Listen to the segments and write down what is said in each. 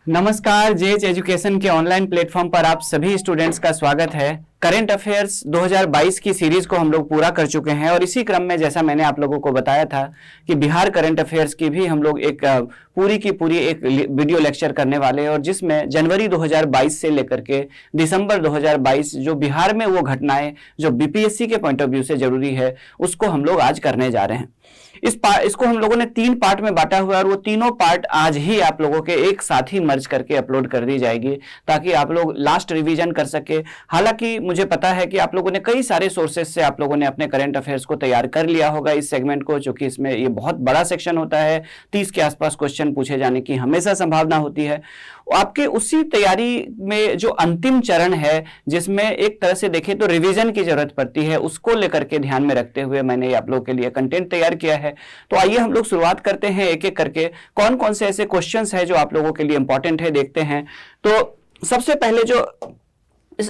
नमस्कार, JH education के online platform पर आप सभी स्टूडेंट्स का स्वागत है। करंट अफेयर्स 2022 की सीरीज को हम लोग पूरा कर चुके हैं और इसी क्रम में जैसा मैंने आप लोगों को बताया था कि बिहार करंट अफेयर्स की भी हम लोग एक पूरी की पूरी एक वीडियो लेक्चर करने वाले हैं और जिसमें जनवरी 2022 से लेकर के दिसंबर 2022 जो बिहार में वो घटनाएं जो बीपीएससी के पॉइंट ऑफ व्यू से जरूरी है उसको हम लोग आज करने जा रहे हैं। इसको हम लोगों ने 3 पार्ट में बांटा हुआ है और वो तीनों पार्ट आज ही आप लोगों के एक साथ ही मर्ज करके अपलोड कर दी जाएगी ताकि आप लोग लास्ट रिवीजन कर सके। हालांकि मुझे पता है कि आप लोगों ने कई सारे सोर्सेज से आप लोगों ने अपने करंट अफेयर्स को तैयार कर लिया होगा इस सेगमेंट को, चूंकि इसमें ये बहुत बड़ा सेक्शन होता है, 30 के आसपास क्वेश्चन पूछे जाने की हमेशा संभावना होती है। आपके उसी तैयारी में जो अंतिम चरण है जिसमें एक तरह से देखें तो रिवीजन की जरूरत पड़ती है, उसको लेकर के ध्यान में रखते हुए मैंने आप लोगों के लिए कंटेंट तैयार किया है। तो आइए हम लोग शुरुआत करते हैं एक एक करके कौन कौन से ऐसे क्वेश्चंस हैं जो आप लोगों के लिए इंपॉर्टेंट है देखते हैं। तो सबसे पहले जो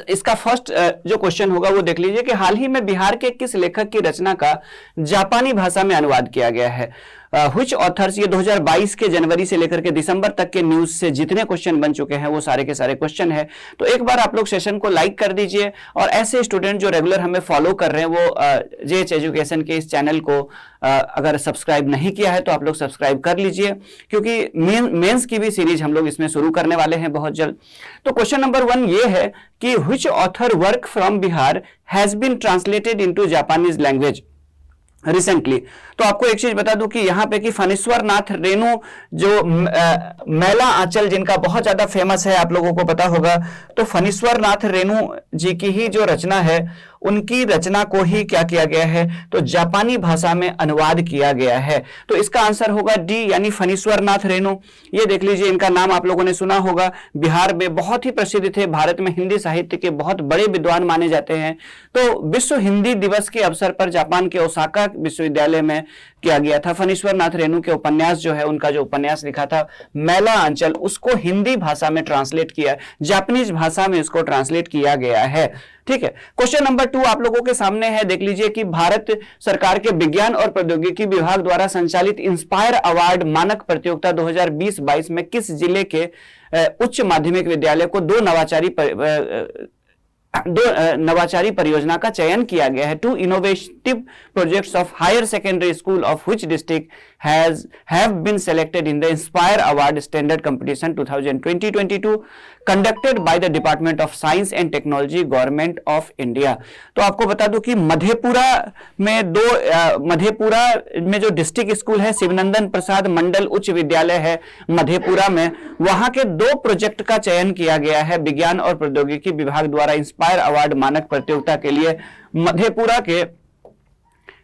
इसका फर्स्ट जो क्वेश्चन होगा वो देख लीजिए कि हाल ही में बिहार के किस लेखक की रचना का जापानी भाषा में अनुवाद किया गया है। व्हिच ऑथर्स, ये 2022 के जनवरी से लेकर के दिसंबर तक के न्यूज से जितने क्वेश्चन बन चुके हैं वो सारे के सारे क्वेश्चन है। तो एक बार आप लोग सेशन को लाइक कर दीजिए और ऐसे स्टूडेंट जो रेगुलर हमें फॉलो कर रहे हैं वो जेएच एजुकेशन के इस चैनल को अगर सब्सक्राइब नहीं किया है तो आप लोग सब्सक्राइब कर लीजिए क्योंकि मेंस की भी सीरीज हम लोग इसमें शुरू करने वाले हैं बहुत जल्द। तो क्वेश्चन नंबर 1 ये है कि which author work from Bihar has been translated into Japanese language recently. तो आपको एक चीज बता दूं कि यहां पे कि फणीश्वर नाथ रेणु जो मैला आंचल जिनका बहुत ज्यादा फेमस है आप लोगों को पता होगा, तो फणीश्वर नाथ रेणु जी की ही जो रचना है उनकी रचना को ही क्या किया गया है तो जापानी भाषा में अनुवाद किया गया है। तो इसका आंसर होगा डी यानी फणीश्वर नाथ रेणु। ये देख लीजिए, इनका नाम आप लोगों ने सुना होगा, बिहार में बहुत ही प्रसिद्ध थे, भारत में हिंदी साहित्य के बहुत बड़े विद्वान माने जाते हैं। तो विश्व हिंदी दिवस के अवसर पर जापान के ओसाका विश्वविद्यालय में किया गया था। फणीश्वर नाथ रेणु के उपन्यास जो है, उनका जो उपन्यास लिखा था मैला आंचल, उसको हिंदी भाषा में ट्रांसलेट किया, जापानीज भाषा में उसको ट्रांसलेट किया गया है। ठीक है। क्वेश्चन नंबर 2 आप लोगों के सामने है, देख लीजिए कि भारत सरकार के विज्ञान और प्रौद्योगिकी विभाग द्वारा संचालित इंस्पायर अवार्ड मानक प्रतियोगिता 2020-22 में किस जिले के उच्च माध्यमिक विद्यालय को दो नवाचारी परियोजना का चयन किया गया है। 2 innovative projects of higher secondary school of which district have been selected in the Inspire Award Standard Competition 2020-22 conducted by the Department of Science and Technology, Government of India। तो आपको बता दूं कि मधेपुरा में जो डिस्ट्रिक्ट स्कूल है शिवनंदन प्रसाद मंडल उच्च विद्यालय है मधेपुरा में, वहां के 2 प्रोजेक्ट का चयन किया गया है विज्ञान और प्रौद्योगिकी विभाग द्वारा इंस्पायर अवार्ड मानक प्रतियोगिता के लिए मधेपुरा के।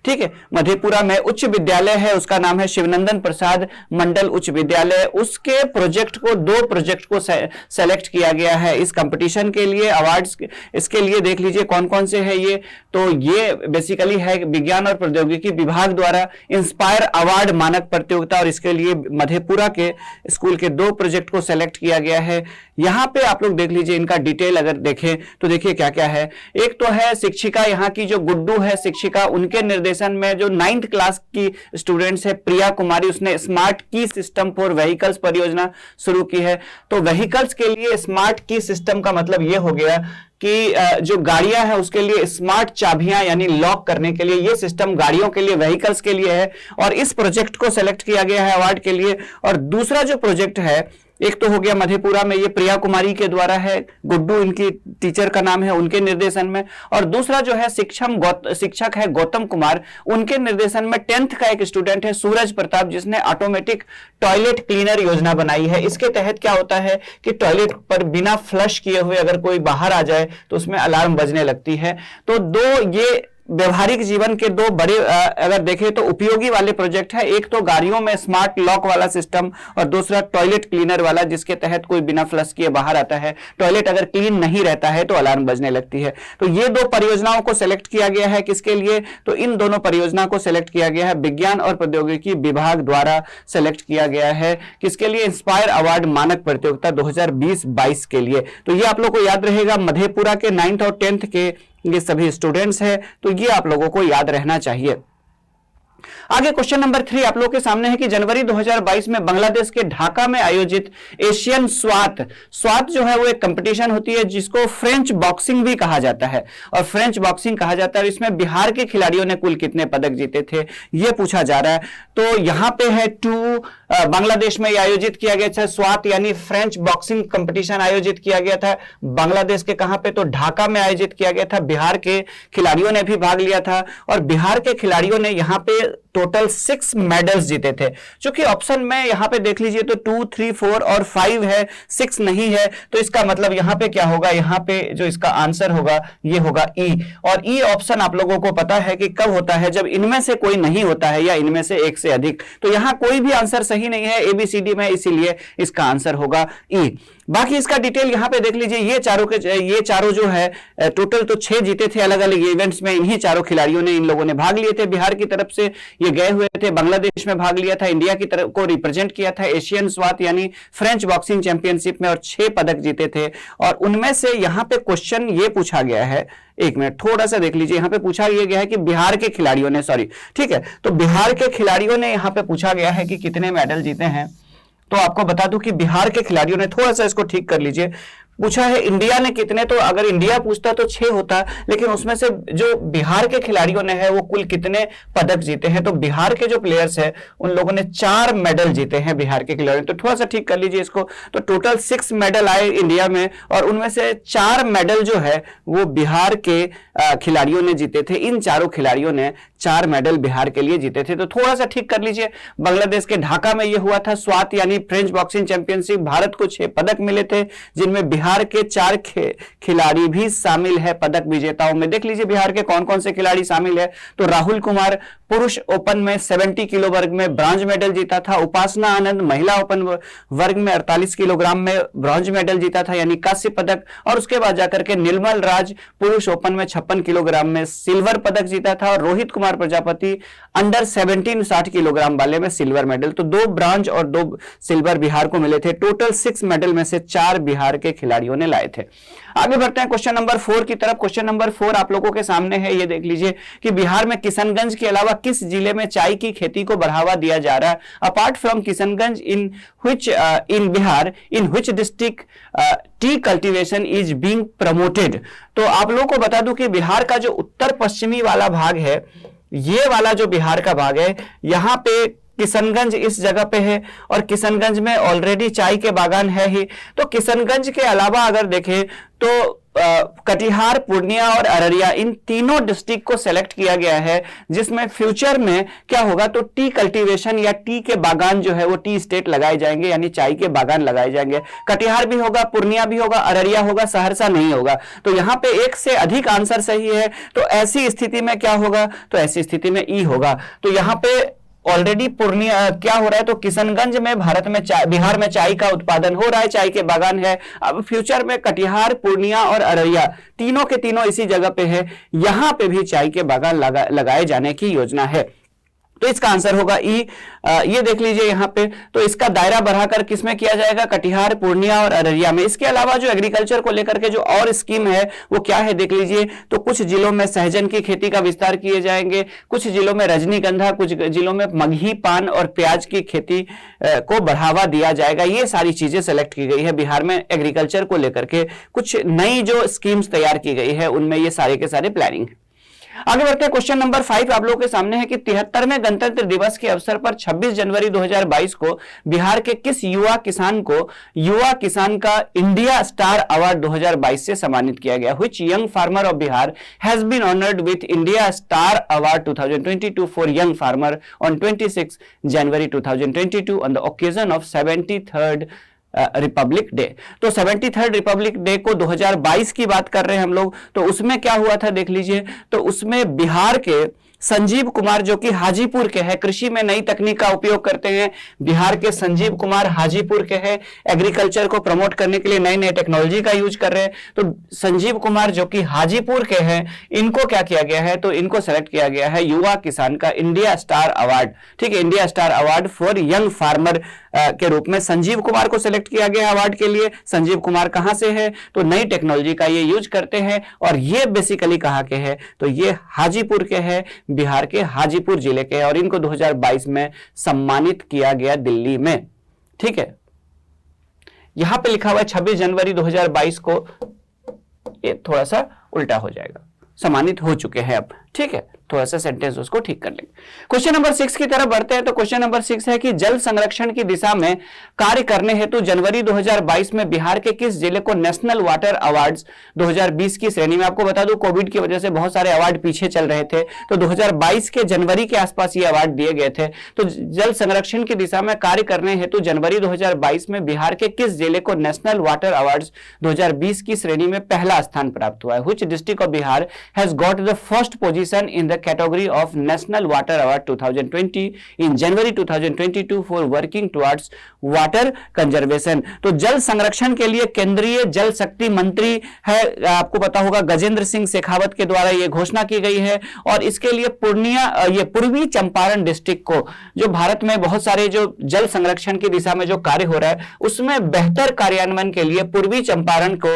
ठीक है, मधेपुरा में उच्च विद्यालय है, उसका नाम है शिवनंदन प्रसाद मंडल उच्च विद्यालय, उसके प्रोजेक्ट को 2 प्रोजेक्ट को सेलेक्ट किया गया है इस कंपटीशन के लिए। अवार्ड्स इसके लिए देख लीजिए कौन कौन से है ये, तो ये बेसिकली है विज्ञान और प्रौद्योगिकी विभाग द्वारा इंस्पायर अवार्ड मानक प्रतियोगिता और इसके लिए मधेपुरा के स्कूल के 2 प्रोजेक्ट को सेलेक्ट किया गया है। यहां पे आप लोग देख लीजिए इनका डिटेल अगर देखें तो देखिए क्या क्या है। एक तो है शिक्षिका, यहाँ की जो गुड्डू है शिक्षिका, उनके निर्देशन में जो 9th क्लास की स्टूडेंट्स है प्रिया कुमारी, उसने स्मार्ट की सिस्टम फॉर व्हीकल्स परियोजना शुरू की है। तो व्हीकल्स के लिए स्मार्ट की सिस्टम का मतलब यह हो गया कि जो गाड़ियां हैं उसके लिए स्मार्ट चाबियां यानी लॉक करने के लिए ये सिस्टम गाड़ियों के लिए, व्हीकल्स के लिए है और इस प्रोजेक्ट को सेलेक्ट किया गया है अवार्ड के लिए। और दूसरा जो प्रोजेक्ट है, एक तो हो गया मधेपुरा में, ये प्रिया कुमारी के द्वारा है, गुड्डू इनकी टीचर का नाम है, उनके निर्देशन में। और दूसरा जो है शिक्षक है गौतम कुमार, उनके निर्देशन में 10th का एक स्टूडेंट है सूरज प्रताप, जिसने ऑटोमेटिक टॉयलेट क्लीनर योजना बनाई है। इसके तहत क्या होता है कि टॉयलेट पर बिना फ्लश किए हुए अगर कोई बाहर आ जाए तो उसमें अलार्म बजने लगती है। तो 2 ये व्यवहारिक जीवन के 2 बड़े अगर देखें तो उपयोगी वाले प्रोजेक्ट है, एक तो गाड़ियों में स्मार्ट लॉक वाला सिस्टम और दूसरा टॉयलेट क्लीनर वाला, जिसके तहत कोई बिना फ्लश किए बाहर आता है, टॉयलेट अगर क्लीन नहीं रहता है तो अलार्म बजने लगती है। तो ये 2 परियोजनाओं को सेलेक्ट किया गया है किसके लिए, तो इन दोनों परियोजना को सेलेक्ट किया गया है विज्ञान और प्रौद्योगिकी विभाग द्वारा सेलेक्ट किया गया है किसके लिए, इंस्पायर अवार्ड मानक प्रतियोगिता 2020-22 के लिए। तो ये आप लोग को याद रहेगा, मधेपुरा के 9th और 10th के ये सभी स्टूडेंट्स हैं, तो ये आप लोगों को याद रहना चाहिए। आगे क्वेश्चन नंबर 3 आप लोग के सामने है कि जनवरी 2022 में बांग्लादेश के ढाका में आयोजित एशियन स्वात स्वात जो है वो एक कंपटीशन होती है जिसको फ्रेंच बॉक्सिंग भी कहा जाता है, और फ्रेंच बॉक्सिंग कहा जाता है। इसमें बिहार के खिलाड़ियों ने कुल कितने पदक जीते थे यह पूछा जा रहा है। तो यहां पे है 2, बांग्लादेश में आयोजित किया गया था स्वात यानी फ्रेंच बॉक्सिंग कंपटीशन आयोजित किया गया था बांग्लादेश के कहां पे, तो ढाका में आयोजित किया गया था। बिहार के खिलाड़ियों ने भी भाग लिया था और बिहार के खिलाड़ियों ने यहां पे टोटल 6 मेडल्स जीते थे। क्योंकि ऑप्शन में यहां पे देख लीजिए तो 2, 3, 4 और 5 है, 6 नहीं है, तो इसका मतलब यहां पे क्या होगा, यहां पे जो इसका आंसर होगा ये होगा ई। और ई ऑप्शन आप लोगों को पता है कि कब होता है, जब इनमें से कोई नहीं होता है या इनमें से एक से अधिक। तो यहां कोई भी आंसर सही नहीं है एबीसीडी में, इसीलिए इसका आंसर होगा ई। बाकी इसका डिटेल यहां पे देख लीजिए, ये चारों जो है टोटल तो 6 जीते थे अलग अलग इवेंट्स में। इन्हीं चारों खिलाड़ियों ने, इन लोगों ने भाग लिए थे। बिहार की तरफ से ये गए हुए थे, बांग्लादेश में भाग लिया था, इंडिया की तरफ को रिप्रेजेंट किया था एशियन स्वात यानी फ्रेंच बॉक्सिंग चैंपियनशिप में, और 6 पदक जीते थे। और उनमें से यहां पे क्वेश्चन ये पूछा गया है, एक मिनट थोड़ा सा देख लीजिए, यहां पे पूछा गया है कि बिहार के खिलाड़ियों ने, सॉरी ठीक है, तो बिहार के खिलाड़ियों ने यहां पे पूछा गया है कि कितने मेडल जीते हैं। तो आपको बता दूं कि बिहार के खिलाड़ियों ने, थोड़ा सा इसको ठीक कर लीजिए, पूछा है इंडिया ने कितने, तो अगर इंडिया पूछता तो 6 होता, लेकिन उसमें से जो बिहार के खिलाड़ियों ने है वो कुल कितने पदक जीते हैं। तो बिहार के जो प्लेयर्स है उन लोगों ने 4 मेडल जीते हैं बिहार के खिलाड़ियों। तो थोड़ा सा ठीक कर लीजिए इसको, तो टोटल 6 मेडल आए इंडिया में और उनमें से 4 मेडल जो है वो बिहार के खिलाड़ियों ने जीते थे। इन चारों खिलाड़ियों ने 4 मेडल बिहार के लिए जीते थे। तो थोड़ा सा ठीक कर लीजिए, बांग्लादेश के ढाका में यह हुआ था स्वात यानी फ्रेंच बॉक्सिंग चैंपियनशिप। भारत को 6 पदक मिले थे जिनमें बिहार के 4 खिलाड़ी भी शामिल है पदक विजेताओं में। देख लीजिए बिहार के कौन कौन से खिलाड़ी शामिल है, तो राहुल कुमार पुरुष ओपन में 70 किलो वर्ग में ब्रॉन्ज मेडल जीता था। उपासना आनंद महिला ओपन वर्ग में 48 किलोग्राम में ब्रॉन्ज मेडल जीता था यानी कांस्य पदक। और उसके बाद जाकर के निर्मल राज पुरुष ओपन में 56 किलोग्राम में सिल्वर पदक जीता था। और रोहित कुमार प्रजापति अंडर 17 60 किलोग्राम वाले में सिल्वर मेडल। तो 2 ब्रॉन्ज और 2 सिल्वर बिहार को मिले थे। टोटल 6 मेडल में से 4 बिहार के खिलाड़ियों ने लाए थे। आगे बढ़ते हैं क्वेश्चन नंबर 4 की तरफ। क्वेश्चन नंबर 4 आप लोगों के सामने है, ये देख लीजिए कि बिहार में किशनगंज के अलावा किस जिले में चाय की खेती को बढ़ावा दिया जा रहा है। Apart from Kishanganj in Bihar in which district T cultivation is being promoted. तो आप लोगों को बता दूं कि बिहार का जो उत्तर पश्चिमी वाला भाग है, ये वाला जो बिहार का भाग है, यहां पे किशनगंज इस जगह पे है और किशनगंज में ऑलरेडी चाय के बागान है ही। तो किशनगंज के अलावा अगर देखें तो कटिहार, पूर्णिया और अररिया, इन तीनों डिस्ट्रिक्ट को सेलेक्ट किया गया है जिसमें फ्यूचर में क्या होगा, तो टी कल्टीवेशन या टी के बागान जो है वो टी स्टेट लगाए जाएंगे यानी चाय के बागान लगाए जाएंगे। कटिहार भी होगा, पूर्णिया भी होगा, अररिया होगा, सहरसा नहीं होगा। तो यहां पे एक से अधिक आंसर सही है, तो ऐसी स्थिति में क्या होगा, तो ऐसी स्थिति में ई होगा। तो यहां पे ऑलरेडी पूर्णिया क्या हो रहा है, तो किशनगंज में भारत में बिहार में चाय का उत्पादन हो रहा है, चाय के बागान है। अब फ्यूचर में कटिहार, पूर्णिया और अररिया तीनों के तीनों इसी जगह पे है, यहां पे भी चाय के बागान लगाए जाने की योजना है। तो इसका आंसर होगा ई। ये देख लीजिए यहां पे, तो इसका दायरा बढ़ाकर किसमें किया जाएगा, कटिहार, पूर्णिया और अररिया में। इसके अलावा जो एग्रीकल्चर को लेकर के जो और स्कीम है वो क्या है देख लीजिए, तो कुछ जिलों में सहजन की खेती का विस्तार किए जाएंगे, कुछ जिलों में रजनीगंधा, कुछ जिलों में मगही, पान और प्याज की खेती को बढ़ावा दिया जाएगा। ये सारी चीजें सेलेक्ट की गई है बिहार में एग्रीकल्चर को लेकर के। कुछ नई जो स्कीम्स तैयार की गई है उनमें ये सारे के सारे प्लानिंग। आगे बढ़ते हैं क्वेश्चन नंबर 5 आप लोगों के सामने है कि 73वें गणतंत्र दिवस के अवसर पर 26 जनवरी 2022 को बिहार के किस युवा किसान को युवा किसान का इंडिया स्टार अवार्ड 2022 से सम्मानित किया गया। Which young farmer of Bihar has been honoured with India star award 2022 for young farmer on 26 January 2022 on the occasion of 73rd republic day. तो 73rd रिपब्लिक डे को 2022 की बात कर रहे हैं हम लोग। तो उसमें क्या हुआ था देख लीजिए, तो उसमें बिहार के संजीव कुमार जो कि हाजीपुर के हैं, कृषि में नई तकनीक का उपयोग करते हैं। बिहार के संजीव कुमार हाजीपुर के हैं, एग्रीकल्चर को प्रमोट करने के लिए नई नई टेक्नोलॉजी का यूज कर रहे हैं। तो संजीव कुमार जो कि हाजीपुर के हैं, इनको क्या किया गया है, तो इनको सेलेक्ट किया गया है युवा किसान का इंडिया स्टार अवार्ड। ठीक है, India star award for young farmer के रूप में संजीव कुमार को सिलेक्ट किया गया अवार्ड के लिए। संजीव कुमार कहां से है, तो नई टेक्नोलॉजी का ये यूज करते हैं और ये बेसिकली कहां के हैं, तो ये हाजीपुर के हैं, बिहार के हाजीपुर जिले के हैं और इनको 2022 में सम्मानित किया गया दिल्ली में। ठीक है, यहां पे लिखा हुआ है 26 जनवरी 2022 को, ये थोड़ा सा उल्टा हो जाएगा, सम्मानित हो चुके हैं अब। ठीक है, थोड़ा सा सेंटेंस उसको ठीक कर लेंगे। क्वेश्चन नंबर 6 की तरफ बढ़ते हैं। तो क्वेश्चन नंबर 6 है कि जल संरक्षण की दिशा में कार्य करने हेतु जनवरी 2022 में बिहार के किस जिले को नेशनल वाटर अवार्ड्स 2020 की श्रेणी में, आपको बता दूं कोविड की वजह से बहुत सारे अवार्ड पीछे चल रहे थे, तो 2022 के जनवरी के आसपास ये अवार्ड दिए गए थे। तो जल संरक्षण की दिशा में कार्य करने हेतु जनवरी 2022 में बिहार के किस जिले को नेशनल वाटर अवार्ड्स 2020 की श्रेणी में पहला स्थान प्राप्त हुआ है? Which district of Bihar has got the first position in the category of National Water Award 2020 in January 2022 for working towards water conservation। तो जल संरक्षण के लिए केंद्रीय जल शक्ति मंत्री है, आपको पता होगा गजेंद्र सिंह शेखावत के द्वारा ये घोषणा की गई है और इसके लिए पूर्णिया, ये पूर्वी चंपारण डिस्ट्रिक्ट को, जो भारत में बहुत सारे जो जल संरक्षण की दिशा में जो कार्य हो रहा है उसमें बेहतर कार्यान्वयन के लिए पूर्वी चंपारण को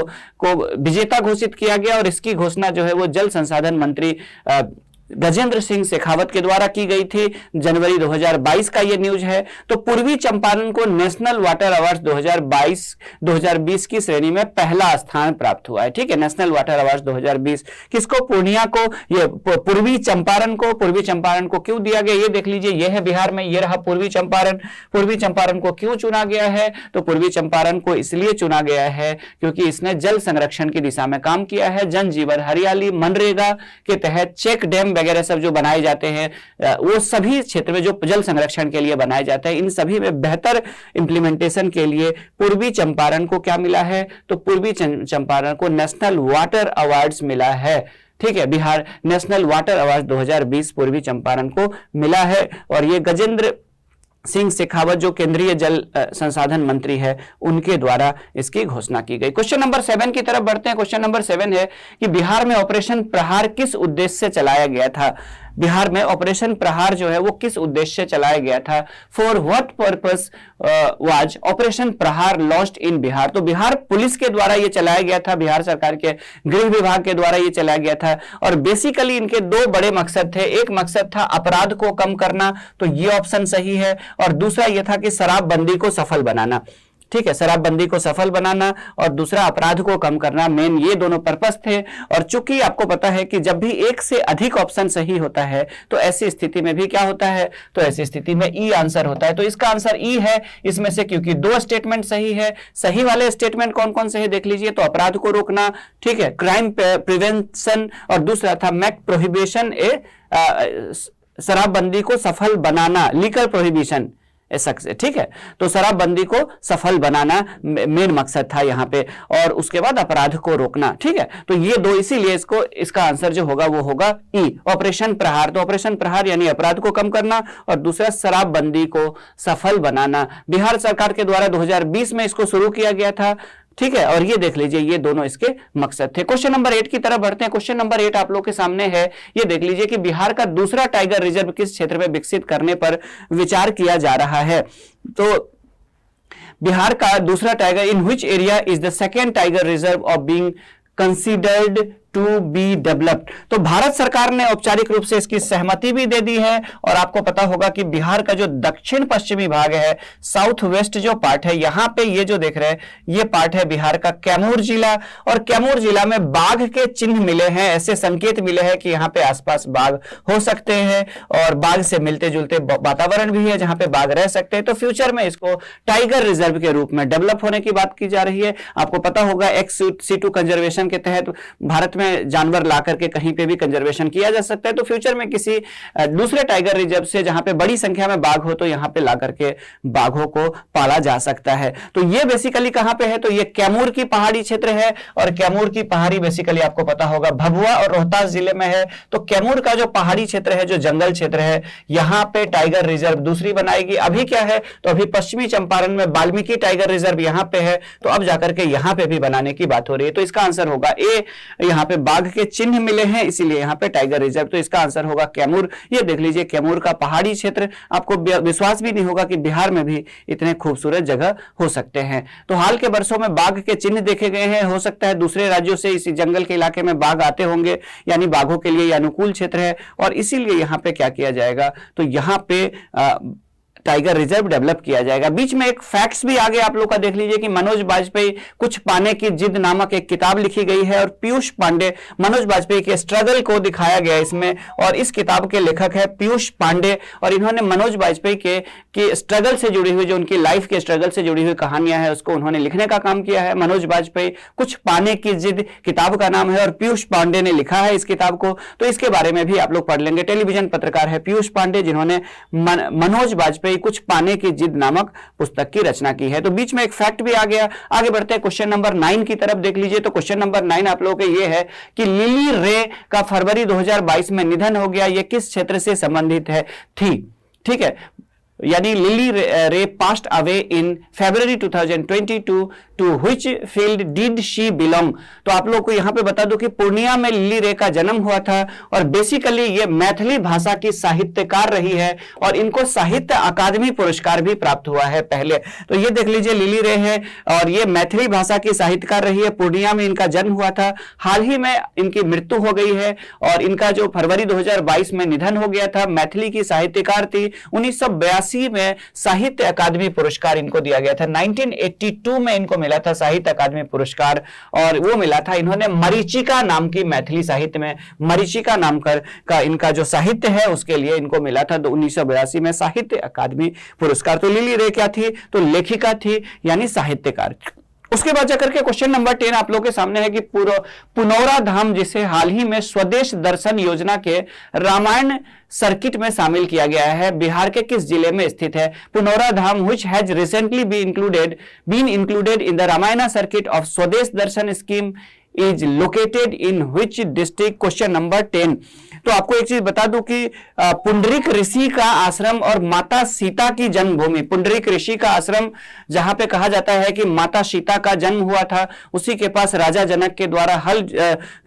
विजेता घोषित किया गया और इसकी घोषणा जो है वो जल संसाधन मंत्री गजेंद्र सिंह शेखावत के द्वारा की गई थी। जनवरी 2022 का यह न्यूज है। तो पूर्वी चंपारण को नेशनल वाटर अवार्ड 2020 की श्रेणी में पहला स्थान प्राप्त हुआ है। ठीक है, नेशनल वाटर अवार्ड 2020 किसको? पूर्णिया को, ये पूर्वी चंपारण को। पूर्वी चंपारण को क्यों दिया गया ये देख लीजिए, यह है बिहार में, यह रहा पूर्वी चंपारण। पूर्वी चंपारण को क्यों चुना गया है? तो पूर्वी चंपारण को इसलिए चुना गया है क्योंकि इसने जल संरक्षण की दिशा में काम किया है। जन जीवन हरियाली मनरेगा के तहत चेक डैम वगैरह सब जो बनाए जाते हैं वो सभी क्षेत्र में जो जल संरक्षण के लिए बनाए जाते हैं, इन सभी में बेहतर इंप्लीमेंटेशन के लिए पूर्वी चंपारण को क्या मिला है? तो पूर्वी चंपारण को नेशनल वाटर अवार्ड्स मिला है। ठीक है, बिहार नेशनल वाटर अवार्ड 2020 पूर्वी चंपारण को मिला है और ये गजेंद्र सिंह शेखावत जो केंद्रीय जल संसाधन मंत्री है उनके द्वारा इसकी घोषणा की गई। क्वेश्चन नंबर 7 की तरफ बढ़ते हैं। क्वेश्चन नंबर 7 है कि बिहार में ऑपरेशन प्रहार किस उद्देश्य से चलाया गया था? बिहार में ऑपरेशन प्रहार जो है वो किस उद्देश्य से चलाया गया था? For what purpose was operation प्रहार लॉन्च्ड इन बिहार? तो बिहार पुलिस के द्वारा ये चलाया गया था, बिहार सरकार के गृह विभाग के द्वारा ये चलाया गया था और बेसिकली इनके दो बड़े मकसद थे। एक मकसद था अपराध को कम करना, तो ये ऑप्शन सही है, और दूसरा यह था कि शराबबंदी को सफल बनाना। ठीक है, शराबबंदी को सफल बनाना और दूसरा अपराध को कम करना, मेन ये दोनों पर्पस थे। और चूंकि आपको पता है कि जब भी एक से अधिक ऑप्शन सही होता है तो ऐसी स्थिति में भी क्या होता है? तो ऐसी स्थिति में ई आंसर होता है। तो इसका आंसर ई है इसमें से, क्योंकि दो स्टेटमेंट सही है। सही वाले स्टेटमेंट कौन कौन से है देख लीजिए। तो अपराध को रोकना, ठीक है, क्राइम प्रिवेंशन, और दूसरा था मैक प्रोहिबिशन शराबबंदी को सफल बनाना, लीकर प्रोहिबिशन ऐसा। ठीक है, तो शराबबंदी को सफल बनाना मेन मकसद था यहाँ पे, और उसके बाद अपराध को रोकना। ठीक है, तो ये दो, इसीलिए इसका आंसर जो होगा वो होगा ई, ऑपरेशन प्रहार। तो ऑपरेशन प्रहार यानी अपराध को कम करना और दूसरा शराबबंदी को सफल बनाना। बिहार सरकार के द्वारा 2020 में इसको शुरू किया गया था। ठीक है, और ये देख लीजिए ये दोनों इसके मकसद थे। क्वेश्चन नंबर 8 की तरफ बढ़ते हैं। क्वेश्चन नंबर 8 आप लोग के सामने है, ये देख लीजिए कि बिहार का दूसरा टाइगर रिजर्व किस क्षेत्र में विकसित करने पर विचार किया जा रहा है? तो बिहार का दूसरा tiger, in which area is the second tiger reserve of being considered to be developed? तो भारत सरकार ने औपचारिक रूप से इसकी सहमति भी दे दी है। और आपको पता होगा कि बिहार का जो दक्षिण पश्चिमी भाग है, साउथ वेस्ट जो पार्ट है, यहां पे ये जो देख रहे हैं ये पार्ट है बिहार का कैमूर जिला, और कैमूर जिला में बाघ के चिन्ह मिले हैं, ऐसे संकेत मिले हैं कि यहां पे आसपास बाघ हो सकते हैं और बाघ से मिलते जुलते वातावरण भी है जहां पे बाघ रह सकते हैं। तो फ्यूचर में इसको टाइगर रिजर्व के रूप में डेवलप होने की बात की जा रही है। आपको पता होगा एक्स-सिटू कंजर्वेशन के तहत भारत में जानवर ला करके कहीं पे भी कंजर्वेशन किया जा सकता है। तो फ्यूचर में किसी दूसरे टाइगर रिजर्व से जहां पे बड़ी संख्या में बाघ हो तो यहां पे ला करके बाघों को पाला जा सकता है। तो ये बेसिकली कहां पे है? तो ये कैमूर की पहाड़ी क्षेत्र है, और कैमूर की पहाड़ी बेसिकली आपको पता होगा भभुआ और रोहतास जिले में है। तो कैमूर का जो पहाड़ी क्षेत्र है, जो जंगल क्षेत्र है, यहां पे टाइगर रिजर्व दूसरी बनाएगी। अभी क्या है? तो अभी पश्चिमी चंपारण में वाल्मीकि टाइगर रिजर्व यहां पे है, तो अब जाकर के यहां पे भी बनाने की बात हो रही है। तो इसका आंसर होगा ए, यहां पे बाघ के चिन्ह मिले हैं, इसीलिए यहाँ पे टाइगर रिजर्व। तो इसका आंसर होगा कैमूर। ये देख लीजिए कैमूर का पहाड़ी क्षेत्र, आपको विश्वास भी नहीं होगा कि बिहार में भी इतने खूबसूरत जगह हो सकते हैं। तो हाल के वर्षों में बाघ के चिन्ह देखे गए हैं, हो सकता है दूसरे राज्यों से इस जंगल के इलाके में बाघ आते होंगे, यानी बाघों के लिए अनुकूल क्षेत्र है और इसीलिए यहाँ पे क्या किया जाएगा, तो यहाँ पे टाइगर रिजर्व डेवलप किया जाएगा। बीच में एक फैक्ट्स भी आगे आप लोग का देख लीजिए कि मनोज बाजपेयी कुछ पाने की जिद नामक एक किताब लिखी गई है और पीयूष पांडे मनोज बाजपेयी के स्ट्रगल को दिखाया गया इसमें, और इस किताब के लेखक है पीयूष पांडे और इन्होंने मनोज बाजपेयी के स्ट्रगल से जुड़ी हुई, जो उनकी लाइफ के स्ट्रगल से जुड़ी हुई कहानियां है उसको उन्होंने लिखने का काम किया है। मनोज बाजपेयी कुछ पाने की जिद किताब का नाम है और पीयूष पांडे ने लिखा है इस किताब को, तो इसके बारे में भी आप लोग पढ़ लेंगे। टेलीविजन पत्रकार है पीयूष पांडे जिन्होंने मनोज बाजपेयी कुछ पाने की जिद नामक पुस्तक की रचना की है। तो बीच में एक फैक्ट भी आ गया। आगे बढ़ते हैं क्वेश्चन नंबर 9 की तरफ। देख लीजिए, तो क्वेश्चन नंबर 9 आप लोगों के ये है कि लिली रे का फरवरी 2022 में निधन हो गया, ये किस क्षेत्र से संबंधित है थी? ठीक है, यानी Lily Ray passed away in February 2022 to which field did she belong? तो आप लोग को यहां पे बता दूं कि पूर्णिया में लिली रे का जन्म हुआ था और बेसिकली ये मैथिली भाषा की साहित्यकार रही है और इनको साहित्य अकादमी पुरस्कार भी प्राप्त हुआ है पहले। तो ये देख लीजिए लिली रे है और ये मैथिली भाषा की साहित्यकार रही है, पूर्णिया में इनका जन्म हुआ था, हाल ही में इनकी मृत्यु हो गई है और इनका जो फरवरी 2022 में निधन हो गया था। मैथिली की साहित्यकार थी। 1982 में साहित्य अकादमी पुरस्कार इनको दिया गया था। 1982 में इनको मिला था साहित्य अकादमी पुरस्कार और वो मिला था, इन्होंने मरीचिका नाम की मैथिली साहित्य में मरीचिका नाम का इनका जो साहित्य है उसके लिए इनको मिला था 1982 में साहित्य अकादमी पुरस्कार। तो लिली रे क्या थी? तो लेखिका थी, यानी साहित्यकार। उसके बाद जाकर के क्वेश्चन नंबर 10 आप लोगों के सामने है कि पुनौरा धाम, जिसे हाल ही में स्वदेश दर्शन योजना के रामायण सर्किट में शामिल किया गया है, बिहार के किस जिले में स्थित है? Punaura Dham which has recently been included in the Ramayana circuit of Swadesh Darshan scheme is located in which district? Question number 10। तो आपको एक चीज बता दूं कि पुंडरीक ऋषि का आश्रम और माता सीता की जन्मभूमि, पुंडरीक ऋषि का आश्रम जहां पे कहा जाता है कि माता सीता का जन्म हुआ था, उसी के पास राजा जनक के द्वारा हल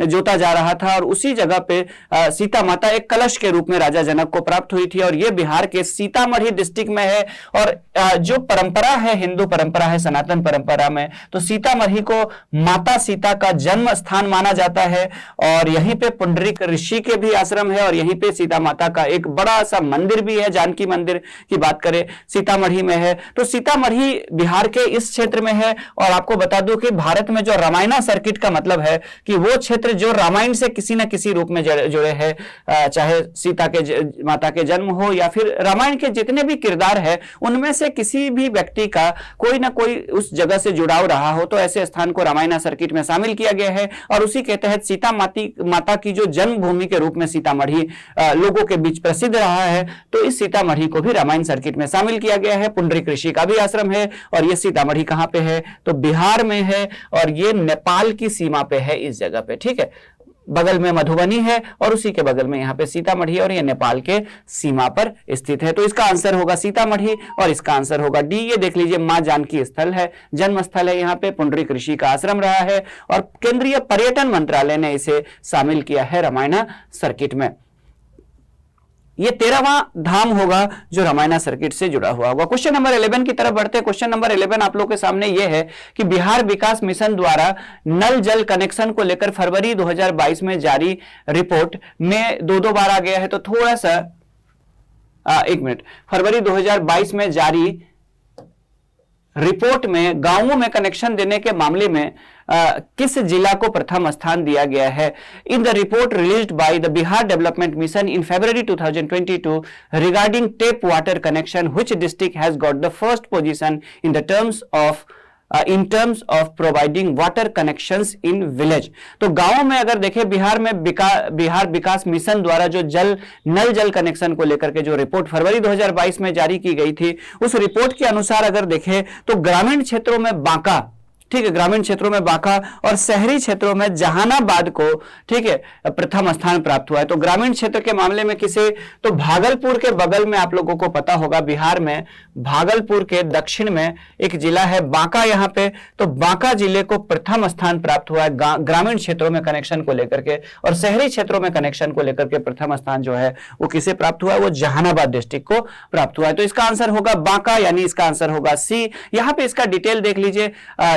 जोता जा रहा था और उसी जगह पे सीता माता एक कलश के रूप में राजा जनक को प्राप्त हुई थी और ये बिहार के सीतामढ़ी डिस्ट्रिक्ट में है। और जो परंपरा है, हिंदू परंपरा है, सनातन परंपरा में, तो सीतामढ़ी को माता सीता का जन्म स्थान माना जाता है और यहीं पे पुंडरीक ऋषि के भी आश्रम है और यहीं पे सीता माता का एक बड़ा सा मंदिर भी है। जानकी मंदिर की बात करें सीतामढ़ी में है। तो सीतामढ़ी बिहार के इस क्षेत्र में है और आपको बता दूं कि भारत में जो रामायण सर्किट का मतलब है कि वो क्षेत्र जो रामायण से किसी न किसी रूप में जुड़े हैं, चाहे सीता के माता के जन्म हो या फिर रामायण के जितने भी किरदार है उनमें से किसी भी व्यक्ति का कोई ना कोई उस जगह से जुड़ाव रहा हो, तो ऐसे स्थान को रामायण सर्किट में शामिल किया गया है और उसी के तहत सीता माता की जो जन्मभूमि के रूप में सीतामढ़ी लोगों के बीच प्रसिद्ध रहा है, तो इस सीतामढ़ी को भी रामायण सर्किट में शामिल किया गया है। पुंडरीक ऋषि का भी आश्रम है और ये सीतामढ़ी कहां पे है? तो बिहार में है और ये नेपाल की सीमा पे है इस जगह पे। ठीक है, बगल में मधुबनी है और उसी के बगल में यहाँ पे सीतामढ़ी और ये नेपाल के सीमा पर स्थित है। तो इसका आंसर होगा सीतामढ़ी और इसका आंसर होगा डी। ये देख लीजिए मां जानकी स्थल है, जन्म स्थल है, यहाँ पे पुंडरीक ऋषि का आश्रम रहा है और केंद्रीय पर्यटन मंत्रालय ने इसे शामिल किया है रामायण सर्किट में। ये 13वां धाम होगा जो रामायण सर्किट से जुड़ा हुआ होगा। क्वेश्चन नंबर 11 की तरफ बढ़ते हैं। क्वेश्चन नंबर 11 आप लोग के सामने ये है कि बिहार विकास मिशन द्वारा नल जल कनेक्शन को लेकर फरवरी 2022 में जारी रिपोर्ट में दो बार आ गया है, तो थोड़ा सा एक मिनट, फरवरी 2022 में जारी रिपोर्ट में गांवों में कनेक्शन देने के मामले में किस जिला को प्रथम स्थान दिया गया है? In the report released by the Bihar development mission in February 2022 regarding tape water connection, which district has got the first position in terms of providing water connections in village? तो गांवों में अगर देखें, बिहार में बिहार विकास मिशन द्वारा जो नल जल कनेक्शन को लेकर के जो रिपोर्ट फरवरी 2022 में जारी की गई थी, उस रिपोर्ट के अनुसार अगर देखें तो ग्रामीण क्षेत्रों में बांका ठीक है, ग्रामीण क्षेत्रों में बांका और शहरी क्षेत्रों में जहानाबाद को, ठीक है, प्रथम स्थान प्राप्त हुआ है। तो ग्रामीण क्षेत्र के मामले में किसे, तो भागलपुर के बगल में आप लोगों को पता होगा, बिहार में भागलपुर के दक्षिण में एक जिला है बांका, यहां पे तो बांका जिले को प्रथम स्थान प्राप्त हुआ है ग्रामीण क्षेत्रों में कनेक्शन को लेकर के, और शहरी क्षेत्रों में कनेक्शन को लेकर के प्रथम स्थान जो है वो किसे प्राप्त हुआ है, वो जहानाबाद डिस्ट्रिक्ट को प्राप्त हुआ है। तो इसका आंसर होगा बांका, यानी इसका आंसर होगा सी। यहां पे इसका डिटेल देख लीजिए,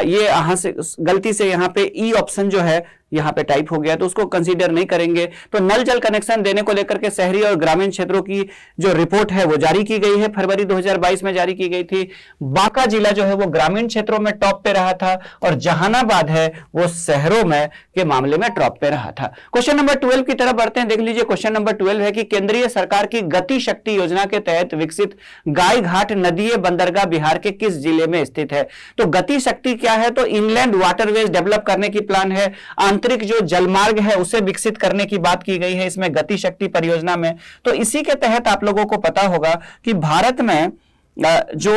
ये यहां से गलती से यहां पे ई ऑप्शन जो है यहां पे टाइप हो गया, तो उसको कंसीडर नहीं करेंगे। तो नल जल कनेक्शन देने को लेकर के शहरी और ग्रामीण क्षेत्रों की जो रिपोर्ट है वो जारी की गई है, फरवरी 2022 में जारी की गई थी। बांका जिला जो है वो ग्रामीण क्षेत्रों में टॉप पे रहा था, और जहानाबाद है वो शहरों में के मामले में टॉप पे रहा था। क्वेश्चन नंबर 12 की तरफ बढ़ते हैं। देख लीजिए, क्वेश्चन नंबर 12 है कि केंद्रीय सरकार की गति शक्ति योजना के तहत विकसित गाय घाट नदीय बंदरगाह बिहार के किस जिले में स्थित है। तो गति शक्ति क्या है, तो इनलैंड वाटरवेज डेवलप करने की प्लान है, आंतरिक जो जलमार्ग है उसे विकसित करने की बात की गई है इसमें गति शक्ति परियोजना में। तो इसी के तहत आप लोगों को पता होगा कि भारत में जो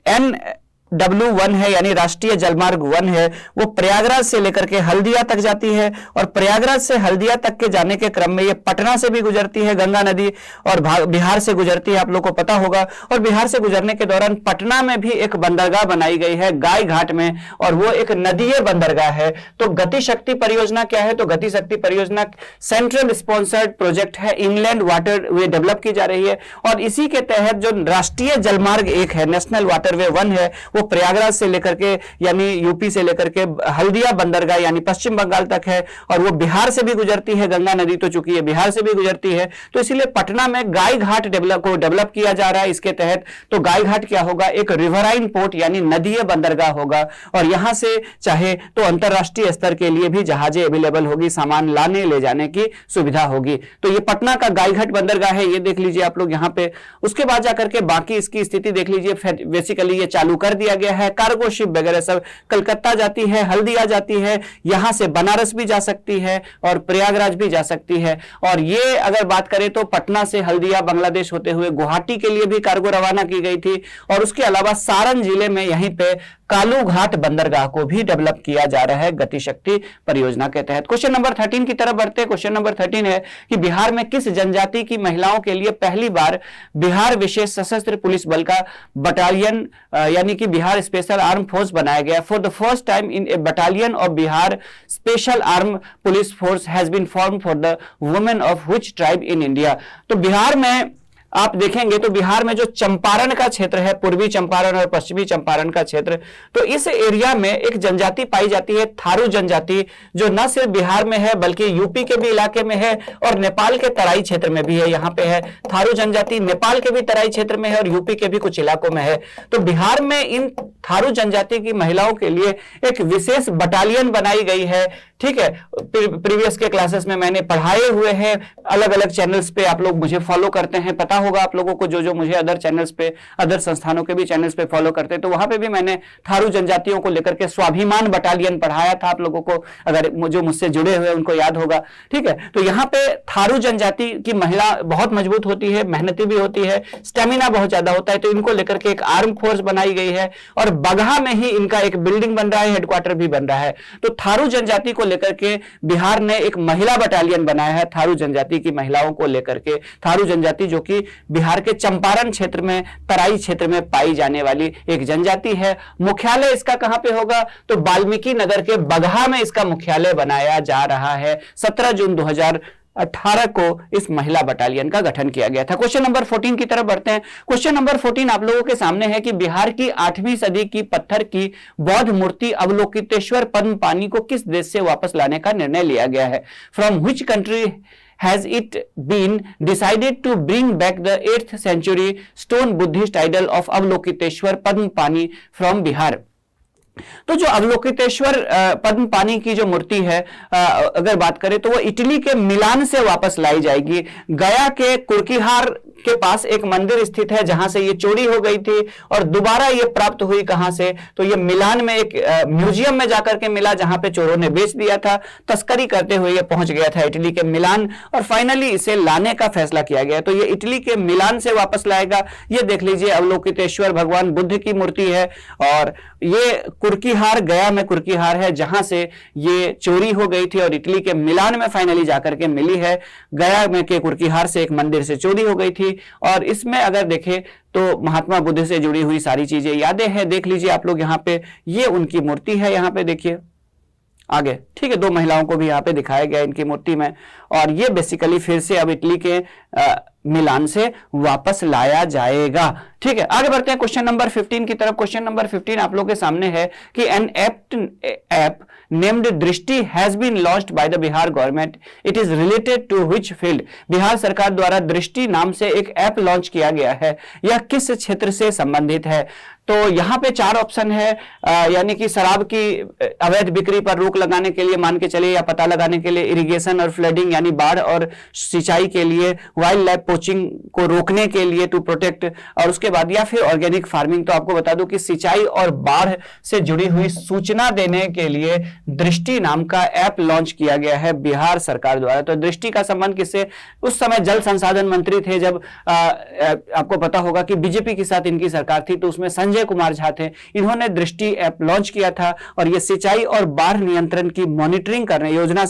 NW1 है, यानी राष्ट्रीय जलमार्ग 1 है, वो प्रयागराज से लेकर के हल्दिया तक जाती है, और प्रयागराज से हल्दिया तक के जाने के क्रम में ये पटना से भी गुजरती है गंगा नदी, और बिहार से गुजरती है, आप लोग को पता होगा। और बिहार से गुजरने के दौरान पटना में भी एक बंदरगाह बनाई गई है गाय घाट में, और वो एक नदीय बंदरगाह है। तो गति शक्ति परियोजना क्या है, तो गति शक्ति परियोजना सेंट्रल स्पॉन्सर्ड प्रोजेक्ट है, इनलैंड वाटर वे डेवलप की जा रही है, और इसी के तहत जो राष्ट्रीय जलमार्ग 1 है, नेशनल वाटरवे 1 है, वो प्रयागराज से लेकर के यानी यूपी से लेकर के हल्दिया बंदरगाह यानी पश्चिम बंगाल तक है, और वो बिहार से भी गुजरती है, गंगा नदी तो चूंकि ये बिहार से भी गुजरती है, तो इसीलिए पटना में गाय घाट डेवलप किया जा रहा है इसके तहत। तो गाय घाट क्या होगा, एक रिवराइन पोर्ट यानी नदीय बंदरगाह होगा, और यहां से चाहे तो अंतरराष्ट्रीय स्तर के लिए भी जहाजें अवेलेबल होगी, सामान लाने ले जाने की सुविधा होगी। तो ये पटना का गाय घाट बंदरगाह है, ये देख लीजिए आप लोग यहाँ पे। उसके बाद जाकर के बाकी इसकी स्थिति देख लीजिए, बेसिकली ये चालू कर दिया गया है, कार्गो शिप वगैरह सब कलकत्ता जाती है, हल्दिया जाती है, यहां से बनारस भी जा सकती है और प्रयागराज भी जा सकती है। और ये अगर बात करें तो पटना से हल्दिया बांग्लादेश होते हुए गुवाहाटी के लिए भी कार्गो रवाना की गई थी, और उसके अलावा सारण जिले में यहीं पे कालू घाट बंदरगाह को भी डेवलप किया जा रहा है गति शक्ति परियोजना के तहत। क्वेश्चन नंबर 13 की तरफ बढ़ते हैं। क्वेश्चन नंबर 13 है कि बिहार में किस जनजाति की महिलाओं के लिए पहली बार बिहार विशेष सशस्त्र पुलिस बल का बटालियन यानी कि बिहार स्पेशल आर्म फोर्स बनाया गया। For the first time in a battalion of Bihar special arm police force has been form for the women of which tribe in India. तो बिहार में आप देखेंगे तो बिहार में जो चंपारण का क्षेत्र है, पूर्वी चंपारण और पश्चिमी चंपारण का क्षेत्र, तो इस एरिया में एक जनजाति पाई जाती है थारू जनजाति, जो न सिर्फ बिहार में है बल्कि यूपी के भी इलाके में है और नेपाल के तराई क्षेत्र में भी है। यहाँ पे है थारू जनजाति, नेपाल के भी तराई क्षेत्र में है और यूपी के भी कुछ इलाकों में है। तो बिहार में इन थारू जनजाति की महिलाओं के लिए एक विशेष बटालियन बनाई गई है। ठीक है, प्रीवियस के क्लासेस में मैंने पढ़ाए हुए हैं, अलग अलग चैनल्स पे आप लोग मुझे फॉलो करते हैं, पता होगा आप लोगों को, जो मुझे अदर चैनल्स पे, अदर संस्थानों के भी चैनल्स पे फॉलो करते हैं, तो वहां पे भी मैंने थारू जनजातियों को लेकर के स्वाभिमान बटालियन पढ़ाया था आप लोगों को, अगर जो मुझसे जुड़े हुए उनको याद होगा। ठीक है, तो यहाँ पे थारू जनजाति की महिला बहुत मजबूत होती है, मेहनती भी होती है, स्टेमिना बहुत ज्यादा होता है, तो इनको लेकर के एक आर्म फोर्स बनाई गई है और बगहा में ही इनका एक बिल्डिंग बन रहा है, हेडक्वार्टर भी बन रहा है। तो थारू जनजाति को लेकर के बिहार ने एक महिला बटालियन बनाया है, थारू जनजाति की महिलाओं को लेकर के। थारू जनजाति जो कि बिहार के चंपारण क्षेत्र में, तराई क्षेत्र में पाई जाने वाली एक जनजाति है। मुख्यालय इसका कहां पे होगा, तो वाल्मीकि नगर के बगहा में इसका मुख्यालय बनाया जा रहा है। 17 जून 2018 को इस महिला बटालियन का गठन किया गया था। क्वेश्चन नंबर 14 की तरफ बढ़ते हैं। क्वेश्चन नंबर 14 आप लोगों के सामने है कि बिहार की 8वीं सदी की पत्थर की बौद्ध मूर्ति अवलोकितेश्वर पद्मपानी को किस देश से वापस लाने का निर्णय लिया गया है। From which country has it been decided to bring back the 8th century stone Buddhist idol of Avalokiteshwar Padmapani from Bihar? तो जो अवलोकितेश्वर पद्मपानी की जो मूर्ति है, अगर बात करें तो वो इटली के मिलान से वापस लाई जाएगी। गया के कुर्कीहार के पास एक मंदिर स्थित है जहां से ये चोरी हो गई थी और दोबारा ये प्राप्त हुई कहां से, तो ये मिलान में एक म्यूजियम में जाकर के मिला जहां पे चोरों ने बेच दिया था। तस्करी करते हुए ये पहुंच गया था इटली के मिलान और फाइनली इसे लाने का फैसला किया गया। तो ये इटली के मिलान से वापस लाएगा। ये देख लीजिए अवलोकितेश्वर भगवान बुद्ध की मूर्ति है और ये कुर्कीहार, गया में कुर्कीहार है जहां से ये चोरी हो गई थी और इटली के मिलान में फाइनली जाकर के मिली है। गया में के कुर्कीहार से एक मंदिर से चोरी हो गई थी और इसमें अगर देखें तो महात्मा बुद्ध से जुड़ी हुई सारी चीजें यादें हैं। देख लीजिए आप लोग यहाँ पे, ये उनकी मूर्ति है, यहाँ पे देखिए आगे, ठीक है। दो महिलाओं को भी यहाँ पे दिखाया गया इनकी मूर्ति में और ये बेसिकली फिर से अब इटली के मिलान से वापस लाया जाएगा। ठीक है, आगे बढ़ते हैं क्वेश्चन नंबर 15 की तरफ। क्वेश्चन नंबर 15 आप लोगों के सामने है कि an app named Drishti has been launched by the Bihar government, it is related to which field. Bihar सरकार द्वारा दृष्टि नाम से एक ऐप लॉन्च किया गया है, यह किस क्षेत्र से संबंधित है। तो यहां पे 4 ऑप्शन है, यानी कि शराब की अवैध बिक्री पर रोक लगाने के लिए मान के चलिए, या पता लगाने के लिए, इरिगेशन और फ्लडिंग यानी बाढ़ और सिंचाई के लिए, वाइल्ड लाइफ पोचिंग को रोकने के लिए टू प्रोटेक्ट, और उसके बाद या फिर ऑर्गेनिक फार्मिंग। तो आपको बता दूं कि सिंचाई और बाढ़ से जुड़ी हुई सूचना देने के लिए दृष्टि नाम का ऐप लॉन्च किया गया है बिहार सरकार द्वारा। तो दृष्टि का संबंध किससे, उस समय जल संसाधन मंत्री थे जब आपको पता होगा कि बीजेपी के साथ इनकी सरकार थी, तो उसमें संजय कुमार झा थे। इन्होंने दृष्टि ऐप लॉन्च किया था और ये सिंचाई और बाढ़ नियंत्रण की मॉनिटरिंग करने, योजना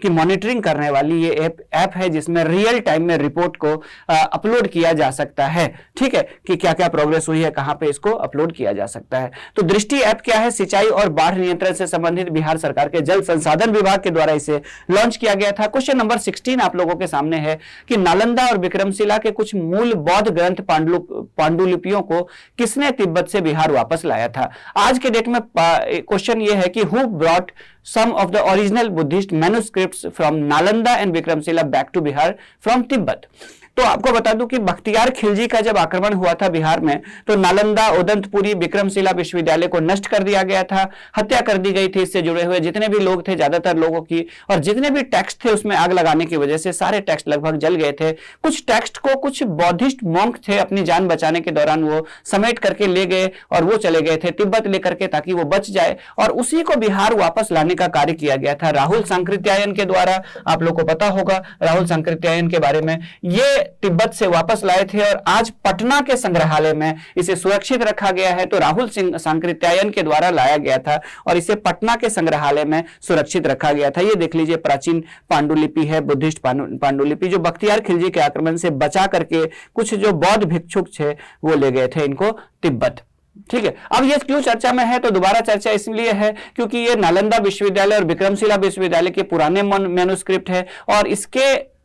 की मॉनिटरिंग करने वाली ये ऐप है जिसमें रियल टाइम में रिपोर्ट को अपलोड किया जा सकता है। ठीक है, कि क्या क्या प्रोग्रेस हुई है, कहां पे इसको अपलोड किया जा सकता है। तो दृष्टि ऐप क्या है, सिंचाई और बाढ़ नियंत्रण से संबंधित बिहार सरकार के जल संसाधन विभाग के द्वारा इसे लॉन्च किया गया था। क्वेश्चन नंबर 16 आप लोगों के सामने है कि नालंदा और विक्रमशिला के कुछ मूल बौद्ध ग्रंथ पांडुलिपियों को किसने तिब्बत से बिहार वापस लाया था। आज के डेट में क्वेश्चन यह है कि who brought some of the original Buddhist manuscripts from Nalanda and Vikramshila back to Bihar from Tibet। तो आपको बता दूं कि बख्तियार खिलजी का जब आक्रमण हुआ था बिहार में, तो नालंदा, उदंतपुरी, विक्रमशिला विश्वविद्यालय को नष्ट कर दिया गया था, हत्या कर दी गई थी। इससे जुड़े हुए जितने भी लोग थे, ज्यादातर लोगों की, और जितने भी टेक्स्ट थे उसमें आग लगाने की वजह से सारे टेक्स्ट लगभग जल गए थे। कुछ टेक्स्ट को कुछ बौद्धिस्ट मॉन्क थे, अपनी जान बचाने के दौरान वो समेट करके ले गए और वो चले गए थे तिब्बत लेकर के, ताकि वो बच जाए, और उसी को बिहार वापस लाने का कार्य किया गया था राहुल सांकृत्यायन के द्वारा। आप लोग को पता होगा राहुल सांकृत्यायन के बारे में। ये तिब्बत से वापस लाए थे और आज पटना के संग्रहालय में इसे सुरक्षित रखा गया है। तो राहुल सांकृत्यायन के द्वारा लाया गया था और इसे पटना के संग्रहालय में सुरक्षित रखा गया था। ये देख लीजिए प्राचीन पांडुलिपि है, बुद्धिस्ट पांडुलिपि, जो बख्तियार खिलजी के आक्रमण से बचा करके कुछ जो बौद्ध भिक्षुक थे वो ले गए थे इनको तिब्बत। ठीक है, अब ये क्यों चर्चा में है, तो दोबारा चर्चा इसलिए है क्योंकि ये नालंदा विश्वविद्यालय और विक्रमशिला विश्वविद्यालय के पुराने मैन्युस्क्रिप्ट है और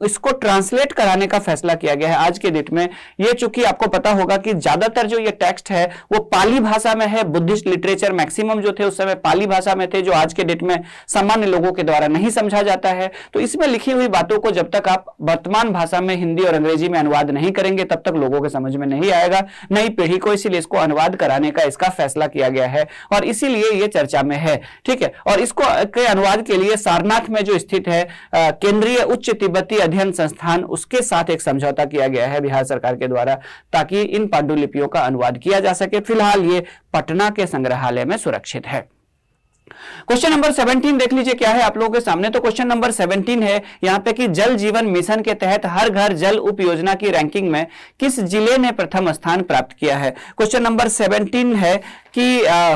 इसको ट्रांसलेट कराने का फैसला किया गया है आज के डेट में। ये चूंकि आपको पता होगा कि ज्यादातर जो ये टेक्स्ट है वो पाली भाषा में है। बुद्धिस्ट लिटरेचर मैक्सिमम जो थे उस समय पाली भाषा में थे, जो आज के डेट में सामान्य लोगों के द्वारा नहीं समझा जाता है। तो इसमें लिखी हुई बातों को जब तक आप वर्तमान भाषा में हिंदी और अंग्रेजी में अनुवाद नहीं करेंगे तब तक लोगों के समझ में नहीं आएगा नई पीढ़ी को, इसीलिए इसको अनुवाद कराने का इसका फैसला किया गया है और इसीलिए ये चर्चा में है। ठीक है, और इसको के अनुवाद के लिए सारनाथ में जो स्थित है केंद्रीय उच्च तिब्बती अध्ययन संस्थान, उसके साथ एक समझौता किया गया है बिहार सरकार के द्वारा, ताकि इन पांडुलिपियों का अनुवाद किया जा सके। फिलहाल ये पटना के संग्रहालय में सुरक्षित है। क्वेश्चन नंबर 17 देख लीजिए क्या है आप लोगों के सामने। तो क्वेश्चन नंबर 17 है यहाँ पे कि जल जीवन मिशन के तहत हर घर जल उप योजना की रैंकिंग में किस जिले ने प्रथम स्थान प्राप्त किया है। क्वेश्चन नंबर 17 है कि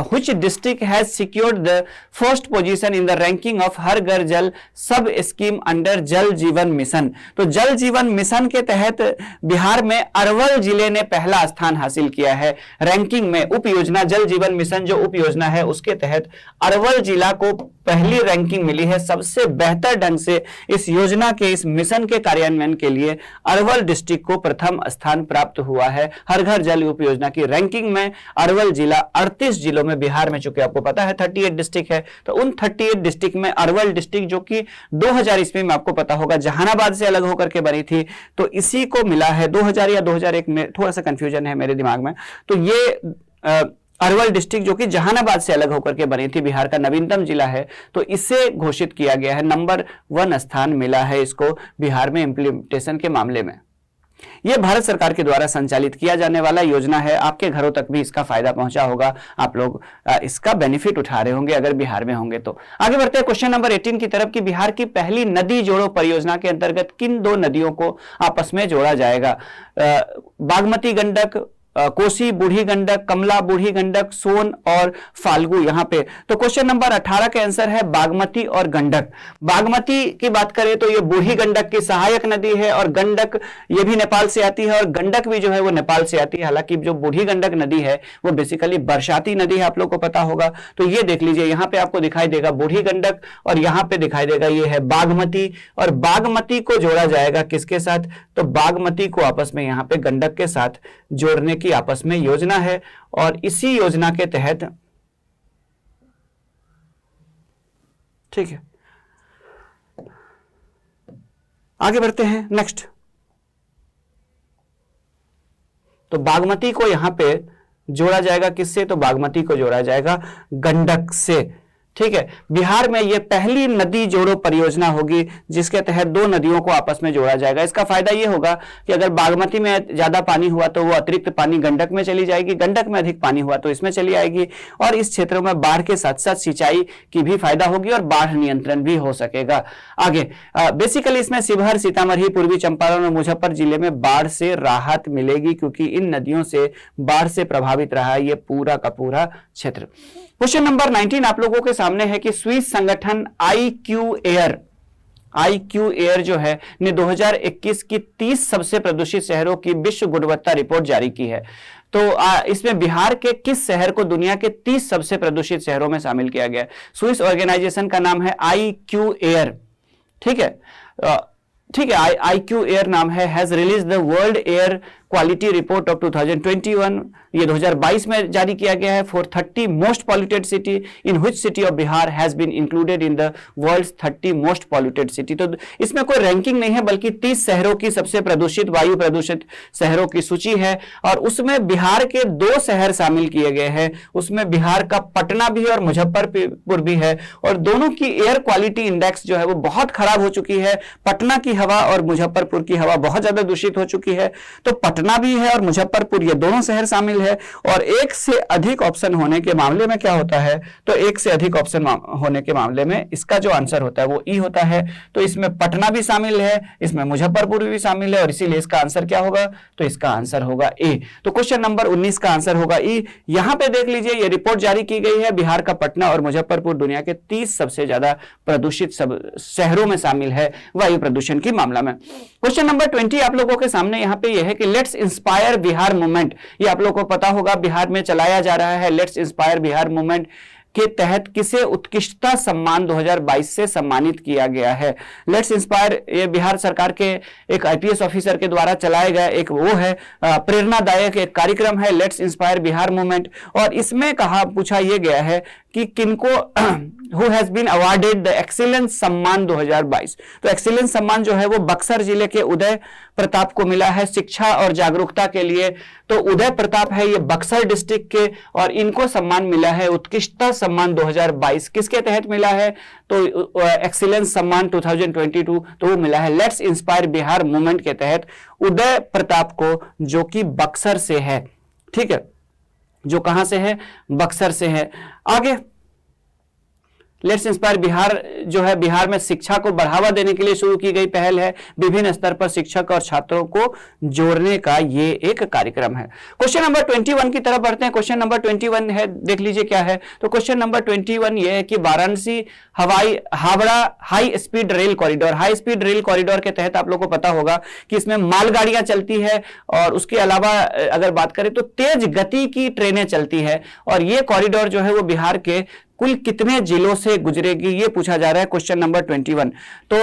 which district has secured the first position in the ranking of हर घर जल सब स्कीम अंडर जल जीवन मिशन। तो जल जीवन मिशन के तहत बिहार में अरवल जिले ने पहला स्थान हासिल किया है रैंकिंग में। उप योजना जल जीवन मिशन जो उप योजना है उसके तहत अरवल जिला को पहली रैंकिंग मिली है। सबसे बेहतर ढंग से इस योजना के, इस मिशन के कार्यान्वयन के लिए अरवल डिस्ट्रिक्ट को प्रथम स्थान प्राप्त हुआ है हर घर जल उप योजना की रैंकिंग में। अरवल जिला 38 जिलों में, बिहार में चूंकि आपको पता है 38 डिस्ट्रिक्ट है, तो उन 38 डिस्ट्रिक्ट में अरवल डिस्ट्रिक्ट जो कि 2000 ईस्वी में आपको पता होगा जहानाबाद से अलग होकर के बनी थी, तो इसी को मिला है 2000 या 2001 में, थोड़ा सा कंफ्यूजन है मेरे दिमाग में। तो ये अरवल डिस्ट्रिक्ट जो कि जहानाबाद से अलग होकर के बनी थी, बिहार का नवीनतम जिला है, तो इसे घोषित किया गया है। नंबर 1 स्थान मिला है इसको बिहार में इंप्लीमेंटेशन के मामले में। ये भारत सरकार के द्वारा संचालित किया जाने वाला योजना है। आपके घरों तक भी इसका फायदा पहुंचा होगा, आप लोग इसका बेनिफिट उठा रहे होंगे अगर बिहार में होंगे तो। आगे बढ़ते हैं क्वेश्चन नंबर 18 की तरफ कि बिहार की पहली नदी जोड़ो परियोजना के अंतर्गत किन दो नदियों को आपस में जोड़ा जाएगा? बागमती गंडक, कोसी बूढ़ी गंडक, कमला बूढ़ी गंडक, सोन और फाल्गु यहां पे। तो क्वेश्चन नंबर 18 का आंसर है बागमती और गंडक। बागमती की बात करें तो ये बूढ़ी गंडक की सहायक नदी है और गंडक ये भी नेपाल से आती है और गंडक भी जो है वो नेपाल से आती है। हालांकि जो बूढ़ी गंडक नदी है वो बेसिकली बरसाती नदी है, आप लोग को पता होगा। तो ये देख लीजिए, यहाँ पे आपको दिखाई देगा बूढ़ी गंडक और यहाँ पे दिखाई देगा ये है बागमती, और बागमती को जोड़ा जाएगा किसके साथ? तो बागमती को आपस में यहाँ पे गंडक के साथ जोड़ने की आपस में योजना है और इसी योजना के तहत, ठीक है, आगे बढ़ते हैं नेक्स्ट। तो बागमती को यहां पे जोड़ा जाएगा किससे? तो बागमती को जोड़ा जाएगा गंडक से, ठीक है। बिहार में यह पहली नदी जोड़ो परियोजना होगी जिसके तहत दो नदियों को आपस में जोड़ा जाएगा। इसका फायदा यह होगा कि अगर बागमती में ज्यादा पानी हुआ तो वो अतिरिक्त पानी गंडक में चली जाएगी, गंडक में अधिक पानी हुआ तो इसमें चली आएगी, और इस क्षेत्रों में बाढ़ के साथ साथ सिंचाई की भी फायदा होगी और बाढ़ नियंत्रण भी हो सकेगा। आगे बेसिकली इसमें शिवहर, सीतामढ़ी, पूर्वी चंपारण और मुजफ्फर जिले में बाढ़ से राहत मिलेगी क्योंकि इन नदियों से बाढ़ से प्रभावित रहा है ये पूरा का पूरा क्षेत्र। क्वेश्चन नंबर 19 आप लोगों के सामने है कि स्विस संगठन IQ एयर जो है ने 2021 की 30 सबसे प्रदूषित शहरों की विश्व गुणवत्ता रिपोर्ट जारी की है। तो इसमें बिहार के किस शहर को दुनिया के 30 सबसे प्रदूषित शहरों में शामिल किया गया है? स्विस ऑर्गेनाइजेशन का नाम है IQ एयर, ठीक है, ठीक है, IQ एयर नाम है, has release the world air quality report of 2021। ये 2022 में जारी किया गया है। For 30 most polluted city in which city of Bihar has been included in the world's 30 most polluted city. तो इसमें कोई रैंकिंग नहीं है बल्कि 30 शहरों की सबसे प्रदूषित, वायु प्रदूषित शहरों की सूची है और उसमें बिहार के 2 शहर शामिल किए गए हैं। उसमें बिहार का पटना भी है और मुजफ्फरपुर भी है, और दोनों की एयर क्वालिटी इंडेक्स जो है वो बहुत खराब हो चुकी है। पटना की हवा और मुजफ्फरपुर की हवा बहुत ज्यादा दूषित हो चुकी है। तो पटना भी है और मुजफ्फरपुर, ये दोनों शहर शामिल है। और एक से अधिक ऑप्शन होने के मामले में क्या होता है? तो एक से अधिक ऑप्शन होने के मामले में इसका जो आंसर होता है वो ई होता है। तो इसमें पटना भी शामिल है, इसमें मुजफ्फरपुर भी शामिल है और इसीलिए इसका आंसर क्या होगा? तो इसका आंसर होगा ए। तो क्वेश्चन नंबर 19 का आंसर होगा ई। यहां पे देख लीजिए, ये रिपोर्ट जारी की गई है, बिहार का पटना और मुजफ्फरपुर दुनिया के 30 सबसे ज्यादा प्रदूषित शहरों में शामिल है वायु प्रदूषण की मामला में। क्वेश्चन नंबर 20 आप लोगों के सामने यहां पे यह है कि लेट्स इंस्पायर बिहार मूवमेंट, ये आप लोगों को पता होगा बिहार में चलाया जा रहा है। लेट्स इंस्पायर बिहार मूवमेंट के तहत किसे उत्कृष्टता सम्मान 2022 से सम्मानित किया गया है? लेट्स इंस्पायर ये बिहार सरकार के एक IPS ऑफिसर के द्वारा चलाया गया एक वो है प्रेरणादायक एक कार्यक्रम है, लेट्स इंस्पायर बिहार मूवमेंट। और इसमें पूछा यह गया है कि किनको who has been awarded the excellence Samman 2022। तो एक्सीलेंस सम्मान जो है वो बक्सर जिले के उदय प्रताप को मिला है शिक्षा और जागरूकता के लिए। तो उदय प्रताप है ये बक्सर डिस्ट्रिक्ट के, और इनको सम्मान मिला है उत्कृष्टता सम्मान 2022। किसके तहत मिला है? तो एक्सीलेंस सम्मान 2022 तो वो मिला है लेट्स इंस्पायर बिहार मूवमेंट के तहत उदय प्रताप को, जो कि बक्सर से है, ठीक है, जो कहां से है? बक्सर से है। आगे लेट्स इंस्पायर बिहार जो है बिहार में शिक्षा को बढ़ावा देने के लिए शुरू की गई पहल है। विभिन्न स्तर पर शिक्षक और छात्रों को जोड़ने का ये एक कार्यक्रम है। क्वेश्चन नंबर 21 की तरफ बढ़ते हैं। क्वेश्चन नंबर 21 है, देख लीजिए क्या है। तो क्वेश्चन नंबर 21 ये है कि Varanasi Howrah high speed rail corridor, high speed rail corridor के तहत आप लोग को पता होगा कि इसमें मालगाड़ियां चलती है और उसके अलावा अगर बात करें तो तेज गति की ट्रेनें चलती है, और ये कॉरिडोर जो है वो बिहार के कुल कितने जिलों से गुजरेगी ये पूछा जा रहा है क्वेश्चन नंबर 21। तो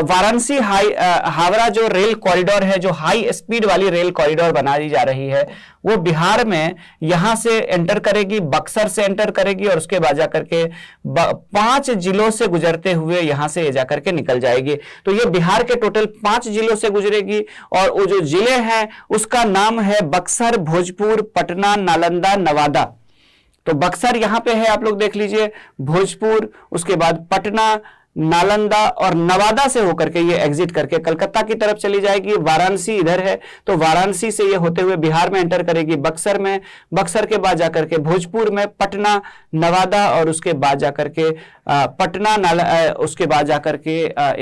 वाराणसी हावड़ा जो रेल कॉरिडोर है, जो हाई स्पीड वाली रेल कॉरिडोर बनाई जा रही है, वो बिहार में यहां से एंटर करेगी, बक्सर से एंटर करेगी और उसके बाद जाकर के 5 जिलों से गुजरते हुए यहां से ये जाकर के निकल जाएगी। तो ये बिहार के टोटल 5 जिलों से गुजरेगी और वो जो जिले हैं उसका नाम है बक्सर, भोजपुर, पटना, नालंदा, नवादा। तो बक्सर यहां पे है, आप लोग देख लीजिए, भोजपुर, उसके बाद पटना, नालंदा और नवादा से होकर के ये एग्जिट करके कलकत्ता की तरफ चली जाएगी। वाराणसी इधर है, तो वाराणसी से ये होते हुए बिहार में एंटर करेगी बक्सर में, बक्सर के बाद जाकर के भोजपुर में, पटना, नवादा और उसके बाद जाकर के पटना उसके बाद जाकर के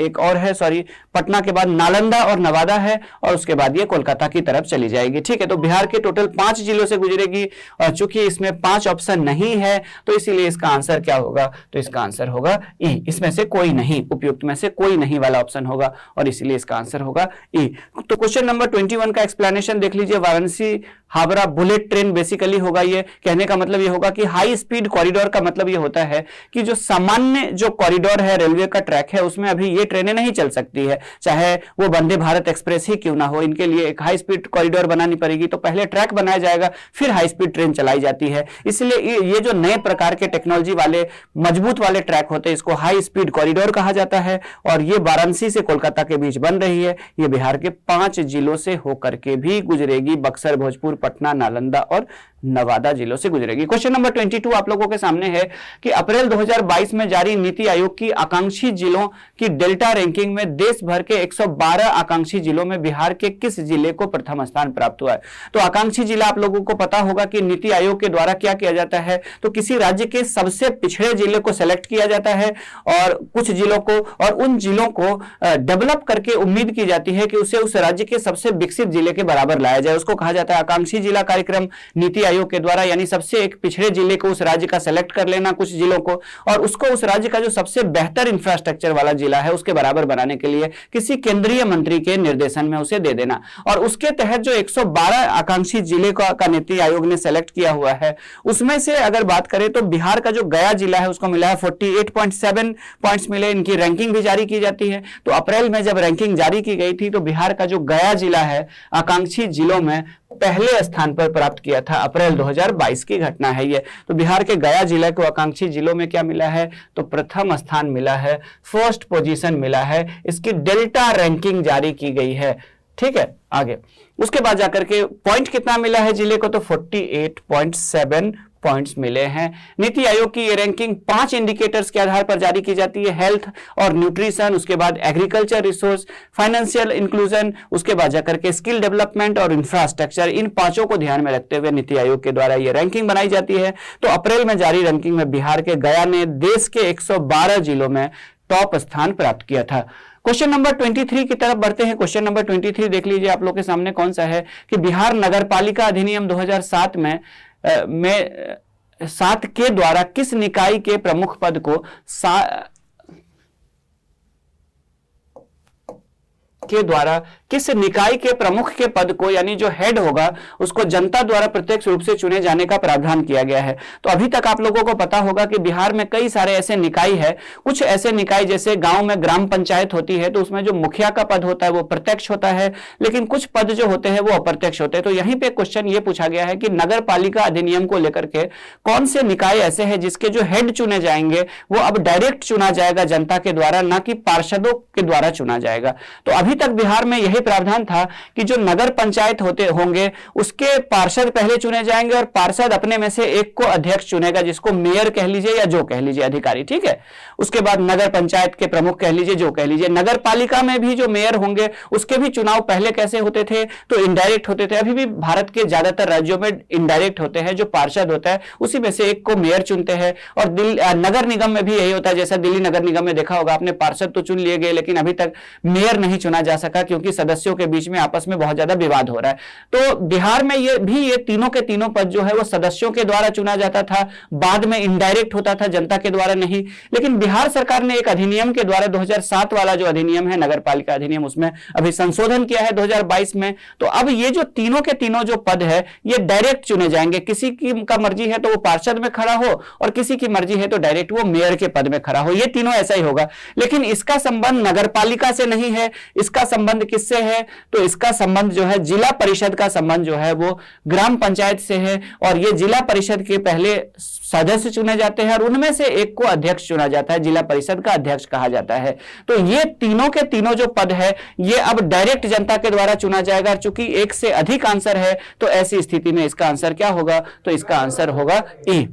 एक और है, सॉरी, पटना के बाद नालंदा और नवादा है, और उसके बाद ये कोलकाता की तरफ चली जाएगी। ठीक है, तो बिहार के टोटल 5 जिलों से गुजरेगी, और चूंकि इसमें 5 ऑप्शन नहीं है तो इसीलिए इसका आंसर क्या होगा, तो इसका आंसर होगा ई। इसमें से कोई नहीं, उपयुक्त में से कोई नहीं वाला ऑप्शन होगा, और इसीलिए इसका आंसर होगा ई। तो क्वेश्चन नंबर 21 का एक्सप्लेनेशन देख लीजिए। Varanasi Howrah bullet train basically होगा, ये कहने का मतलब ये होगा कि हाई स्पीड कॉरिडोर का मतलब ये होता है कि जो सामान्य जो कॉरिडोर है, रेलवे का ट्रैक है, उसमें अभी ये ट्रेनें नहीं चल सकती है, चाहे वो वंदे भारत एक्सप्रेस ही क्यों ना हो। इनके लिए एक हाई स्पीड कॉरिडोर बनानी पड़ेगी, तो पहले ट्रैक बनाया जाएगा, फिर हाई स्पीड ट्रेन चलाई जाती है। इसलिए ये जो नए प्रकार के टेक्नोलॉजी वाले मजबूत वाले ट्रैक होते हैं, इसको हाई स्पीड कॉरिडोर कहा जाता है, और ये वाराणसी से कोलकाता के बीच बन रही है। ये बिहार के 5 जिलों से होकर के भी गुजरेगी, बक्सर, भोजपुर, पटना, नालंदा और नवादा जिलों से गुजरेगी। क्वेश्चन नंबर 22 आप लोगों के सामने है कि अप्रैल 2022 में जारी नीति आयोग की आकांक्षी जिलों की डेल्टा रैंकिंग में देश भर के 112 आकांक्षी जिलों में बिहार के किस जिले को प्रथम स्थान प्राप्त हुआ है। तो आकांक्षी जिला आप लोगों को पता होगा कि नीति आयोग के द्वारा क्या किया जाता है, तो किसी राज्य के सबसे पिछड़े जिले को सेलेक्ट किया जाता है, और कुछ जिलों को, और उन जिलों को डेवलप करके उम्मीद की जाती है कि उसे उस राज्य के सबसे विकसित जिले के बराबर लाया जाए। उसको कहा जाता है आकांक्षी जिला कार्यक्रम नीति आयोग के द्वारा, यानी सबसे एक पिछड़े जिले को उस राज्य का सेलेक्ट कर लेना, कुछ जिलों को, और उसको उस राज्य का जो सबसे बेहतर इंफ्रास्ट्रक्चर वाला जिला है उसके बराबर बनाने के लिए किसी केंद्रीय मंत्री के निर्देशन में उसे दे देना। और उसके तहत जो 112 आकांक्षी जिले का नीति आयोग ने सेलेक्ट किया हुआ है, उसमें से अगर बात करें तो बिहार का जो गया जिला है उसको मिला है 48.7 पॉइंट्स मिले। इनकी रैंकिंग भी जारी की जाती है। तो अप्रैल में जब रैंकिंग जारी की गई थी तो बिहार का जो गया जिला है आकांक्षी जिलों में पहले स्थान पर प्राप्त किया था। अप्रैल 2022 की घटना है ये। तो बिहार के गया जिला को आकांक्षी जिलों में क्या मिला है, तो प्रथम स्थान मिला है, फर्स्ट पोजीशन मिला है। इसकी डेल्टा रैंकिंग जारी की गई है। ठीक है, आगे उसके बाद जाकर के पॉइंट कितना मिला है जिले को, तो 48.7 पॉइंट्स मिले हैं। नीति आयोग की ये रैंकिंग 5 इंडिकेटर्स के आधार पर जारी की जाती है, हेल्थ और न्यूट्रिशन, उसके बाद एग्रीकल्चर रिसोर्स, फाइनेंशियल इंक्लूजन, उसके बाद जाकर के स्किल डेवलपमेंट और इंफ्रास्ट्रक्चर। इन 5 को ध्यान में रखते हुए नीति आयोग के द्वारा ये रैंकिंग बनाई जाती है। तो अप्रैल में जारी रैंकिंग में बिहार के गया ने देश के 112 जिलों में टॉप स्थान प्राप्त किया था। क्वेश्चन नंबर 23 की तरफ बढ़ते हैं। क्वेश्चन नंबर 23 देख लीजिए आप लोग के सामने कौन सा है कि बिहार नगरपालिका अधिनियम 2007 में 7 के द्वारा किस निकाय के प्रमुख पद को किस निकाय के प्रमुख के पद को, यानी जो हेड होगा उसको जनता द्वारा प्रत्यक्ष रूप से चुने जाने का प्रावधान किया गया है। तो अभी तक आप लोगों को पता होगा कि बिहार में कई सारे ऐसे निकाय है। कुछ ऐसे निकाय जैसे गांव में ग्राम पंचायत होती है तो उसमें जो मुखिया का पद होता है वो प्रत्यक्ष होता है, लेकिन कुछ पद जो होते हैं वो अप्रत्यक्ष होते हैं। तो यहीं पे क्वेश्चन ये पूछा गया है कि नगर पालिका अधिनियम को लेकर के कौन से निकाय ऐसे हैं जिसके जो हेड चुने जाएंगे वो अब डायरेक्ट चुना जाएगा जनता के द्वारा, ना कि पार्षदों के द्वारा चुना जाएगा। तो अभी तक बिहार में यही प्रावधान था कि जो नगर पंचायत होते होंगे उसके पार्षद पहले चुने जाएंगे और पार्षद अपने में से एक को अध्यक्ष चुनेगा, जिसको मेयर कह लीजिए या जो कह लीजिए अधिकारी। ठीक है, उसके बाद नगर पंचायत के प्रमुख कह लीजिए, जो कह लीजिए। नगर पालिका में भी जो मेयर होंगे उसके भी चुनाव पहले कैसे होते थे, तो इनडायरेक्ट होते थे। अभी भी भारत के ज्यादातर राज्यों में इनडायरेक्ट होते हैं। जो पार्षद होता है उसी में से एक को मेयर चुनते हैं। और नगर निगम में भी यही होता है। जैसा दिल्ली नगर निगम में देखा होगा आपने, पार्षद तो चुन लिए गए लेकिन अभी तक मेयर नहीं चुना जा सका क्योंकि सदस्यों के बीच में आपस में बहुत ज्यादा विवाद हो रहा है। तो बिहार में ये तीनों के तीनों पद जो है वो सदस्यों के द्वारा चुना जाता था, बाद में इनडायरेक्ट होता था, जनता के द्वारा नहीं। लेकिन बिहार सरकार ने एक अधिनियम के द्वारा 2007 वाला जो अधिनियम है नगर पालिका अधिनियम, उसमें अभी संशोधन किया है 2022 में। तो अब ये जो तीनों के तीनों जो पद है ये डायरेक्ट चुने जाएंगे। किसी की का मर्जी है तो वो पार्षद में खड़ा हो और किसी की मर्जी है तो डायरेक्ट वो मेयर के पद में खड़ा हो। ये तीनों ऐसा ही होगा। लेकिन इसका संबंध नगर पालिका से नहीं है। इसका संबंध किससे है, तो इसका संबंध जो है जिला परिषद का संबंध जो है वो ग्राम पंचायत से है। और ये जिला परिषद के पहले सदस्य चुने जाते हैं और उनमें से एक को अध्यक्ष चुना जाता है, जिला परिषद का अध्यक्ष कहा जाता है। तो ये तीनों के तीनों जो पद है ये अब डायरेक्ट जनता के द्वारा चुना जाएगा। चूंकि एक से अधिक आंसर है तो ऐसी स्थिति में इसका आंसर क्या होगा, तो इसका आंसर होगा ई।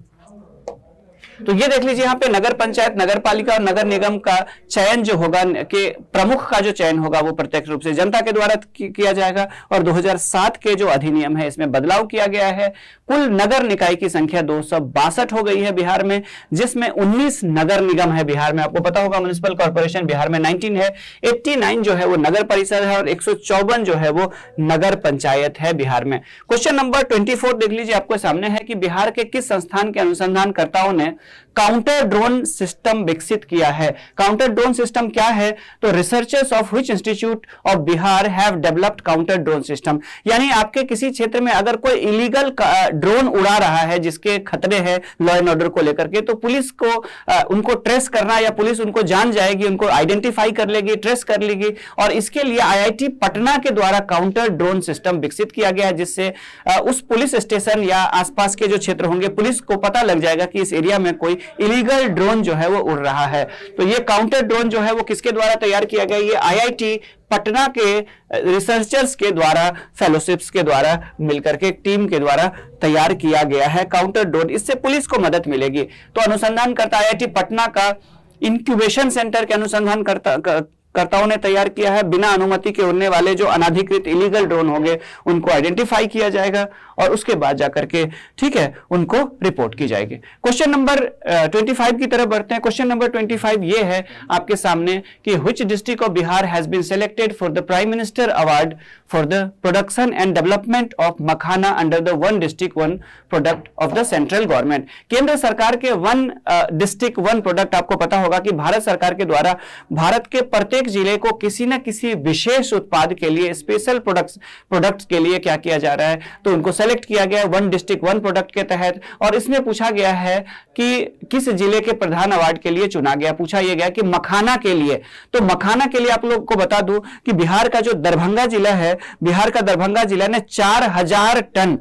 तो ये देख लीजिए यहाँ पे नगर पंचायत, नगर पालिका और नगर निगम का चयन जो होगा, के प्रमुख का जो चयन होगा वो प्रत्यक्ष रूप से जनता के द्वारा किया जाएगा। और 2007 के जो अधिनियम है इसमें बदलाव किया गया है। कुल नगर निकाय की संख्या 262 हो गई है बिहार में, जिसमें 19 नगर निगम है बिहार में। आपको पता होगा म्युनिसिपल कॉर्पोरेशन बिहार में 19 है, 89 जो है वो नगर परिषद है और 154 जो है वो नगर पंचायत है बिहार में। क्वेश्चन नंबर 24 देख लीजिए आपको सामने है कि बिहार के किस संस्थान के अनुसंधानकर्ताओं ने काउंटर ड्रोन सिस्टम विकसित किया है। काउंटर ड्रोन सिस्टम क्या है? तो researchers of which institute of Bihar have developed counter drone system, यानी आपके किसी क्षेत्र में अगर कोई इलीगल ड्रोन उड़ा रहा है जिसके खतरे हैं लॉ एंड ऑर्डर को लेकर के, तो पुलिस को उनको ट्रेस करना, या पुलिस उनको जान जाएगी, उनको आइडेंटिफाई कर लेगी, ट्रेस कर लेगी। और इसके लिए आईआईटी पटना के द्वारा काउंटर ड्रोन सिस्टम विकसित किया गया है, जिससे उस पुलिस स्टेशन या आसपास के जो क्षेत्र होंगे पुलिस को पता लग जाएगा कि इस एरिया में कोई इलीगल ड्रोन जो है वो उड़ रहा है। तो ये काउंटर ड्रोन जो है वो किसके द्वारा तैयार किया गया? ये आईआईटी पटना के रिसर्चर्स के द्वारा, फेलोशिप्स के द्वारा मिलकर के टीम के द्वारा तैयार किया गया है काउंटर ड्रोन। इससे पुलिस को मदद मिलेगी। तो अनुसंधानकर्ता आईआईटी पटना का इंक्यूबेशन सेंटर के अनुसंधानकर्ताओं ने तैयार किया है। बिना अनुमति के उड़ने वाले जो अनाधिकृत इलीगल ड्रोन होंगे उनको आइडेंटिफाई किया जाएगा और उसके बाद जाकर के, ठीक है, उनको रिपोर्ट की जाएगी। क्वेश्चन नंबर 25 की तरफ बढ़ते हैं। क्वेश्चन नंबर 25 ये है आपके सामने कि which district of Bihar has been selected for the prime minister award for the production and development of makhana under the one district one product of the central government. केंद्र सरकार के वन डिस्ट्रिक्ट वन प्रोडक्ट, आपको पता होगा कि भारत सरकार के द्वारा भारत के प्रत्येक जिले को किसी न किसी विशेष उत्पाद के लिए, स्पेशल प्रोडक्ट्स के लिए क्या किया जा रहा है, तो उनको सेलेक्ट किया गया है वन डिस्ट्रिक्ट वन प्रोडक्ट के तहत। और इसमें पूछा गया है कि किस जिले के प्रधान अवार्ड के लिए चुना गया। पूछा यह गया कि मखाना के लिए। तो मखाना के लिए आप लोग को बता दूं कि बिहार का जो दरभंगा जिला है, बिहार का दरभंगा जिला ने 4000 टन,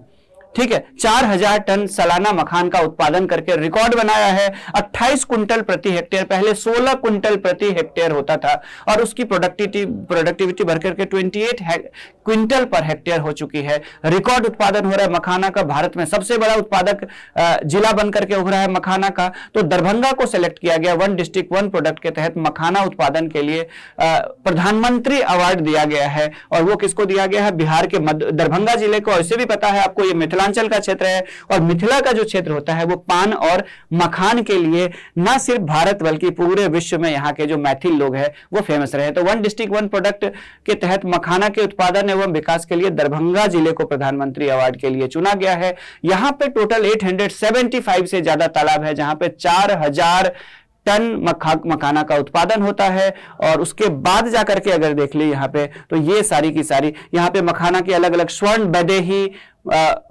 ठीक है, 4000 टन सालाना मखान का उत्पादन करके रिकॉर्ड बनाया है। 28 कुंटल प्रति हेक्टेयर, पहले 16 कुंटल प्रति हेक्टेयर होता था, और उसकी प्रोडक्टिविटी बढ़कर के 28 क्विंटल पर हेक्टेयर हो चुकी है। रिकॉर्ड उत्पादन हो रहा है मखाना का। भारत में सबसे बड़ा उत्पादक जिला बनकर के उभरा है मखाना का। तो दरभंगा को सिलेक्ट किया गया वन डिस्ट्रिक्ट वन प्रोडक्ट के तहत मखाना उत्पादन के लिए प्रधानमंत्री अवार्ड दिया गया है। और वो किसको दिया गया है? बिहार के दरभंगा जिले को। ऐसे भी पता है आपको ये मिथिलांचल का क्षेत्र है, और मिथिला का जो क्षेत्र होता है वो पान और मखान के लिए न सिर्फ भारत बल्कि पूरे विश्व में यहाँ के जो मैथिल लोग हैं वो फेमस रहे। तो वन डिस्ट्रिक्ट वन प्रोडक्ट के तहत मखाना के उत्पादन एवं विकास के लिए दरभंगा जिले को प्रधानमंत्री अवार्ड के लिए चुना गया है। यहाँ पे टोटल 875 से ज्यादा तालाब है, जहां पे 4000 टन मखाना का उत्पादन होता है। और उसके बाद जाकर के अगर देख ली यहाँ पे, तो ये सारी की सारी यहाँ पे मखाना के अलग अलग स्वर्ण बैदेही,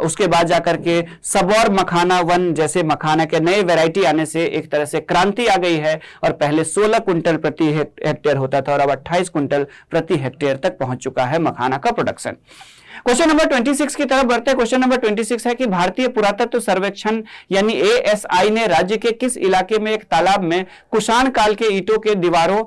उसके बाद जाकर के सबौर मखाना वन जैसे मखाना के नए वैरायटी आने से एक तरह से क्रांति आ गई है। और पहले 16 कुंटल प्रति हेक्टेयर होता था और अब 28 कुंटल प्रति हेक्टेयर तक पहुंच चुका है मखाना का प्रोडक्शन। क्वेश्चन नंबर 26 की तरफ बढ़ते हैं। क्वेश्चन नंबर 26 है कि भारतीय पुरातत्व सर्वेक्षण यानी एएसआई ने राज्य के किस इलाके में एक तालाब में कुषाण काल के ईंटों के दीवारों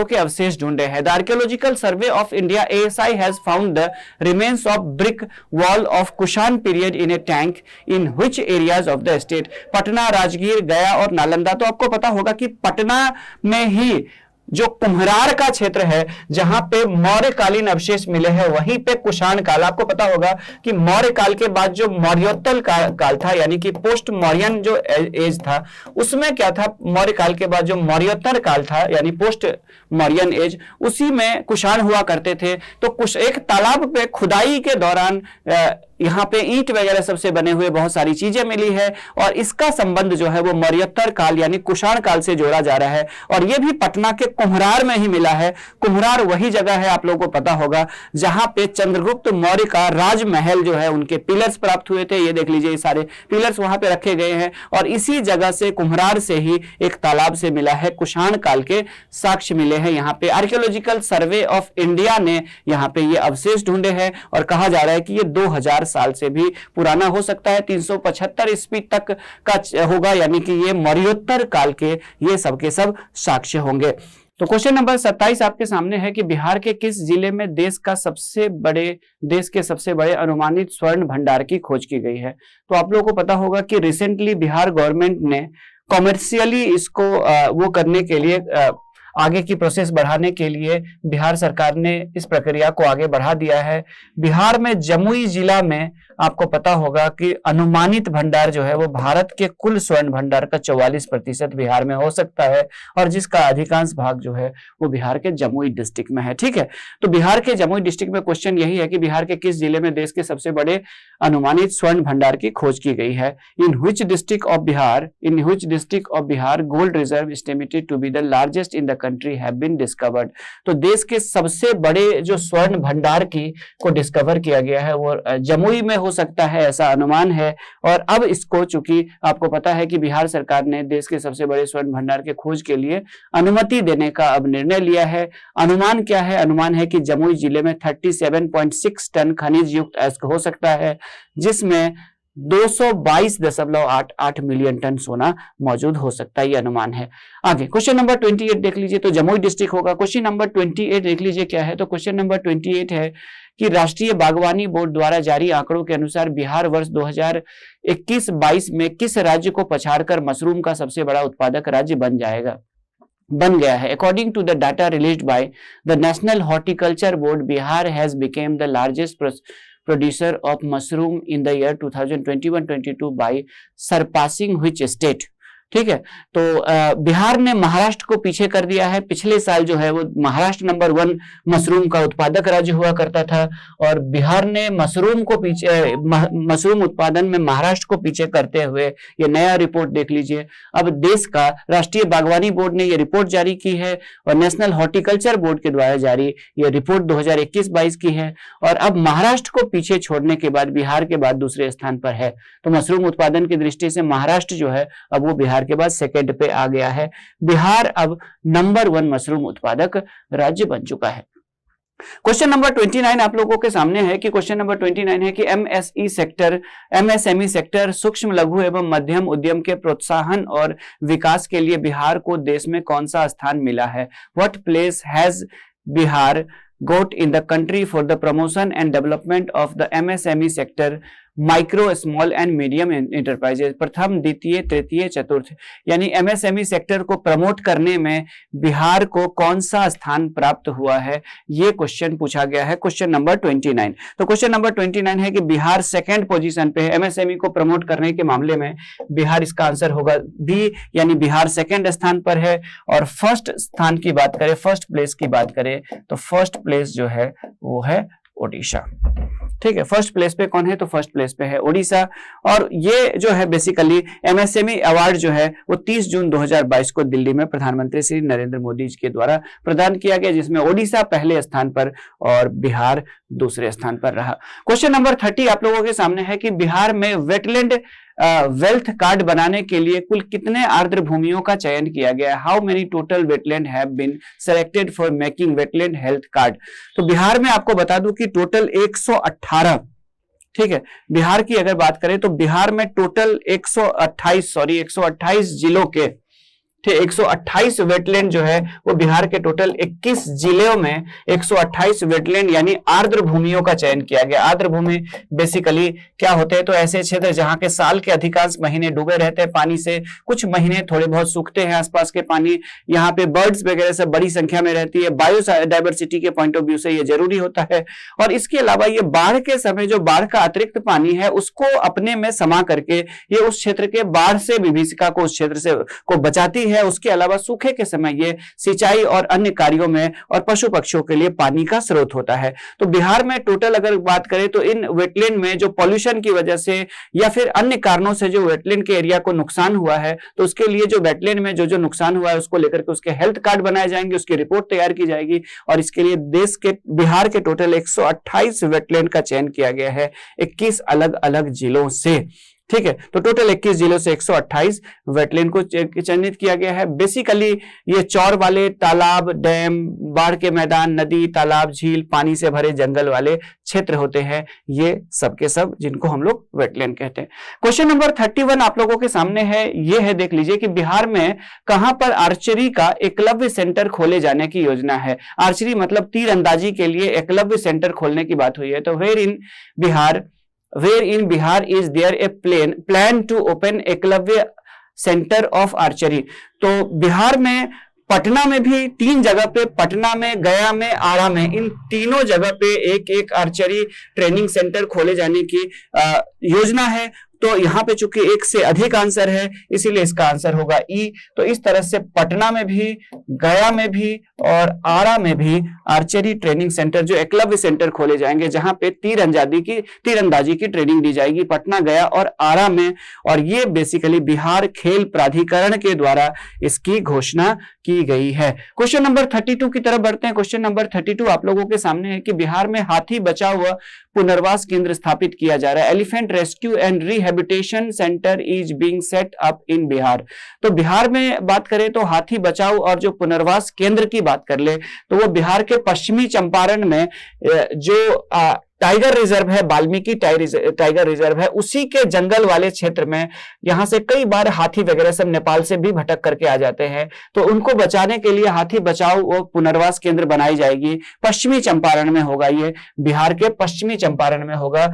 के अवशेष ढूंढे हैं। The archaeological survey of India ASI has found the remains of brick wall of Kushan period in A tank in which areas of the state. Patna, Rajgir, गया और नालंदा। तो आपको पता होगा कि पटना में ही जो कुम्हरार का क्षेत्र है जहां पे मौर्यकालीन अवशेष मिले हैं, वहीं पे कुषाण काल। आपको पता होगा कि मौर्य काल के बाद जो मौर्योत्तर काल था, यानी कि पोस्ट मौर्यन जो एज था, उसमें क्या था, मौर्य काल के बाद जो मौर्योत्तर काल था यानी पोस्ट मौर्यन एज, उसी में कुषाण हुआ करते थे। तो कुछ एक तालाब पे खुदाई के दौरान यहाँ पे ईंट वगैरह सबसे बने हुए बहुत सारी चीजें मिली है, और इसका संबंध जो है वो मौर्योत्तर काल यानी कुषाण काल से जोड़ा जा रहा है। और ये भी पटना के कुम्हरार में ही मिला है। कुम्हरार वही जगह है, आप लोगों को पता होगा, जहां पे चंद्रगुप्त मौर्य का राजमहल जो है उनके पिलर्स प्राप्त हुए थे। ये देख लीजिए, ये सारे पिलर्स वहां पे रखे गए हैं, और इसी जगह से कुम्हरार से ही एक तालाब से मिला है कुषाण काल के साक्ष्य मिले हैं। यहाँ पे आर्कियोलॉजिकल सर्वे ऑफ इंडिया ने यहाँ पे ये अवशेष ढूंढे हैं, और कहा जा रहा है कि ये 2000 साल से भी पुराना हो सकता है। 375 ईस्वी तक का होगा, यानी कि ये मौर्योत्तर काल के ये सब के सब साक्ष्य होंगे। तो क्वेश्चन नंबर 27 आपके सामने है कि बिहार के किस जिले में देश के सबसे बड़े अनुमानित स्वर्ण भंडार की खोज की गई है। तो आप लोगों को पता होगा कि रिसेंटली बिहार गवर्नमेंट ने कॉमर्शियली इसको वो करने के लिए आगे की प्रोसेस बढ़ाने के लिए बिहार सरकार ने इस प्रक्रिया को आगे बढ़ा दिया है। बिहार में जमुई जिला में आपको पता होगा कि अनुमानित भंडार जो है वो भारत के कुल स्वर्ण भंडार का 44% बिहार में हो सकता है और जिसका अधिकांश भाग जो है वो बिहार के जमुई डिस्ट्रिक्ट में है। ठीक है, तो बिहार के जमुई डिस्ट्रिक्ट में क्वेश्चन यही है कि बिहार के किस जिले में देश के सबसे बड़े अनुमानित स्वर्ण भंडार की खोज की गई है। In which district of Bihar gold reserve estimated to be the largest in the country have been discovered. तो देश के सबसे बड़े जो स्वर्ण भंडार को डिस्कवर किया गया है वो जमुई में हो सकता है, ऐसा अनुमान है। और अब इसको चूंकि आपको पता है कि बिहार सरकार ने देश के सबसे बड़े स्वर्ण भंडार के खोज के लिए अनुमति देने का अब निर्णय लिया है। अनुमान क्या है? अनुमान है कि जमुई जिले में 37.6 टन खनिज युक्त अयस्क हो सकता है, जिसमें 222.88 मिलियन टन सोना मौजूद हो सकता है, ये अनुमान है। आगे क्वेश्चन नंबर 28 देख लीजिए, तो जमुई डिस्ट्रिक्ट होगा। क्वेश्चन नंबर 28 देख लीजिए क्या है। तो क्वेश्चन नंबर 28 है कि राष्ट्रीय बागवानी बोर्ड द्वारा जारी आंकड़ों के अनुसार बिहार वर्ष 2021-22 में किस राज्य को पछाड़कर मशरूम का सबसे बड़ा उत्पादक राज्य बन गया है। According to the data released by the national horticulture board, Bihar has become the largest producer of mushroom in the year 2021-22 by surpassing which state। ठीक है, तो बिहार ने महाराष्ट्र को पीछे कर दिया है। पिछले साल जो है वो महाराष्ट्र नंबर 1 मशरूम का उत्पादक राज्य हुआ करता था और बिहार ने मशरूम उत्पादन में महाराष्ट्र को पीछे करते हुए ये नया रिपोर्ट देख लीजिए। अब देश का राष्ट्रीय बागवानी बोर्ड ने ये रिपोर्ट जारी की है और नेशनल हॉर्टिकल्चर बोर्ड के द्वारा जारी ये रिपोर्ट 2021-22 की है और अब महाराष्ट्र को पीछे छोड़ने के बाद बिहार के बाद दूसरे स्थान पर है। तो मशरूम उत्पादन की दृष्टि से महाराष्ट्र जो है अब वो बिहार के बाद सेकंड पे आ गया है। बिहार अब नंबर 1 मशरूम उत्पादक राज्य बन चुका है। क्वेश्चन नंबर 29 आप लोगों के सामने है कि क्वेश्चन नंबर 29 है कि एमएसएमई सेक्टर सूक्ष्म लघु एवं मध्यम उद्यम के प्रोत्साहन और विकास के लिए बिहार को देश में कौन सा स्थान मिला है। What place has Bihar got in the country for the promotion and development of the MSME sector, micro small and medium enterprises. प्रथम, द्वितीय, तृतीय, चतुर्थ, यानी एमएसएमई सेक्टर को प्रमोट करने में बिहार को कौन सा स्थान प्राप्त हुआ है, ये क्वेश्चन पूछा गया है क्वेश्चन नंबर 29। तो क्वेश्चन नंबर 29 है कि बिहार सेकंड पोजीशन पे है एमएसएमई को प्रमोट करने के मामले में। बिहार इसका आंसर होगा बी, यानी बिहार सेकंड स्थान पर है। और फर्स्ट स्थान की बात करें, फर्स्ट प्लेस की बात करें तो फर्स्ट प्लेस जो है वो है ओडिशा। ठीक है, फर्स्ट प्लेस पे कौन है? तो फर्स्ट प्लेस पे है ओडिशा। और ये जो है बेसिकली एमएसएमई अवार्ड जो है वो 30 जून 2022 को दिल्ली में प्रधानमंत्री श्री नरेंद्र मोदी जी के द्वारा प्रदान किया गया, जिसमें ओडिशा पहले स्थान पर और बिहार दूसरे स्थान पर रहा। क्वेश्चन नंबर 30 आप लोगों के सामने है कि बिहार में वेटलैंड वेल्थ कार्ड बनाने के लिए कुल कितने आर्द्र भूमियों का चयन किया गया है। How many total wetland have been selected for making wetland health card. तो बिहार में आपको बता दूं कि टोटल 118, ठीक है, बिहार की अगर बात करें तो बिहार में टोटल 128 जिलों के 128 वेटलैंड जो है वो बिहार के टोटल 21 जिलों में 128 वेटलैंड यानी आर्द्र भूमियों का चयन किया गया। आर्द्र भूमि बेसिकली क्या होते हैं? तो ऐसे क्षेत्र जहां के साल के अधिकांश महीने डूबे रहते हैं पानी से, कुछ महीने थोड़े बहुत सूखते हैं आसपास के पानी, यहाँ पे बर्ड्स वगैरह सब बड़ी संख्या में रहती है। बायोडायवर्सिटी के पॉइंट ऑफ व्यू से ये जरूरी होता है। और इसके अलावा ये बाढ़ के समय जो बाढ़ का अतिरिक्त पानी है उसको अपने में समा करके ये उस क्षेत्र के बाढ़ से विभीषिका को उस क्षेत्र से को बचाती है। उसके अलावा सूखे के समय ये सिंचाई और अन्य कार्यों में और पशु पक्षियों के लिए पानी का स्रोत होता है। तो बिहार में टोटल अगर बात करें तो इन वेटलैंड में जो पॉल्यूशन की वजह से या फिर अन्य कारणों से जो वेटलैंड के एरिया को नुकसान हुआ है, तो उसके लिए जो वेटलैंड में जो नुकसान हुआ है उसको लेकर के उसके हेल्थ कार्ड बनाए जाएंगे, उसकी रिपोर्ट तैयार की जाएगी और इसके लिए बिहार के टोटल 128 वेटलैंड का चयन किया गया है 21 अलग अलग जिलों से। ठीक है, तो टोटल 21 जिलों से 128 वेटलैंड को चयनित किया गया है। बेसिकली ये चौर वाले तालाब, डैम, बाढ़ के मैदान, नदी, तालाब, झील, पानी से भरे जंगल वाले क्षेत्र होते हैं, ये सब के सब जिनको हम लोग वेटलैंड कहते हैं। क्वेश्चन नंबर 31 आप लोगों के सामने है, ये है, देख लीजिए कि बिहार में कहां पर आर्चरी का एकलव्य सेंटर खोले जाने की योजना है। आर्चरी मतलब तीर अंदाजी के लिए एकलव्य सेंटर खोलने की बात हुई है। तो where in Bihar is there a plan to open Eklavya centre of archery. तो बिहार में पटना में भी 3 जगह पे, पटना में, गया में, आरा में, इन तीनों जगह पे एक एक आर्चरी ट्रेनिंग सेंटर खोले जाने की योजना है। तो यहां पे चूंकि एक से अधिक आंसर है, इसीलिए इसका आंसर होगा ई। तो इस तरह से पटना में भी, गया में भी और आरा में भी आर्चरी ट्रेनिंग सेंटर, जो एकलव्य सेंटर खोले जाएंगे, जहां पे तीरंदाजी की ट्रेनिंग दी जाएगी, पटना, गया और आरा में। और ये बेसिकली बिहार खेल प्राधिकरण के द्वारा इसकी घोषणा की गई है। क्वेश्चन नंबर 32 की तरफ बढ़ते हैं। क्वेश्चन नंबर 32 आप लोगों के सामने है कि बिहार में हाथी बचाव व पुनर्वास केंद्र स्थापित किया जा रहा है। Elephant rescue and rehabilitation centre is being set up in Bihar. तो बिहार में बात करें तो हाथी बचाव और जो पुनर्वास केंद्र की बात कर ले तो वो बिहार के पश्चिमी चंपारण में जो टाइगर रिजर्व है, वाल्मीकि टाइगर रिजर्व है, उसी के जंगल वाले क्षेत्र में यहां से कई बार हाथी वगैरह सब नेपाल से भी भटक करके आ जाते हैं। तो उनको बचाने के लिए हाथी बचाओ और पुनर्वास केंद्र बनाई जाएगी। पश्चिमी चंपारण में होगा, ये बिहार के पश्चिमी चंपारण में होगा।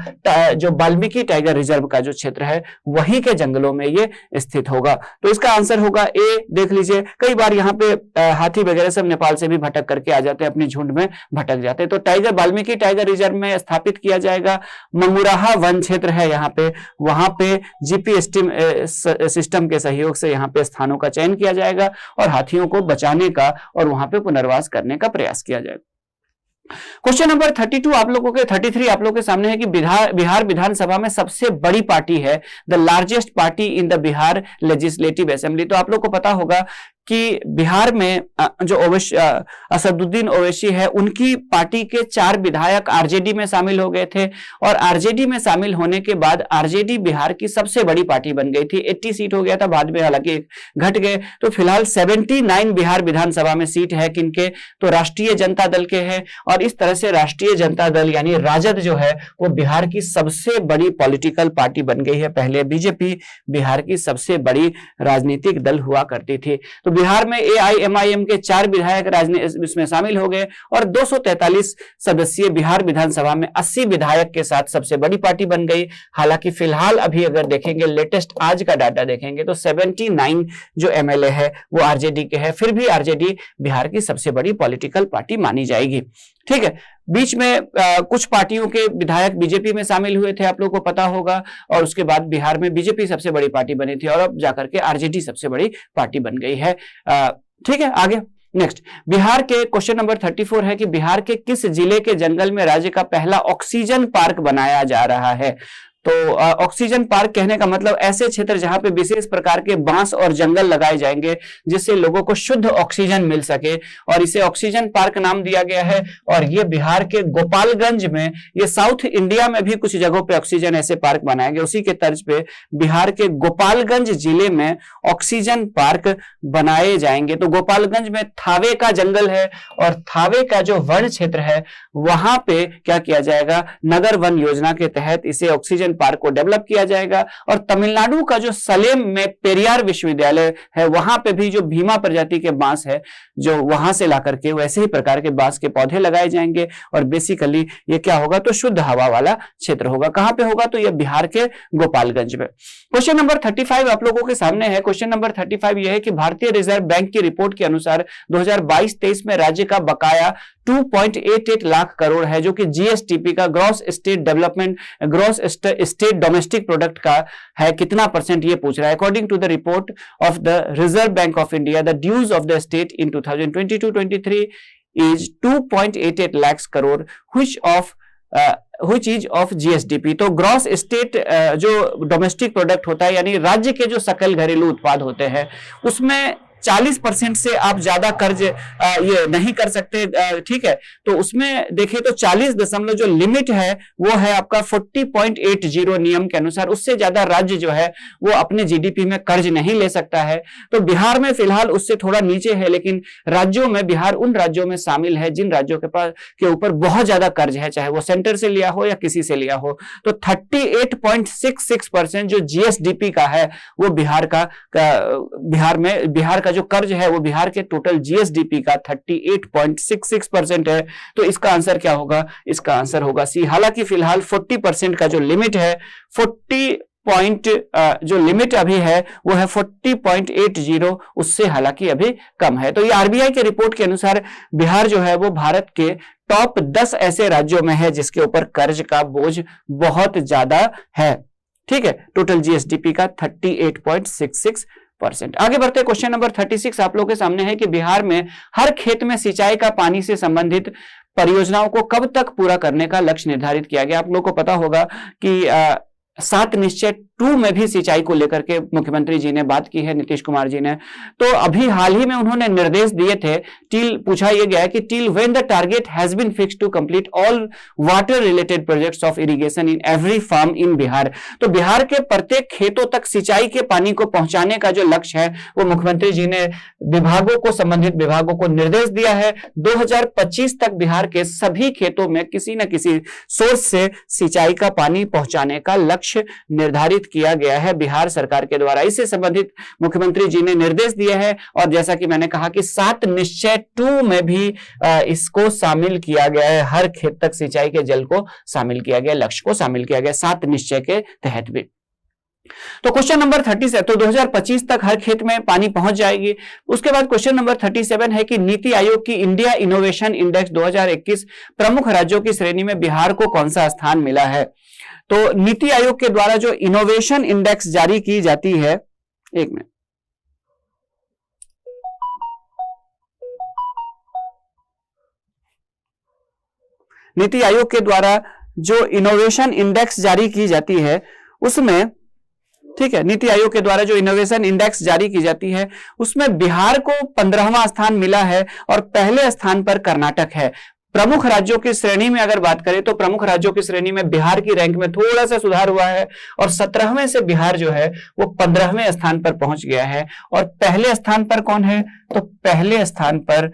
जो वाल्मीकि टाइगर रिजर्व का जो क्षेत्र है वहीं के जंगलों में ये स्थित होगा। तो इसका आंसर होगा ए। देख लीजिए, कई बार यहाँ पे हाथी वगैरह सब नेपाल से भी भटक करके आ जाते हैं, अपनी झुंड में भटक जाते हैं। तो वाल्मीकि टाइगर रिजर्व में स्थापित किया जाएगा। मंगुराहा वन क्षेत्र है यहाँ पे, वहां पे जीपीएस सिस्टम के सहयोग से यहाँ पे स्थानों का चयन किया जाएगा और हाथियों को बचाने का और वहां पे पुनर्वास करने का प्रयास किया जाएगा। क्वेश्चन नंबर 33 आप लोगों के सामने है कि बिहार विधानसभा में सबसे बड़ी पार्टी है, the largest party in the Bihar legislative assembly. तो आप लोग को पता होगा कि बिहार में जो असदुद्दीन ओवैसी है, उनकी पार्टी के 4 विधायक आरजेडी में शामिल हो गए थे और आरजेडी में शामिल होने के बाद आरजेडी बिहार की सबसे बड़ी पार्टी बन गई थी। 80 सीट हो गया था, बाद में हालांकि घट गए। तो फिलहाल 79 बिहार विधानसभा में सीट है किनके, तो राष्ट्रीय जनता दल के हैं। और इस तरह से राष्ट्रीय जनता दल यानी राजद जो है वो बिहार की सबसे बड़ी पॉलिटिकल पार्टी बन गई है। पहले बीजेपी बिहार की सबसे बड़ी राजनीतिक दल हुआ करती थी। तो बिहार में एआईएमआईएम के 4 विधायक इसमें शामिल हो गए और 243 सदस्यीय बिहार विधानसभा में 80 विधायक के साथ सबसे बड़ी पार्टी बन गई। हालांकि फिलहाल अभी अगर देखेंगे, लेटेस्ट आज का डाटा देखेंगे तो 79 जो एमएलए है वो आरजेडी के हैं। फिर भी आरजेडी बिहार की सबसे बड़ी पॉलिटिकल पार्टी मानी जाएगी। ठीक है, बीच में कुछ पार्टियों के विधायक बीजेपी में शामिल हुए थे, आप लोगों को पता होगा, और उसके बाद बिहार में बीजेपी सबसे बड़ी पार्टी बनी थी और अब जाकर के आरजेडी सबसे बड़ी पार्टी बन गई है। ठीक है, आगे नेक्स्ट बिहार के क्वेश्चन नंबर 34 है कि बिहार के किस जिले के जंगल में राज्य का पहला ऑक्सीजन पार्क बनाया जा रहा है। तो ऑक्सीजन पार्क कहने का मतलब ऐसे क्षेत्र जहां पे विशेष प्रकार के बांस और जंगल लगाए जाएंगे जिससे लोगों को शुद्ध ऑक्सीजन मिल सके, और इसे ऑक्सीजन पार्क नाम दिया गया है। और ये बिहार के गोपालगंज में, ये साउथ इंडिया में भी कुछ जगहों पे ऑक्सीजन ऐसे पार्क बनाए गए, उसी के तर्ज पे बिहार के गोपालगंज जिले में ऑक्सीजन पार्क बनाए जाएंगे। तो गोपालगंज में थावे का जंगल है और थावे का जो वन क्षेत्र है वहां पे क्या किया जाएगा, नगर वन योजना के तहत इसे ऑक्सीजन पार्क को डेवलप किया जाएगा। और तमिलनाडु का जो सलेम में पेरियार विश्वविद्यालय है वहां पे भी जो भीमा प्रजाति के बांस है जो वहां से ला करके वैसे ही प्रकार के बांस के पौधे लगाए जाएंगे और बेसिकली ये क्या होगा, तो शुद्ध हवा वाला क्षेत्र होगा। कहां पे होगा, तो ये बिहार के गोपालगंज में। क्वेश्चन नंबर 35 आप लोगों के सामने है। क्वेश्चन नंबर 35 यह है कि भारतीय रिजर्व बैंक की रिपोर्ट के अनुसार 2022-23 में राज्य का बकाया 2.88 लाख करोड़ है, जो कि जीएसटीपी का ग्रॉस स्टेट डोमेस्टिक प्रोडक्ट का है। कितना परसेंट ये पूछ रहा है। According to the report of the reserve bank of India, the dues of the state in 2022-23 is 2.88 lakh crore which is of GSDP। तो ग्रॉस स्टेट जो डोमेस्टिक प्रोडक्ट होता है यानी राज्य के जो सकल घरेलू उत्पाद होते हैं उसमें 40% से आप ज्यादा कर्ज ये नहीं कर सकते, ठीक है। तो उसमें देखिए तो 40 दशमलव जो लिमिट है वो है आपका 40.80 नियम के अनुसार, उससे ज्यादा राज्य जो है वो अपने जीडीपी में कर्ज नहीं ले सकता है। तो बिहार में फिलहाल उससे थोड़ा नीचे है, लेकिन राज्यों में बिहार उन राज्यों में शामिल है जिन राज्यों के पास के ऊपर बहुत ज्यादा कर्ज है, चाहे वो सेंटर से लिया हो या किसी से लिया हो। तो 38.66% जो जीएसडीपी का है वो बिहार का जो कर्ज है वो बिहार के टोटल जीएसडीपी का 38.66% है। तो इसका आंसर क्या होगा? इसका आंसर होगा सी। हालांकि फिलहाल 40% का जो लिमिट है, 40 पॉइंट जो लिमिट अभी है वो है 40.80, उससे हालांकि अभी कम है। तो ये आरबीआई के रिपोर्ट के अनुसार बिहार जो है वो भारत के टॉप 10 ऐसे राज्यों में है जिसके ऊपर कर्ज का बोझ बहुत ज्यादा है, ठीक है। टोटल जीएसडीपी का 38.66%। आगे बढ़ते क्वेश्चन नंबर 36 आप लोगों के सामने है कि बिहार में हर खेत में सिंचाई का पानी से संबंधित परियोजनाओं को कब तक पूरा करने का लक्ष्य निर्धारित किया गया। आप लोगों को पता होगा कि 7 निश्चय 2 में भी सिंचाई को लेकर के मुख्यमंत्री जी ने बात की है, नीतीश कुमार जी ने। तो अभी हाल ही में उन्होंने निर्देश दिए थे, पूछा यह गया कि till when the target has been fixed to complete all water related projects of irrigation in every farm in Bihar. तो बिहार के प्रत्येक खेतों तक सिंचाई के पानी को पहुंचाने का जो लक्ष्य है वो मुख्यमंत्री जी ने संबंधित विभागों को निर्देश दिया है। 2025 तक बिहार के सभी खेतों में किसी न किसी सोर्स से सिंचाई का पानी पहुंचाने का लक्ष्य निर्धारित किया गया है बिहार सरकार के द्वारा। इससे संबंधित मुख्यमंत्री जी ने निर्देश दिए हैं और जैसा कि मैंने कहा कि 7 निश्चय 2 में भी इसको शामिल किया गया है, हर खेत तक सिंचाई के जल को शामिल किया गया, लक्ष्य को शामिल किया गया 7 निश्चय के तहत भी। तो क्वेश्चन नंबर 30 है, तो 2025 तक हर खेत में पानी पहुंच जाएगी। उसके बाद क्वेश्चन नंबर 37 है कि नीति आयोग की इंडिया इनोवेशन इंडेक्स 2021 प्रमुख राज्यों की श्रेणी में बिहार को कौन सा स्थान मिला है। तो नीति आयोग के द्वारा जो इनोवेशन इंडेक्स जारी की जाती है, एक मिनट, नीति आयोग के द्वारा जो इनोवेशन इंडेक्स जारी की जाती है उसमें, ठीक है, नीति आयोग के द्वारा जो इनोवेशन इंडेक्स जारी की जाती है उसमें बिहार को 15वां स्थान मिला है और पहले स्थान पर कर्नाटक है। प्रमुख राज्यों की श्रेणी में अगर बात करें तो प्रमुख राज्यों की श्रेणी में बिहार की रैंक में थोड़ा सा सुधार हुआ है और 17वें से बिहार जो है वो 15वें स्थान पर पहुंच गया है। और पहले स्थान पर कौन है? तो पहले स्थान पर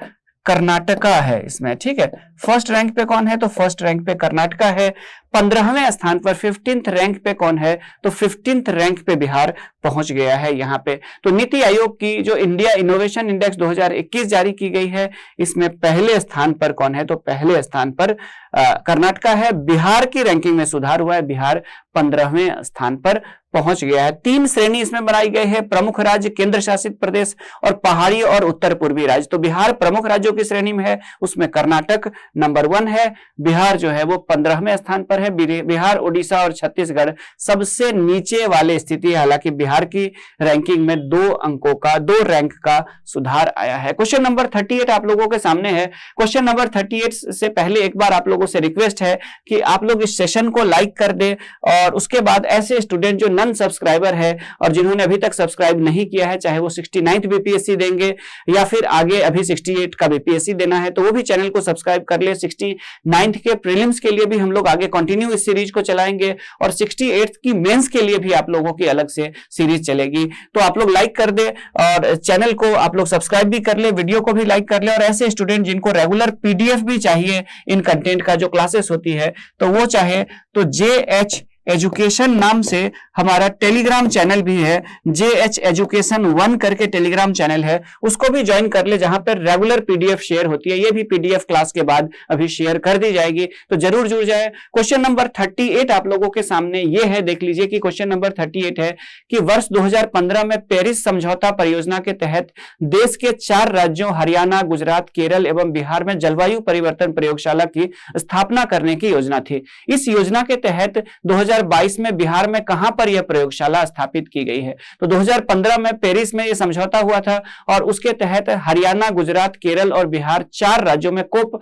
कर्नाटका है इसमें, ठीक है। फर्स्ट रैंक पे कौन है? तो फर्स्ट रैंक पे कर्नाटका है। 15वें स्थान पर 15th रैंक पे कौन है? तो 15th रैंक पे बिहार पहुंच गया है यहां पे। तो नीति आयोग की जो इंडिया इनोवेशन इंडेक्स 2021 जारी की गई है इसमें पहले स्थान पर कौन है? तो पहले स्थान पर कर्नाटका है। बिहार की रैंकिंग में सुधार हुआ है, बिहार 15वें स्थान पर पहुंच गया है। 3 श्रेणी इसमें बनाई गई है, प्रमुख राज्य, केंद्र शासित प्रदेश और पहाड़ी और उत्तर पूर्वी राज्य। तो बिहार प्रमुख राज्यों की श्रेणी में है, उसमें कर्नाटक नंबर 1 है, बिहार जो है वो 15वें स्थान पर है। बिहार, उड़ीसा और छत्तीसगढ़ सबसे नीचे वाले स्थिति है। हालांकि बिहार की रैंकिंग में 2 रैंक का सुधार आया है। क्वेश्चन नंबर 38 आप लोगों के सामने है। क्वेश्चन नंबर 38 से पहले एक बार आप लोगों से रिक्वेस्ट है कि आप लोग इस सेशन को लाइक कर दे और उसके बाद ऐसे स्टूडेंट जो नन सब्सक्राइबर है और जिन्होंने अभी तक सब्सक्राइब नहीं किया है, चाहे वो 69th बीपीएससी देंगे या फिर आगे अभी 68 का बीपीएससी देना है, तो वो भी चैनल को सब्सक्राइब कर ले। 69th के प्रीलिम्स के लिए भी हम लोग आगे कंटिन्यू इस सीरीज को चलाएंगे और 68th की मेंस के लिए भी आप लोगों की अलग से सीरीज चलेगी। तो आप लोग लाइक कर दे और चैनल को आप लोग सब्सक्राइब भी कर ले, वीडियो को भी लाइक कर ले। और ऐसे स्टूडेंट जिनको रेगुलर पीडीएफ भी चाहिए इन कंटेंट का जो क्लासेस होती है, तो वो चाहे तो JH एजुकेशन नाम से हमारा टेलीग्राम चैनल भी है, JH एजुकेशन 1 करके टेलीग्राम चैनल है, उसको भी ज्वाइन कर ले, जहां पर रेगुलर पीडीएफ शेयर होती है। ये भी पीडीएफ क्लास के बाद अभी शेयर कर दी जाएगी, तो जरूर जुड़ जाए। क्वेश्चन नंबर 38 आप लोगों के सामने ये है, देख लीजिए कि क्वेश्चन नंबर 38 है कि वर्ष 2015 में पेरिस समझौता परियोजना के तहत देश के 4 राज्यों हरियाणा, गुजरात, केरल एवं बिहार में जलवायु परिवर्तन प्रयोगशाला की स्थापना करने की योजना थी। इस योजना के तहत 2022 में बिहार में कहां पर यह प्रयोगशाला स्थापित की गई है? तो 2015 में पेरिस में यह समझौता हुआ था और उसके तहत हरियाणा, गुजरात, केरल और बिहार 4 राज्यों में COP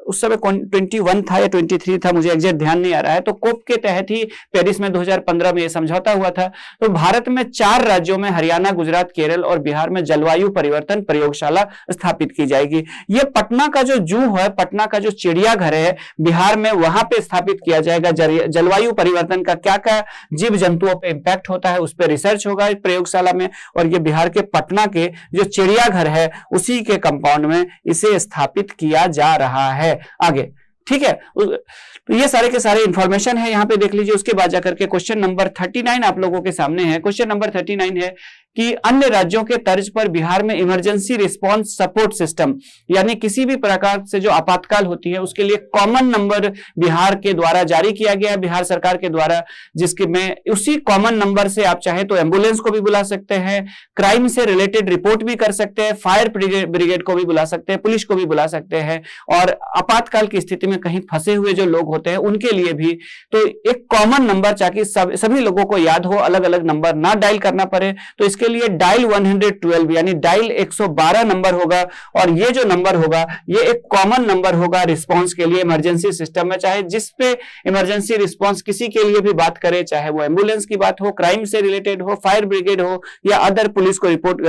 उस समय 21 था या 23 था, मुझे एग्जैक्ट ध्यान नहीं आ रहा है। तो कोप के तहत ही पेरिस में 2015 में यह समझौता हुआ था। तो भारत में 4 राज्यों में हरियाणा, गुजरात, केरल और बिहार में जलवायु परिवर्तन प्रयोगशाला स्थापित की जाएगी। यह पटना का जो जू है, पटना का जो चिड़ियाघर है बिहार में, वहां पे स्थापित किया जाएगा। जलवायु परिवर्तन का क्या क्या जीव जंतुओं पे इंपैक्ट होता है उस पर रिसर्च होगा इस प्रयोगशाला में, और ये बिहार के पटना के जो चिड़ियाघर है उसी के कंपाउंड में इसे स्थापित किया जा रहा है। आगे ठीक है, तो ये सारे के सारे इंफॉर्मेशन है, यहां पे देख लीजिए। उसके बाद जाकर के क्वेश्चन नंबर 39 आप लोगों के सामने है। क्वेश्चन नंबर 39 है कि अन्य राज्यों के तर्ज पर बिहार में इमरजेंसी रिस्पांस सपोर्ट सिस्टम, यानी किसी भी प्रकार से जो आपातकाल होती है उसके लिए कॉमन नंबर बिहार के द्वारा जारी किया गया है, बिहार सरकार के द्वारा, जिसके में उसी कॉमन नंबर से आप चाहे तो एम्बुलेंस को भी बुला सकते हैं, क्राइम से रिलेटेड रिपोर्ट भी कर सकते हैं, फायर ब्रिगेड को भी बुला सकते हैं, पुलिस को भी बुला सकते हैं, और आपातकाल की स्थिति में कहीं फंसे हुए जो लोग होते हैं उनके लिए भी। तो एक कॉमन नंबर ताकि सभी लोगों को याद हो, अलग अलग नंबर ना डायल करना पड़े, तो इसके लिए डायल 112 यानी डायल 112 नंबर होगा, और ये जो नंबर होगा ये एक कॉमन नंबर होगा रिस्पांस के लिए इमरजेंसी सिस्टम में। चाहे जिस पे इमरजेंसी रिस्पांस किसी के लिए भी बात करे, चाहे वो एम्बुलेंस की बात हो, क्राइम से रिलेटेड हो, फायर ब्रिगेड हो, या अदर पुलिस को रिपोर्ट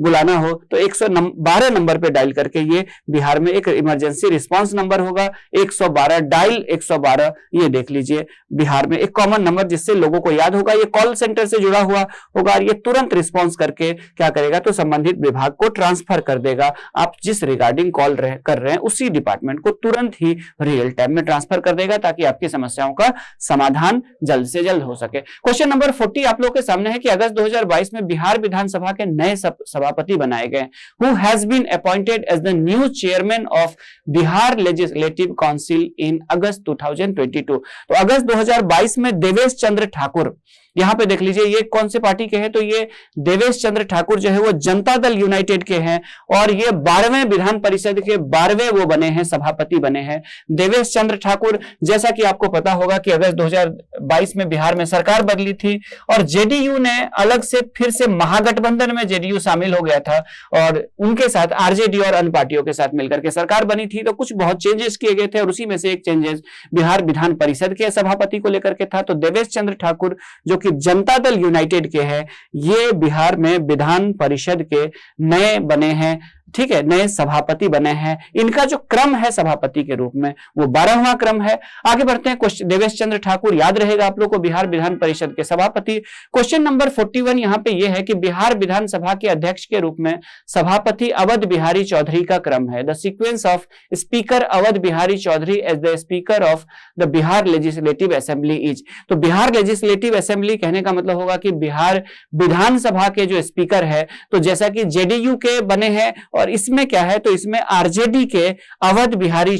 बुलाना हो, तो 112 नंबर पे डायल करके ये बिहार में एक इमरजेंसी रिस्पांस नंबर होगा। 112 डायल 112, ये देख लीजिए बिहार में एक कॉमन नंबर जिससे लोगों को याद होगा। ये कॉल सेंटर से जुड़ा हुआ होगा और ये तुरंत रिस्पांस करके क्या करेगा, तो संबंधित विभाग को ट्रांसफर कर देगा। आप जिस रिगार्डिंग कॉल कर रहे हैं उसी डिपार्टमेंट को तुरंत ही रियल टाइम में ट्रांसफर कर देगा ताकि आपकी समस्याओं का समाधान जल्द से जल्द हो सके। क्वेश्चन नंबर 40 आप लोगों के सामने है कि अगस्त 2022 में बिहार विधानसभा के नए सभापति बनाए गए। Who has been appointed as the new chairman of Bihar legislative council in August 2022। तो अगस्त 2022 में देवेश चंद्र ठाकुर, यहां पे देख लीजिए ये कौन से पार्टी के हैं, तो ये देवेश चंद्र ठाकुर जो है वो जनता दल यूनाइटेड के हैं, और ये 12वें विधान परिषद के 12वें वो बने हैं, सभापति बने हैं देवेश चंद्र ठाकुर। जैसा कि आपको पता होगा कि अगस्त 2022 में बिहार में सरकार बदली थी और जेडीयू ने अलग से फिर से महागठबंधन में जेडीयू शामिल हो गया था, और उनके साथ आरजेडी और अन्य पार्टियों के साथ मिलकर के सरकार बनी थी। तो कुछ बहुत चेंजेस किए गए थे और उसी में से एक चेंजेस बिहार विधान परिषद के सभापति को लेकर के था। तो देवेश चंद्र ठाकुर जो कि जनता दल यूनाइटेड के हैं, ये बिहार में विधान परिषद के नए बने हैं, ठीक है, नए सभापति बने हैं। इनका जो क्रम है सभापति के रूप में वो 12वां क्रम है। आगे बढ़ते हैं। क्वेश्चन देवेश चंद्र ठाकुर याद रहेगा आप लोग को, बिहार विधान परिषद के सभापति। क्वेश्चन नंबर 41 यहां पे ये है कि बिहार विधानसभा के अध्यक्ष के रूप में सभापति अवध बिहारी चौधरी का क्रम है। The sequence of speaker Awadh Bihari Chaudhary as the speaker of the Bihar legislative assembly is. तो बिहार लेजिस्लेटिव असेंबली कहने का मतलब होगा कि बिहार विधानसभा के जो स्पीकर है, तो जैसा कि जेडीयू के बने हैं और इसमें क्या है, तो इसमें आरजेडी के अवध बिहारी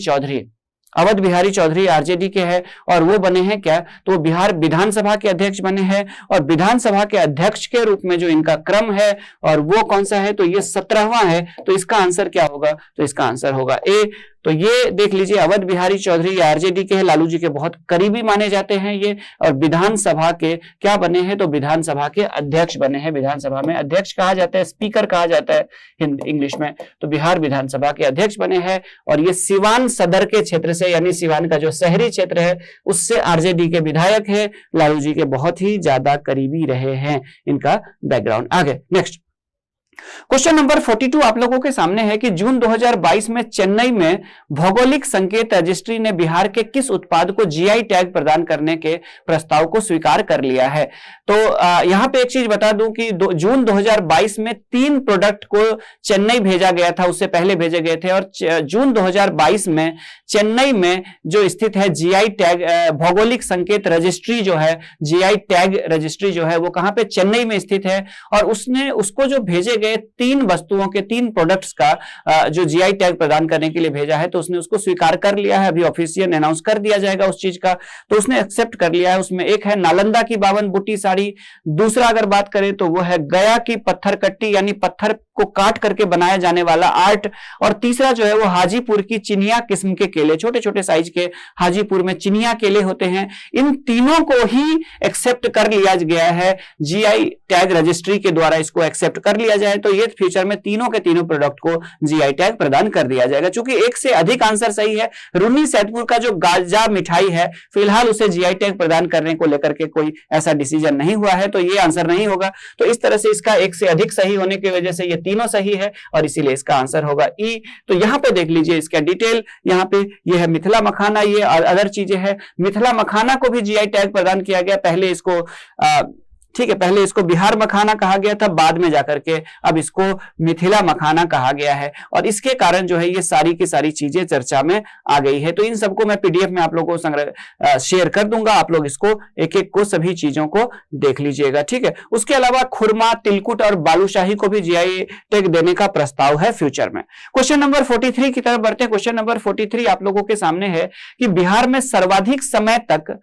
चौधरी आरजेडी के हैं और वो बने हैं क्या, तो बिहार विधानसभा के अध्यक्ष बने हैं। और विधानसभा के अध्यक्ष के रूप में जो इनका क्रम है और वो कौन सा है, तो ये 17वां है। तो इसका आंसर क्या होगा, तो इसका आंसर होगा ए। तो ये देख लीजिए अवध बिहारी चौधरी आरजेडी के हैं, लालू जी के बहुत करीबी माने जाते हैं ये, और विधानसभा के क्या बने हैं, तो विधानसभा के अध्यक्ष बने हैं। विधानसभा में अध्यक्ष कहा जाता है, स्पीकर कहा जाता है इंग्लिश में। तो बिहार विधानसभा के अध्यक्ष बने हैं और ये सिवान सदर के क्षेत्र से, यानी सिवान का जो शहरी क्षेत्र है उससे आरजेडी के विधायक है, लालू जी के बहुत ही ज्यादा करीबी रहे हैं। इनका बैकग्राउंड। आगे नेक्स्ट क्वेश्चन नंबर 42 आप लोगों के सामने है कि जून 2022 में चेन्नई में भौगोलिक संकेत रजिस्ट्री ने बिहार के किस उत्पाद को जीआई टैग प्रदान करने के प्रस्ताव को स्वीकार कर लिया है। तो यहां पे एक चीज बता दूं कि जून 2022 में 3 प्रोडक्ट को चेन्नई भेजा गया था, उससे पहले भेजे गए थे, और जून 2022 में चेन्नई में जो स्थित है जीआई टैग भौगोलिक संकेत रजिस्ट्री जो है, जीआई टैग रजिस्ट्री जो है वो कहां पे, चेन्नई में स्थित है। और उसने उसको जो भेजे 3 वस्तुओं के 3 प्रोडक्ट्स का जो जीआई टैग प्रदान करने के लिए भेजा है, तो उसने उसको स्वीकार कर लिया है। अभी ऑफिशियल अनाउंस कर दिया जाएगा उस चीज का, तो उसने एक्सेप्ट कर लिया है। उसमें एक है नालंदा की 52 बूटी साड़ी, दूसरा अगर बात करें तो वो है गया की पत्थर कट्टी, यानी पत्थर को काट करके बनाया जाने वाला आर्ट, और तीसरा जो है वो हाजीपुर की चिनिया किस्म के केले, छोटे छोटे साइज के हाजीपुर में चिनिया केले होते हैं। इन तीनों को ही एक्सेप्ट कर लिया गया है, जीआई टैग रजिस्ट्री के द्वारा इसको एक्सेप्ट कर लिया जाएगा। है तो ये फ्यूचर में तीनों के तीनों प्रोडक्ट को जीआई टैग प्रदान कर दिया जाएगा। चूंकि एक से अधिक आंसर सही है, रून्नी सैदपुर का जो गाजा मिठाई है फिलहाल उसे जीआई टैग प्रदान करने को लेकर के कोई ऐसा डिसीजन नहीं हुआ है, तो ये आंसर नहीं होगा। तो इस तरह से इसका एक से अधिक सही होने की वजह से ये तीनों सही है और इसीलिए इसका आंसर होगा ई। तो यहां पे देख लीजिए इसका डिटेल, यहाँ पे ये है मिथिला मखाना, ये अदर चीजें हैं। मिथिला मखाना को भी जीआई टैग प्रदान किया गया, पहले इसको ठीक है, पहले इसको बिहार मखाना कहा गया था, बाद में जाकर के अब इसको मिथिला मखाना कहा गया है और इसके कारण जो है ये सारी की सारी चीजें चर्चा में आ गई है। तो इन सबको मैं पीडीएफ में आप लोगों को शेयर कर दूंगा, आप लोग इसको एक एक को सभी चीजों को देख लीजिएगा, ठीक है। उसके अलावा खुरमा, तिलकुट और बालूशाही को भी जीआई टैग देने का प्रस्ताव है फ्यूचर में। क्वेश्चन नंबर 43 की तरफ बढ़ते हैं। क्वेश्चन नंबर 43 आप लोगों के सामने है कि बिहार में सर्वाधिक समय तक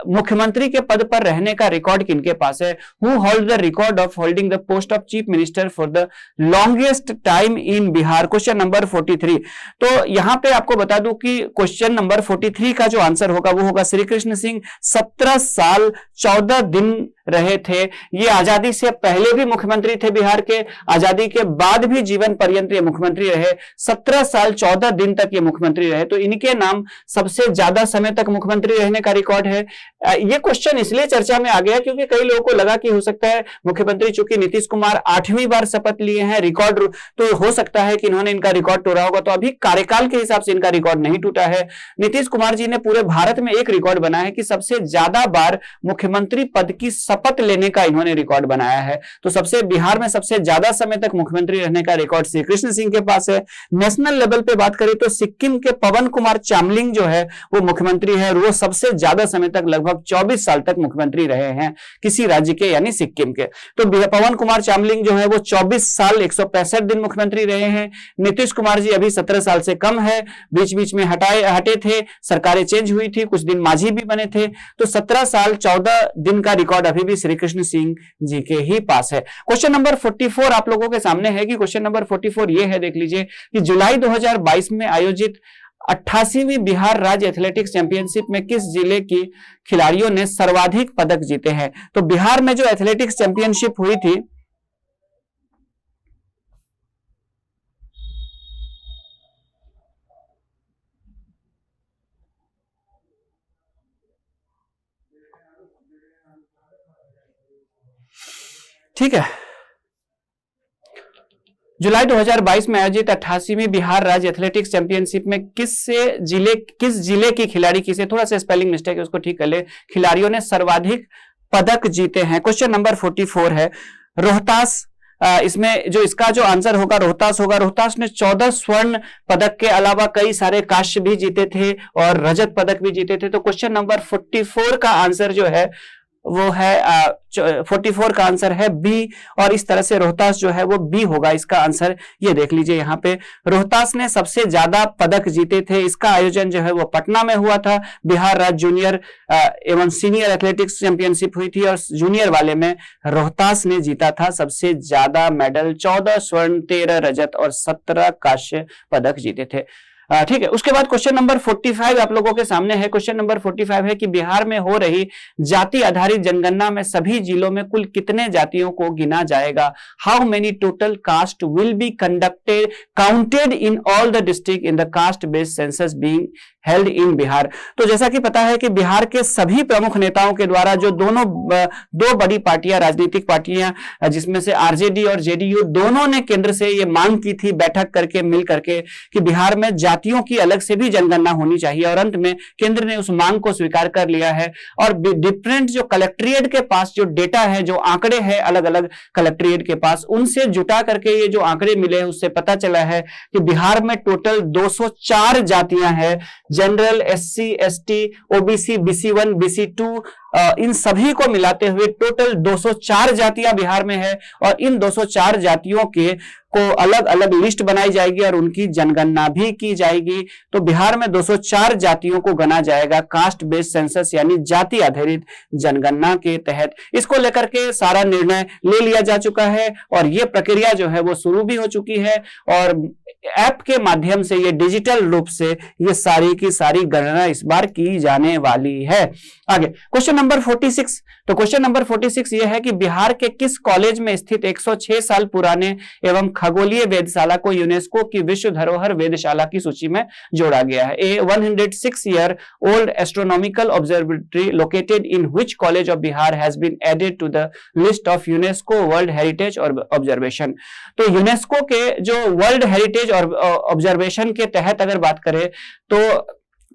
मुख्यमंत्री के पद पर रहने का रिकॉर्ड किनके पास है? Who holds the record of holding the post of chief minister for the longest time in Bihar? Question number 43। तो यहां पे आपको बता दूं कि क्वेश्चन नंबर 43 का जो आंसर होगा वो होगा श्री कृष्ण सिंह। 17 साल 14 दिन रहे थे, ये आजादी से पहले भी मुख्यमंत्री थे बिहार के, आजादी के बाद भी जीवन पर्यंत ये मुख्यमंत्री रहे। 17 साल 14 दिन तक ये मुख्यमंत्री रहे, तो इनके नाम सबसे ज्यादा समय तक मुख्यमंत्री रहने का रिकॉर्ड है। ये क्वेश्चन इसलिए चर्चा में आ गया क्योंकि कई लोगों को लगा कि हो सकता है मुख्यमंत्री, चूंकि नीतीश कुमार 8वीं बार शपथ लिए हैं, रिकॉर्ड तो हो सकता है कि इन्होंने इनका रिकॉर्ड तोड़ा होगा। तो अभी कार्यकाल के हिसाब से इनका रिकॉर्ड नहीं टूटा है। नीतीश कुमार जी ने पूरे भारत में एक रिकॉर्ड बनाया है कि सबसे ज्यादा बार मुख्यमंत्री पद की शपथ लेने का इन्होंने रिकॉर्ड बनाया है। तो सबसे बिहार में सबसे ज्यादा समय तक मुख्यमंत्री रहने का रिकॉर्ड श्री कृष्ण सिंह के पास है। नेशनल लेवल पे बात करें तो सिक्किम के पवन कुमार चामलिंग जो है वो मुख्यमंत्री है और वो सबसे ज्यादा समय तक लगभग 24 साल तक मुख्यमंत्री रहे हैं किसी राज्य के, यानी सिक्किम के। तो पवन कुमार चामलिंग जो है वो 24 साल 165 दिन मुख्यमंत्री रहे हैं। नीतीश कुमार जी अभी 17 साल से कम है, बीच बीच में हटे थे, सरकारें चेंज हुई थी, कुछ दिन मांझी भी बने थे। तो 17 साल 14 दिन का रिकॉर्ड अभी भी श्री कृष्ण सिंह जी के ही पास है। क्वेश्चन नंबर 44 आप लोगों के सामने है कि क्वेश्चन नंबर 44 ये है, देख लीजिए कि जुलाई 2022 में आयोजित 88वीं बिहार राज्य एथलेटिक्स चैंपियनशिप में किस जिले की खिलाड़ियों ने सर्वाधिक पदक जीते हैं? तो बिहार में जो एथलेटिक्स चैंपियनशिप हुई थी ठीक है, जुलाई 2022 में आयोजित 88वीं बिहार राज्य एथलेटिक्स चैंपियनशिप में किस जिले की खिलाड़ी, किसे थोड़ा सा स्पेलिंग मिस्टेक है उसको ठीक कर ले, खिलाड़ियों ने सर्वाधिक पदक जीते हैं? क्वेश्चन नंबर 44 है रोहतास। इसमें जो इसका जो आंसर होगा रोहतास होगा। रोहतास ने 14 स्वर्ण पदक के अलावा कई सारे कांस्य भी जीते थे और रजत पदक भी जीते थे। तो क्वेश्चन नंबर 44 का आंसर जो है वो है 44 का आंसर है बी और इस तरह से रोहतास जो है वो बी होगा इसका आंसर। ये देख लीजिए यहाँ पे रोहतास ने सबसे ज्यादा पदक जीते थे। इसका आयोजन जो है वो पटना में हुआ था। बिहार राज्य जूनियर एवं सीनियर एथलेटिक्स चैंपियनशिप हुई थी और जूनियर वाले में रोहतास ने जीता था सबसे ज्यादा मेडल, 14 स्वर्ण, 13 रजत और 17 कांस्य पदक जीते थे। ठीक है, उसके बाद क्वेश्चन नंबर 45 आप लोगों के सामने है। क्वेश्चन नंबर 45 है कि बिहार में हो रही जाति आधारित जनगणना में सभी जिलों में कुल कितने जातियों को गिना जाएगा? How many total cast will be counted in all the district in the caste based census being held in Bihar? तो जैसा कि पता है कि बिहार के सभी प्रमुख नेताओं के द्वारा जो दो बड़ी पार्टियां, राजनीतिक पार्टियां जिसमें से आरजेडी और जेडीयू, दोनों ने केंद्र से ये मांग की थी बैठक करके मिल करके कि बिहार में जातियों की अलग से भी जनगणना होनी चाहिए और अंत में केंद्र ने उस मांग को स्वीकार कर लिया है। और डिफरेंट जो कलेक्ट्रेट के पास जो डेटा है, जो आंकड़े हैं अलग अलग कलेक्ट्रेट के पास, उनसे जुटा करके ये जो आंकड़े मिले उससे पता चला है कि बिहार में टोटल 204 जातियां हैं। जनरल, एससी, एसटी, ओबीसी, बीसी1, बीसी2 इन सभी को मिलाते हुए टोटल 204 जातियां बिहार में है और इन 204 जातियों के को अलग अलग लिस्ट बनाई जाएगी और उनकी जनगणना भी की जाएगी। तो बिहार में 204 जातियों को गना जाएगा कास्ट बेस्ड सेंसस यानी जाति आधारित जनगणना के तहत। इसको लेकर के सारा निर्णय ले लिया जा चुका है और यह प्रक्रिया जो है वो शुरू भी हो चुकी है और ऐप के माध्यम से ये डिजिटल रूप से ये सारी की सारी गणना इस बार की जाने वाली है। आगे क्वेश्चन नंबर 46। तो क्वेश्चन नंबर 46 ये है कि बिहार के किस कॉलेज में स्थित 106 साल पुराने एवं खगोलीय वेधशाला को यूनेस्को की विश्व धरोहर वेधशाला की सूची में जोड़ा गया है? A 106 year old astronomical observatory located in which college of Bihar has been added to the list of UNESCO world heritage और ऑब्जर्वेशन। तो यूनेस्को के जो वर्ल्ड हेरिटेज और ऑब्जर्वेशन के तहत अगर बात करें तो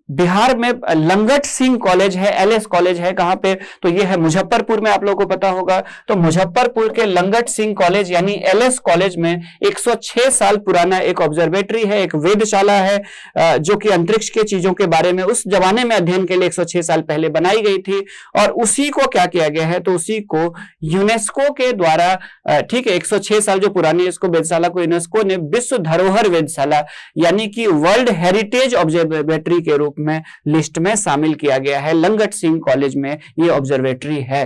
बिहार में लंगट सिंह कॉलेज है, एलएस कॉलेज है, कहां पे? तो ये है मुजफ्फरपुर में, आप लोगों को पता होगा। तो मुजफ्फरपुर के लंगट सिंह कॉलेज यानी एलएस कॉलेज में 106 साल पुराना एक ऑब्जर्वेटरी है, एक वेधशाला है जो कि अंतरिक्ष के चीजों के बारे में उस जमाने में अध्ययन के लिए 106 साल पहले बनाई गई थी और उसी को क्या किया गया है? तो उसी को यूनेस्को के द्वारा, ठीक है, 106 साल जो पुरानी इसको वेधशाला को यूनेस्को ने विश्व धरोहर वेधशाला यानी कि वर्ल्ड हेरिटेज ऑब्जर्वेटरी के रूप में लिस्ट में शामिल किया गया है। लंगट सिंह कॉलेज में ये ऑब्जर्वेटरी है।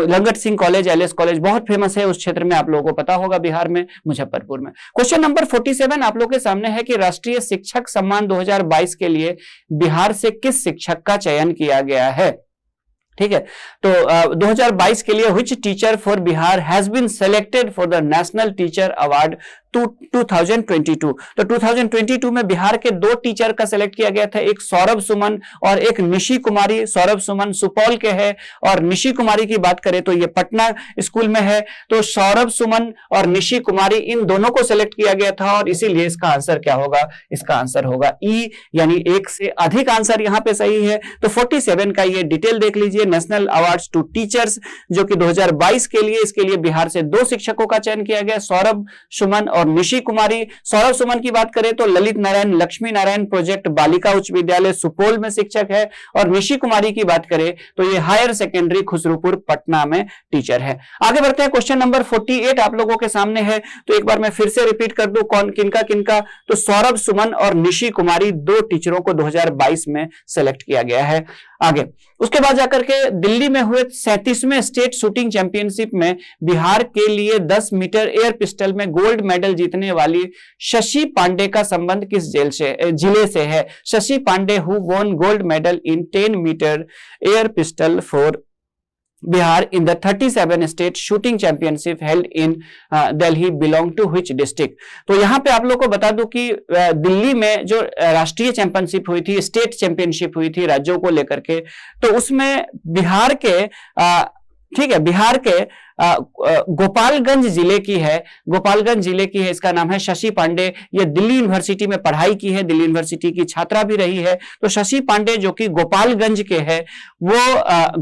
Langat Singh college, LS college बहुत फेमस है उस क्षेत्र में, आप लोगों को पता होगा, बिहार में मुजफ्फरपुर में। क्वेश्चन नंबर 47 आप लोगों के सामने है कि राष्ट्रीय शिक्षक सम्मान 2022 के लिए बिहार से किस शिक्षक का चयन किया गया है? ठीक है, तो 2022 के लिए which teacher for Bihar has been selected for the National Teacher Award 2022। तो 2022 में बिहार के दो टीचर का सिलेक्ट किया गया था, एक सौरभ सुमन और एक निशी कुमारी। सौरभ सुमन सुपौल के हैं और निशी कुमारी की बात करें तो ये पटना स्कूल में है। तो सौरभ सुमन और निशी कुमारी इन दोनों को सिलेक्ट किया गया था और इसीलिए इसका आंसर क्या होगा? इसका आंसर होगा ई, यानी एक से अधिक आंसर यहां पे सही है। तो 47 का ये डिटेल देख लीजिए, नेशनल अवार्ड्स टू टीचर्स जो कि 2022 के लिए, इसके लिए बिहार से दो शिक्षकों का चयन किया गया, सौरभ सुमन और निशी कुमारी। सौरभ सुमन की बात करें तो ललित नारायण लक्ष्मी नारायण प्रोजेक्ट बालिका उच्च विद्यालय सुपौल में शिक्षक है और निशी कुमारी की बात करें तो ये हायर सेकेंडरी खुसरूपुर पटना में टीचर है। आगे बढ़ते हैं, क्वेश्चन नंबर 48 आप लोगों के सामने है। तो एक बार मैं फिर से रिपीट कर दूं, कौन किनका किनका? तो सौरभ सुमन और निशी कुमारी दो टीचरों को 2022 में सेलेक्ट किया गया है। आगे उसके बाद जाकर के दिल्ली में हुए 37वें स्टेट शूटिंग चैंपियनशिप में बिहार के लिए 10 मीटर एयर पिस्टल में गोल्ड मेडल जीतने वाली शशि पांडे का संबंध किस जिले से है? Shashi Pandey who won gold medal in 10 metre air pistol for Bihar in the 37 state shooting championship held in Delhi belong to which district? तो यहां पे आप लोग को बता दूं कि दिल्ली में जो राष्ट्रीय चैंपियनशिप हुई थी, स्टेट चैंपियनशिप हुई थी राज्यों को लेकर के, तो उसमें बिहार के ठीक है, बिहार के गोपालगंज जिले की है, गोपालगंज जिले की है, इसका नाम है शशि पांडे। ये दिल्ली यूनिवर्सिटी में पढ़ाई की है, दिल्ली यूनिवर्सिटी की छात्रा भी रही है। तो शशि पांडे जो कि गोपालगंज के है वो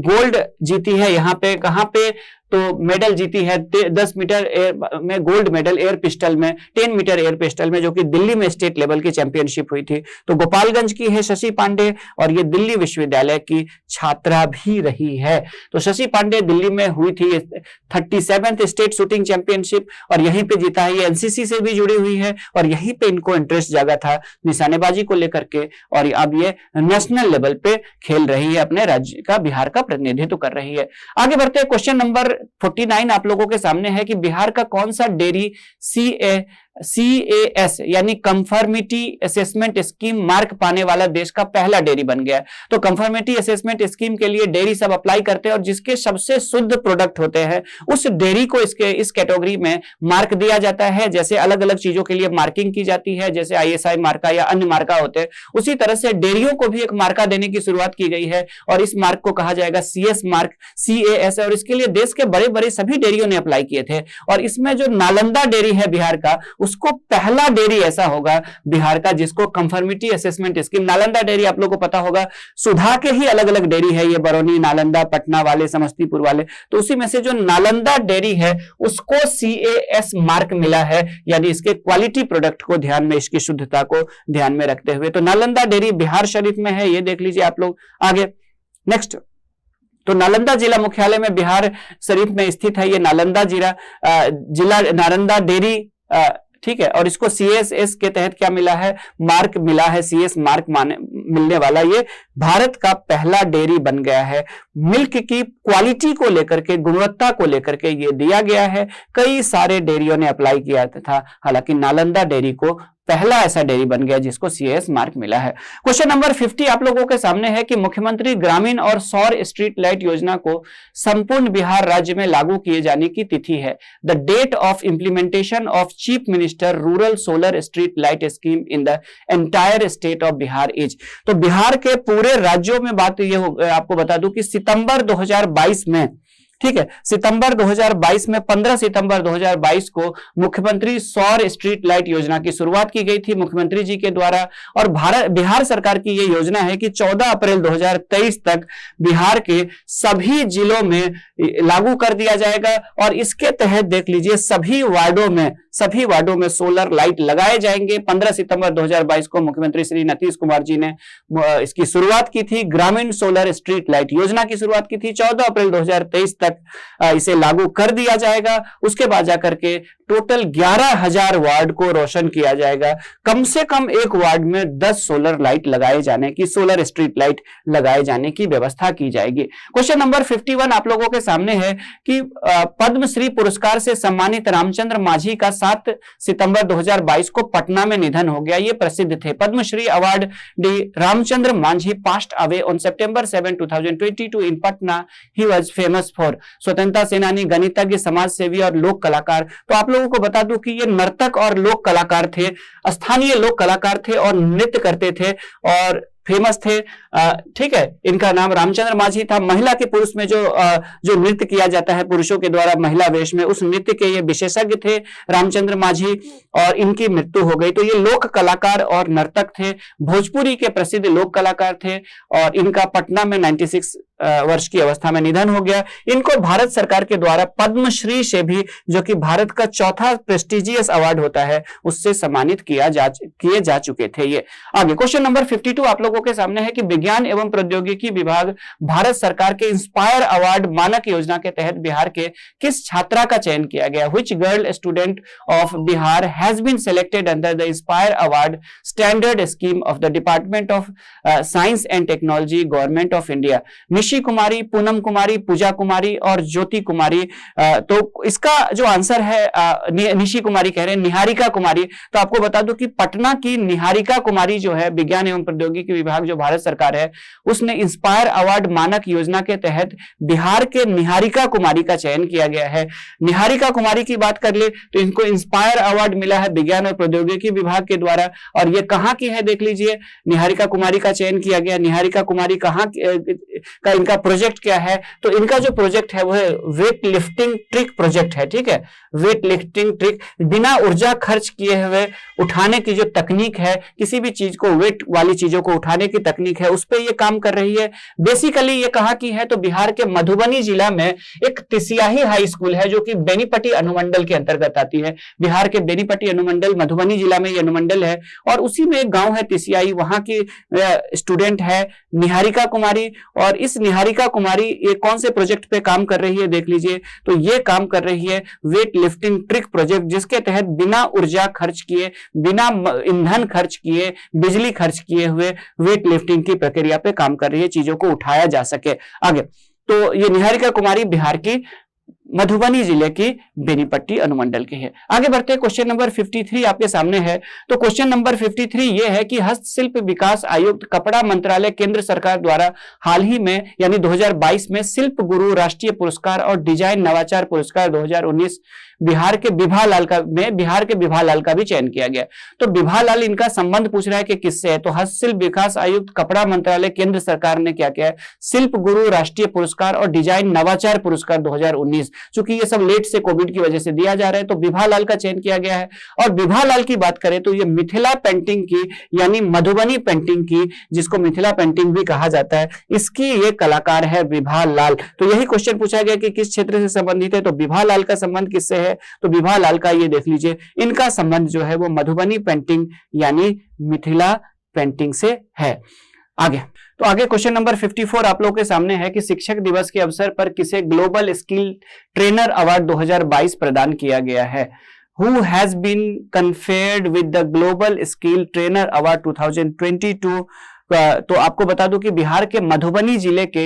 गोल्ड जीती है यहाँ पे, कहां पे? तो मेडल जीती है 10 मीटर एयर में गोल्ड मेडल एयर पिस्टल में, 10 मीटर एयर पिस्टल में, जो कि दिल्ली में स्टेट लेवल की चैंपियनशिप हुई थी। तो गोपालगंज की है शशि पांडे और ये दिल्ली विश्वविद्यालय की छात्रा भी रही है। तो शशि पांडे दिल्ली में हुई थी 37th स्टेट शूटिंग चैंपियनशिप और यहीं पे जीता है। ये एनसीसी से भी जुड़ी हुई है और यहीं पे इनको इंटरेस्ट जागा था निशानेबाजी को लेकर के और अब ये नेशनल लेवल पे खेल रही है, अपने राज्य का, बिहार का प्रतिनिधित्व कर रही है। आगे बढ़ते हैं, क्वेश्चन नंबर 49 आप लोगों के सामने है कि बिहार का कौन सा डेयरी CAS यानी कंफर्मिटी असेसमेंट स्कीम मार्क पाने वाला देश का पहला डेयरी बन गया? तो कंफर्मिटी असेसमेंट स्कीम के लिए डेयरी सब अप्लाई करते हैं और जिसके सबसे शुद्ध प्रोडक्ट होते हैं उस डेयरी को इस कैटेगरी में मार्क दिया जाता है। जैसे अलग अलग चीजों के लिए मार्किंग की जाती है, जैसे ISI मार्का या अन्य मार्का होते हैं, उसी तरह से डेयरियों को भी एक मार्का देने की शुरुआत की गई है और इस मार्क को कहा जाएगा CS मार्क, CAS। और इसके लिए देश के बड़े बड़े सभी डेयरियों ने अप्लाई किए थे और इसमें जो नालंदा डेयरी है बिहार का, उसको पहला डेयरी ऐसा होगा बिहार का जिसको conformity assessment scheme, Nalanda dairy आप लोगों को पता होगा, सुधा के ही अलग अलग डेयरी है, ये बरौनी, नालंदा, पटना वाले, समस्तीपुर वाले, तो उसी में से जो नालंदा डेयरी है उसको CAS मार्क मिला है, यानी इसके क्वालिटी प्रोडक्ट को ध्यान में, इसकी शुद्धता को ध्यान में रखते हुए। तो नालंदा डेयरी बिहार शरीफ में है, ये देख लीजिए आप लोग। आगे नेक्स्ट, तो नालंदा जिला मुख्यालय में बिहार शरीफ में स्थित है ये नालंदा जिला नालंदा डेयरी, ठीक है, और इसको CSS के तहत क्या मिला है, मार्क मिला है, CS मार्क मिलने वाला ये भारत का पहला डेयरी बन गया है। मिल्क की क्वालिटी को लेकर के, गुणवत्ता को लेकर के ये दिया गया है। कई सारे डेयरियों ने अप्लाई किया था, हालांकि नालंदा डेयरी को पहला ऐसा डेयरी बन गया जिसको CAS मार्क मिला है। क्वेश्चन नंबर 50 आप लोगों के सामने है कि मुख्यमंत्री ग्रामीण और सौर स्ट्रीट लाइट योजना को संपूर्ण बिहार राज्य में लागू किए जाने की तिथि है। The date of implementation of chief minister rural solar street light scheme in the entire state of Bihar is. तो बिहार के पूरे राज्यों में बात ये आपको बता दूं कि सितंबर 2022 में, ठीक है, सितंबर 2022 में 15 सितंबर 2022 को मुख्यमंत्री सौर स्ट्रीट लाइट योजना की शुरुआत की गई थी मुख्यमंत्री जी के द्वारा। और बिहार सरकार की यह योजना है कि 14 अप्रैल 2023 तक बिहार के सभी जिलों में लागू कर दिया जाएगा। और इसके तहत देख लीजिए सभी वार्डों में सोलर लाइट लगाए जाएंगे। 15 सितंबर 2022 को मुख्यमंत्री श्री नीतीश कुमार जी ने इसकी शुरुआत की थी, ग्रामीण सोलर स्ट्रीट लाइट योजना की शुरुआत की थी। 14 अप्रैल 2023 तक इसे लागू कर दिया जाएगा। उसके बाद जाकर के टोटल 11,000 वार्ड को रोशन किया जाएगा। कम से कम एक वार्ड में 10 सोलर लाइट लगाए जाने की, सोलर स्ट्रीट लाइट लगाए जाने की व्यवस्था की जाएगी। क्वेश्चन नंबर 51 आप लोगों के सामने है कि पद्मश्री पुरस्कार से सम्मानित रामचंद्र मांझी का 7 सितंबर 2022 को पटना में निधन हो गया। ये प्रसिद्ध थे। Padma Shri award D Ramchandra Manjhi passed away on September 7, 2022 in Patna. He was famous for स्वतंत्रता सेनानी, गणितज्ञ, समाज सेवी और लोक कलाकार। तो आप लोगों को बता दूं कि ये नर्तक और लोक कलाकार थे, स्थानीय लोक कलाकार थे और नृत्य करते थे और फेमस थे। ठीक है, इनका नाम रामचंद्र मांझी था। महिला के पुरुष में जो नृत्य किया जाता है पुरुषों के द्वारा महिला वेश में, उस नृत्य के ये विशेषज्ञ थे रामचंद्र मांझी, और इनकी मृत्यु हो गई। तो ये लोक कलाकार और नर्तक थे, भोजपुरी के प्रसिद्ध लोक कलाकार थे और इनका पटना में 96 वर्ष की अवस्था में निधन हो गया। इनको भारत सरकार के द्वारा पद्मश्री से भी, जो कि भारत का चौथा प्रेस्टिजियस अवार्ड होता है, उससे सम्मानित किए जा चुके थे। ये आगे क्वेश्चन नंबर 52 आप लोगों के सामने है कि विज्ञान एवं प्रौद्योगिकी विभाग भारत सरकार के इंस्पायर अवार्ड मानक योजना के तहत बिहार के किस छात्रा का चयन किया गया। Which girl student of Bihar has been selected under the inspire award standard scheme of the department of science and technology, government of India. Nishi Kumari, Poonam Kumari, Pooja Kumari और ज्योति कुमारी। तो इसका जो आंसर है निशी कुमारी कह रहे हैं, निहारिका कुमारी। तो आपको बता दूं कि पटना की निहारिका कुमारी जो है, विज्ञान एवं प्रौद्योगिकी विभाग जो भारत सरकार है, उसने इंस्पायर अवार्ड मानक योजना के तहत बिहार के निहारिका कुमारी का चयन किया गया है। निहारिका कुमारी की बात कर ले तो इनको इंस्पायर अवार्ड मिला है विज्ञान और प्रौद्योगिकी विभाग के द्वारा। और ये कहां की है देख लीजिए, निहारिका कुमारी का चयन किया गया। निहारिका कुमारी कहां का, इनका प्रोजेक्ट क्या है, तो इनका जो प्रोजेक्ट है वो है वेट लिफ्टिंग ट्रिक प्रोजेक्ट है। ठीक है, वेट लिफ्टिंग ट्रिक, बिना ऊर्जा खर्च किए हुए उठाने की जो तकनीक है, किसी भी चीज को, वेट वाली चीजों को उठाने की तकनीक है, उस पर ये काम कर रही है। बेसिकली ये कहां की है, तो बिहार के मधुबनी जिला में एक तिसियाही हाई स्कूल है जो कि बेनीपट्टी अनुमंडल के अंतर्गत आती है। बिहार के बेनीपट्टी अनुमंडल, मधुबनी जिला में ये अनुमंडल है और उसी में एक गांव है तिसियाही, वहां की स्टूडेंट है निहारिका कुमारी। और इस निहारिका कुमारी ये कौन से प्रोजेक्ट पे काम कर रही है देख लीजिए, तो ये काम कर रही है वेट लिफ्टिंग ट्रिक प्रोजेक्ट, जिसके तहत बिना ऊर्जा खर्च किए, बिना ईंधन खर्च किए, बिजली खर्च किए हुए वेट लिफ्टिंग की प्रक्रिया पे काम कर रही है, चीजों को उठाया जा सके। आगे तो ये निहारिका कुमारी बिहार की मधुबनी जिले की बेनीपट्टी अनुमंडल के है। आगे बढ़ते हैं, क्वेश्चन नंबर 53 आपके सामने है। तो क्वेश्चन नंबर 53 ये है कि हस्तशिल्प विकास आयुक्त, कपड़ा मंत्रालय, केंद्र सरकार द्वारा हाल ही में यानी 2022 में शिल्प गुरु राष्ट्रीय पुरस्कार और डिजाइन नवाचार पुरस्कार 2019 बिहार के बिभालाल का भी चयन किया गया। तो बिभालाल, इनका संबंध पूछ रहा है कि किससे है, तो हस्तशिल्प विकास आयुक्त, कपड़ा मंत्रालय, केंद्र सरकार ने क्या किया है, शिल्प गुरु राष्ट्रीय पुरस्कार और डिजाइन नवाचार पुरस्कार 2019, चूंकि ये सब लेट से कोविड की वजह से दिया जा रहा है, तो बिभालाल का चयन किया गया है। और बिभालाल की बात करें तो ये मिथिला पेंटिंग की यानी मधुबनी पेंटिंग की, जिसको मिथिला पेंटिंग भी कहा जाता है, इसकी ये कलाकार है बिभालाल। तो यही क्वेश्चन पूछा गया कि किस क्षेत्र से संबंधित है, तो बिभालाल का संबंध किससे है, तो बिभालाल का ये देख लीजिए, इनका संबंध जो है वो मधुबनी पेंटिंग यानी मिथिला पेंटिंग से है। आगे क्वेश्चन नंबर 54 आप लोगों के सामने है कि शिक्षक दिवस के अवसर पर किसे ग्लोबल स्किल ट्रेनर अवार्ड 2022 प्रदान किया गया है। who has been conferred with the Global Skill Trainer Award 2022। तो आपको बता दूं कि बिहार के मधुबनी जिले के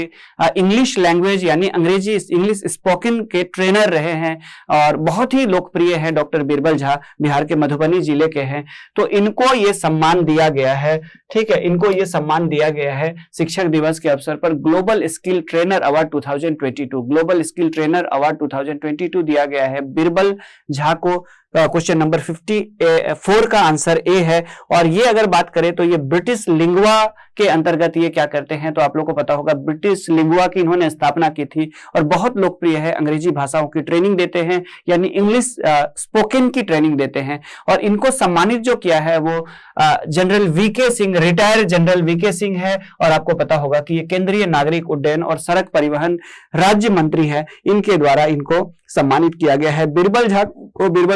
इंग्लिश लैंग्वेज यानी अंग्रेजी इंग्लिश स्पोकन के ट्रेनर रहे हैं और बहुत ही लोकप्रिय हैं डॉक्टर बीरबल झा, बिहार के मधुबनी जिले के हैं। तो इनको ये सम्मान दिया गया है, ठीक है, इनको ये सम्मान दिया गया है शिक्षक दिवस के अवसर पर। Global skill trainer award 2022, global skill trainer award 2022 दिया गया है बीरबल झा को। क्वेश्चन नंबर 54 का आंसर ए है। और ये अगर बात करें तो ये ब्रिटिश लिंगुआ के अंतर्गत ये क्या करते हैं, तो आप लोगों को पता होगा ब्रिटिश लिंगुआ की इन्होंने स्थापना की थी और बहुत लोकप्रिय है, अंग्रेजी भाषाओं की ट्रेनिंग देते हैं यानी इंग्लिश स्पोकन की ट्रेनिंग देते हैं। और इनको सम्मानित जो किया है वो general VK Singh, retired general VK Singh है। और आपको पता होगा कि ये केंद्रीय नागरिक उड्डयन और सड़क परिवहन राज्य मंत्री है, इनके द्वारा इनको सम्मानित किया गया है। बीरबल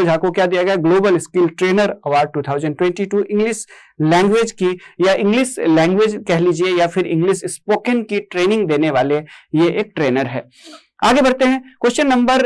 झा को क्या दिया गया, global skill trainer award 2022, English language की या इंग्लिश लैंग्वेज कह लीजिए या फिर इंग्लिश स्पोकन की ट्रेनिंग देने वाले ये एक ट्रेनर है। आगे बढ़ते हैं। क्वेश्चन नंबर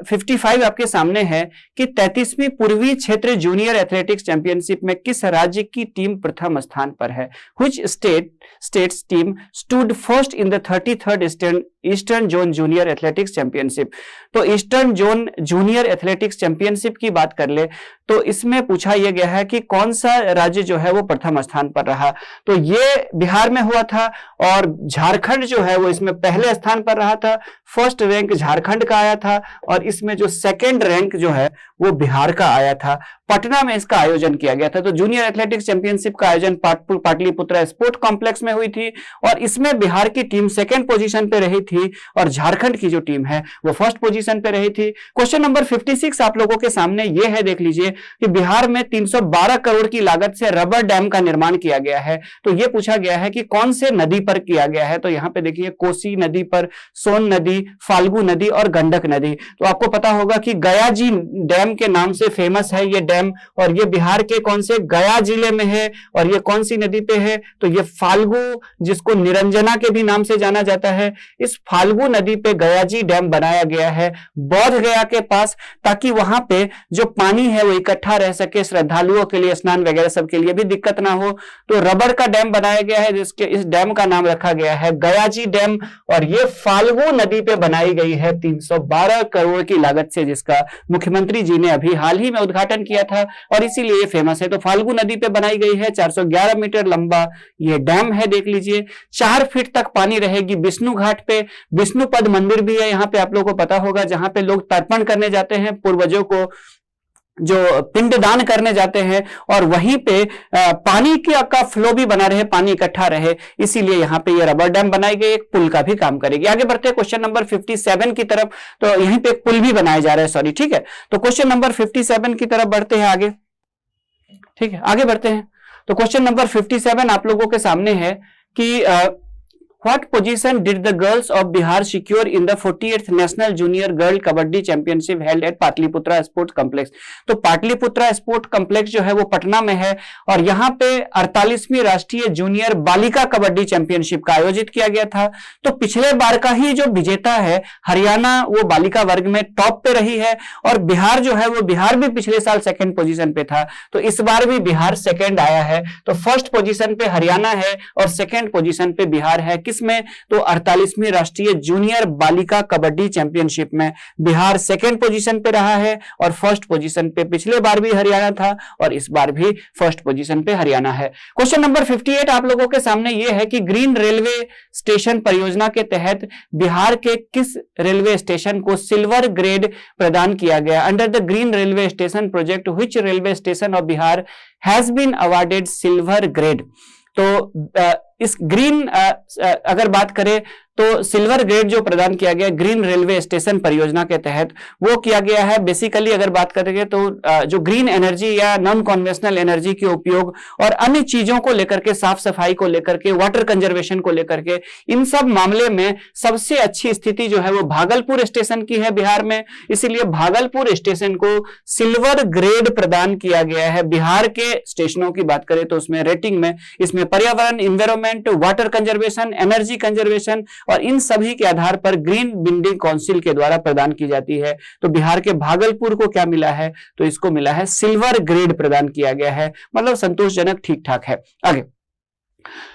55 आपके सामने है कि 33वीं पूर्वी क्षेत्र जूनियर एथलेटिक्स चैंपियनशिप में किस राज्य की टीम प्रथम स्थान पर है? Which state's team stood first in the 33rd eastern zone junior athletics championship? तो eastern zone junior athletics championship की बात कर ले तो इसमें पूछा यह गया है कि कौन सा राज्य जो है वो प्रथम स्थान पर रहा। तो ये बिहार में हुआ था और झारखंड जो है वो इसमें पहले स्थान पर रहा था। फर्स्ट रैंक झारखंड का आया था और इसमें जो सेकंड रैंक जो है वो बिहार का आया था। पटना में इसका आयोजन किया गया था। तो जूनियर एथलेटिक्स चैंपियनशिप का आयोजन पाटलिपुत्रा स्पोर्ट कॉम्प्लेक्स में हुई थी और इसमें बिहार की टीम सेकंड पोजीशन पे रही थी और झारखंड की जो टीम है वो फर्स्ट पोजीशन पे रही थी। क्वेश्चन नंबर 56 आप लोगों के सामने ये है, देख लीजिए कि बिहार में 312 करोड़ की लागत से रबर डैम का निर्माण किया गया है। तो ये पूछा गया है कि कौन से नदी पर किया गया है। तो यहां पे देखिए कोसी नदी पर, सोन नदी, फाल्गु नदी और गंडक नदी। तो आपको पता होगा कि गयाजी डैम के नाम से फेमस है ये डैम और ये बिहार के कौन से गया जिले में है और ये कौन सी नदी पे है, तो ये फाल्गु, जिसको निरंजना के भी नाम से जाना जाता है, इस फाल्गु नदी पे गयाजी डैम बनाया गया है बोध गया के पास, ताकि वहां पे जो पानी है वो इकट्ठा रह सके, श्रद्धालुओं के लिए स्नान वगैरह सबके लिए भी दिक्कत ना हो। तो रबर का डैम बनाया गया है जिसके इस डैम का नाम रखा गया है गयाजी डैम और ये फाल्गु नदी पे बनाई गई है 312 करोड़ की लागत से, जिसका मुख्यमंत्री जी ने अभी हाल ही में उद्घाटन किया था और इसीलिए ये फेमस है। तो फाल्गु नदी पे बनाई गई है, 411 मीटर लंबा ये डैम है, देख लीजिए 4 फीट तक पानी रहेगी। विष्णु घाट पे विष्णुपद मंदिर भी है, यहाँ पे आप लोगों को पता होगा, जहां पे लोग तर्पण करने जाते हैं, पूर्वजों को जो पिंडदान करने जाते हैं और वहीं पे पानी का फ्लो भी बना रहे, पानी इकट्ठा रहे, इसीलिए यहाँ पे ये रबर डैम बनाई गई, एक पुल का भी काम करेगी। आगे बढ़ते हैं क्वेश्चन नंबर 57 की तरफ। तो यहीं पे एक पुल भी बनाया जा रहा है, सॉरी, ठीक है। तो क्वेश्चन नंबर 57 की तरफ बढ़ते हैं आगे, ठीक है, आगे बढ़ते हैं। तो क्वेश्चन नंबर 57 आप लोगों के सामने है कि What position did the girls of Bihar secure in the 48th National Junior Girl Kabaddi Championship held at Patliputra Sports Complex? तो पाटलिपुत्रा स्पोर्ट कॉम्प्लेक्स जो है वो पटना में है और यहाँ पे 48वीं राष्ट्रीय जूनियर बालिका कबड्डी चैंपियनशिप का आयोजित किया गया था। तो पिछले बार का ही जो विजेता है हरियाणा, वो बालिका वर्ग में टॉप पे रही है और बिहार जो है वो बिहार भी पिछले साल सेकंड पोजीशन पे था, तो इस बार भी बिहार सेकंड आया है। तो फर्स्ट पोजीशन पे हरियाणा है और सेकंड पोजीशन पे बिहार है। किसमें? तो 48वीं राष्ट्रीय जूनियर बालिका कबड्डी चैंपियनशिप में बिहार सेकंड पोजीशन पे रहा है और फर्स्ट पोजीशन पे पिछले बार भी हरियाणा था और इस बार भी फर्स्ट पोजीशन पे हरियाणा है। क्वेश्चन नंबर 58 आप लोगों के सामने यह है कि ग्रीन रेलवे स्टेशन परियोजना के तहत बिहार के किस रेलवे स्टेशन को सिल्वर ग्रेड प्रदान किया गया? Under the green railway station project which railway station of Bihar has been awarded silver grade? तो इस ग्रीन अगर बात करें तो सिल्वर ग्रेड जो प्रदान किया गया ग्रीन रेलवे स्टेशन परियोजना के तहत वो किया गया है। बेसिकली अगर बात करेंगे तो जो ग्रीन एनर्जी या नॉन कन्वेंशनल एनर्जी के उपयोग और अन्य चीजों को लेकर के, साफ सफाई को लेकर के, वाटर कंजर्वेशन को लेकर के, इन सब मामले में सबसे अच्छी स्थिति जो है वो भागलपुर स्टेशन की है बिहार में, इसीलिए भागलपुर स्टेशन को सिल्वर ग्रेड प्रदान किया गया है। बिहार के स्टेशनों की बात करें तो उसमें रेटिंग में इसमें पर्यावरण, environment, water conservation, energy conservation और इन सभी के आधार पर ग्रीन बिल्डिंग काउंसिल के द्वारा प्रदान की जाती है। तो बिहार के भागलपुर को क्या मिला है, तो इसको मिला है सिल्वर ग्रेड प्रदान किया गया है, मतलब संतोषजनक, ठीक ठाक है। आगे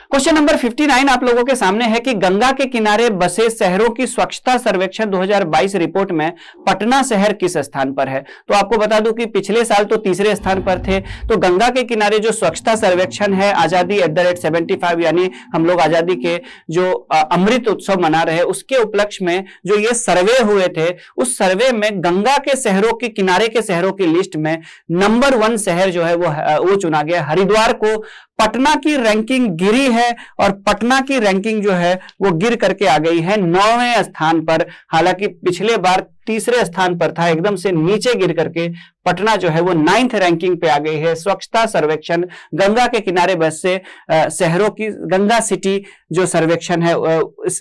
क्वेश्चन नंबर 59 आप लोगों के सामने है कि गंगा के किनारे बसे शहरों की स्वच्छता सर्वेक्षण 2022 रिपोर्ट में पटना शहर किस स्थान पर है। तो आपको बता दूं कि पिछले साल तो तीसरे स्थान पर थे। तो गंगा के किनारे जो स्वच्छता सर्वेक्षण है आजादी @75 यानी हम लोग आजादी के जो अमृत उत्सव मना रहे उसके उपलक्ष्य में जो ये सर्वे हुए थे, उस सर्वे में गंगा के शहरों के किनारे के शहरों की लिस्ट में नंबर 1 शहर जो है वो चुना गया। हरिद्वार को पटना की रैंकिंग गिरी है और पटना की रैंकिंग जो है वो गिर करके आ गई है 9वें स्थान पर। हालांकि पिछले बार तीसरे स्थान पर था, एकदम से नीचे गिर करके पटना जो है वो 9th रैंकिंग पे आ गई है। स्वच्छता सर्वेक्षण गंगा के किनारे बसे शहरों की गंगा सिटी जो सर्वेक्षण है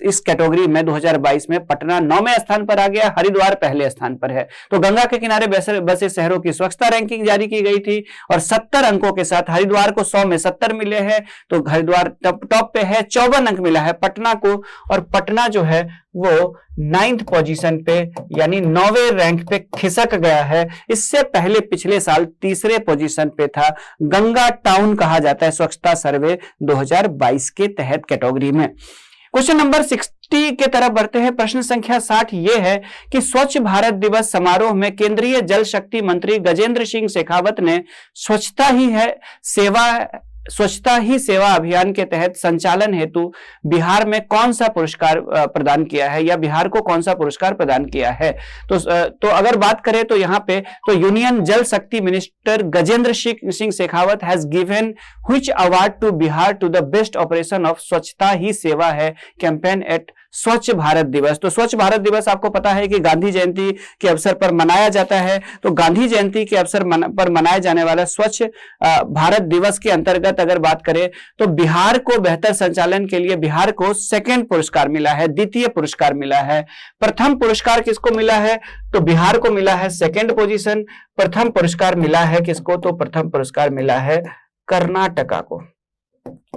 इस कैटेगरी में 2022 में पटना 9वें स्थान पर आ गया, हरिद्वार पहले स्थान पर है। तो गंगा के किनारे बसे शहरों की स्वच्छता रैंकिंग जारी की गई थी और 70 अंकों के साथ हरिद्वार को 100 में 70 मिले हैं, तो हरिद्वार टॉप पे है। 54 अंक मिला है पटना को और पटना जो है वो 9th पोजीशन पे यानी 9वें रैंक पे खिसक गया है। इससे पहले पिछले साल तीसरे पोजीशन पे था। गंगा टाउन कहा जाता है स्वच्छता सर्वे 2022 के तहत कैटेगरी में। क्वेश्चन नंबर 60 के तरफ बढ़ते हैं। प्रश्न संख्या 60 ये है कि स्वच्छ भारत दिवस समारोह में केंद्रीय जल शक्ति मंत्री गजेंद्र सिंह शेखावत ने स्वच्छता ही सेवा अभियान के तहत संचालन हेतु बिहार में कौन सा पुरस्कार प्रदान किया है या बिहार को कौन सा पुरस्कार प्रदान किया है। तो अगर बात करें तो यहाँ पे तो union Jal Shakti minister Gajendra Singh Shekhawat has given which award to Bihar to the best operation of Swachhata Hi सेवा है कैंपेन एट स्वच्छ भारत दिवस। तो स्वच्छ भारत दिवस आपको पता है कि गांधी जयंती के अवसर पर मनाया जाता है। तो गांधी जयंती के अवसर पर मनाए जाने वाला स्वच्छ भारत दिवस के अंतर्गत अगर बात करें तो बिहार को बेहतर संचालन के लिए बिहार को सेकंड पुरस्कार मिला है, द्वितीय पुरस्कार मिला है। प्रथम पुरस्कार किसको मिला है, तो बिहार को मिला है सेकंड पोजीशन। प्रथम पुरस्कार मिला है किसको, तो प्रथम पुरस्कार मिला है कर्नाटका को।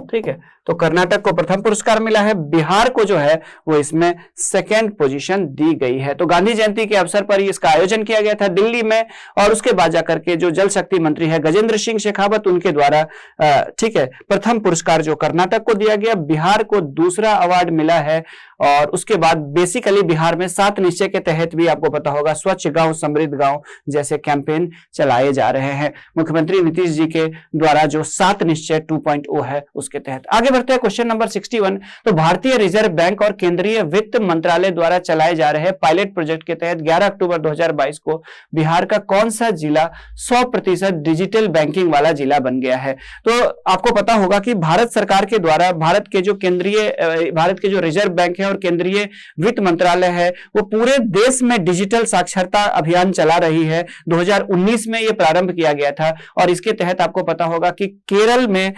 ठीक है, तो कर्नाटक को प्रथम पुरस्कार मिला है, बिहार को जो है वो इसमें सेकंड पोजीशन दी गई है। तो गांधी जयंती के अवसर पर इसका आयोजन किया गया था दिल्ली में और उसके बाद जाकर के जो जल शक्ति मंत्री है गजेंद्र सिंह शेखावत उनके द्वारा ठीक है प्रथम पुरस्कार जो कर्नाटक को दिया गया, बिहार को दूसरा अवार्ड मिला है। और उसके बाद बेसिकली बिहार में 7 निश्चय के तहत भी आपको पता होगा स्वच्छ गांव समृद्ध गांव जैसे कैंपेन चलाए जा रहे हैं मुख्यमंत्री नीतीश जी के द्वारा जो 7 निश्चय 2.0 है उसके तहत। आगे बढ़ते हैं क्वेश्चन नंबर 61। तो भारतीय रिजर्व बैंक और केंद्रीय वित्त मंत्रालय द्वारा चलाए जा रहे पायलट प्रोजेक्ट के तहत 11 अक्टूबर 2022 को बिहार का कौन सा जिला 100% डिजिटल बैंकिंग वाला जिला बन गया है। तो आपको पता होगा कि भारत सरकार के द्वारा भारत के जो रिजर्व बैंक है और केंद्रीय वित्त मंत्रालय है वो पूरे देश में डिजिटल साक्षरता अभियान चला रही है। 2019 में यह प्रारंभ किया गया था और इसके तहत आपको पता होगा कि केरल में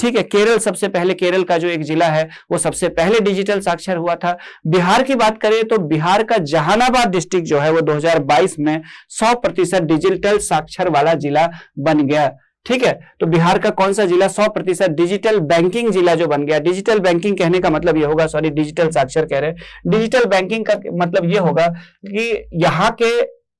ठीक है केरल सबसे पहले केरल का जो एक जिला है वो सबसे पहले डिजिटल साक्षर हुआ था। बिहार की बात करें तो बिहार का जहानाबाद डिस्ट्रिक्ट जो है वो 2022 में 100% डिजिटल साक्षर वाला जिला बन गया। ठीक है, तो बिहार का कौन सा जिला 100% डिजिटल बैंकिंग जिला जो बन गया। डिजिटल बैंकिंग कहने का मतलब ये होगा, सॉरी डिजिटल साक्षर कह रहे हैं, डिजिटल बैंकिंग का मतलब ये होगा कि यहाँ के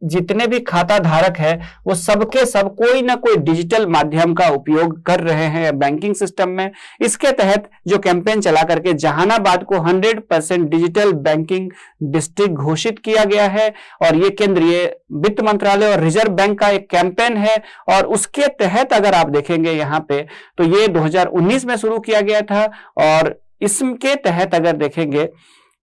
जितने भी खाता धारक है वो सबके सब कोई ना कोई डिजिटल माध्यम का उपयोग कर रहे हैं बैंकिंग सिस्टम में। इसके तहत जो कैंपेन चला करके जहानाबाद को 100% डिजिटल बैंकिंग डिस्ट्रिक्ट घोषित किया गया है और ये केंद्रीय वित्त मंत्रालय और रिजर्व बैंक का एक कैंपेन है। और उसके तहत अगर आप देखेंगे यहाँ पे तो ये 2019 में शुरू किया गया था और इसके तहत अगर देखेंगे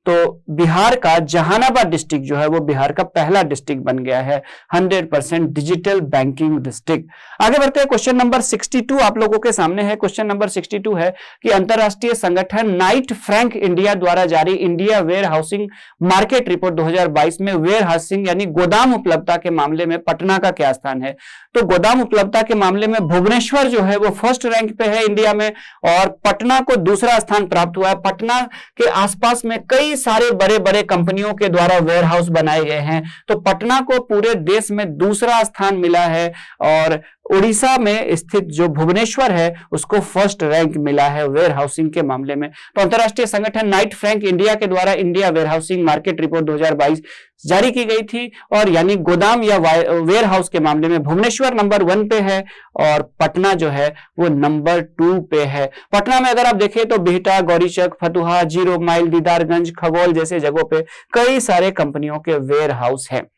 तो बिहार का जहानाबाद डिस्ट्रिक्ट जो है वो बिहार का पहला डिस्ट्रिक्ट बन गया है 100% डिजिटल बैंकिंग डिस्ट्रिक्ट। आगे बढ़ते हैं क्वेश्चन नंबर 62 आप लोगों के सामने है। क्वेश्चन नंबर 62 है कि अंतरराष्ट्रीय संगठन नाइट फ्रैंक इंडिया द्वारा जारी India warehousing market report 2022 में वेयर हाउसिंग यानी गोदाम उपलब्धता के मामले में पटना का क्या स्थान है। तो गोदाम उपलब्धता के मामले में भुवनेश्वर जो है वो फर्स्ट रैंक पे है इंडिया में और पटना को दूसरा स्थान प्राप्त हुआ है। पटना के आसपास में कई सारे बड़े बड़े कंपनियों के द्वारा वेयर हाउस बनाए गए हैं तो पटना को पूरे देश में दूसरा स्थान मिला है और उड़ीसा में स्थित जो भुवनेश्वर है उसको फर्स्ट रैंक मिला है वेयर हाउसिंग के मामले में। तो अंतरराष्ट्रीय संगठन नाइट फ्रैंक इंडिया के द्वारा India warehousing market report 2022 जारी की गई थी, और यानी गोदाम या वेयर हाउस के मामले में भुवनेश्वर नंबर 1 पे है और पटना जो है वो नंबर 2 पे है। पटना में अगर आप देखें तो बिहटा, गौरीचक, फतुहा, 0 माइल, दीदारगंज, खगोल जैसे जगहों पे कई सारे कंपनियों के वेयर हाउस है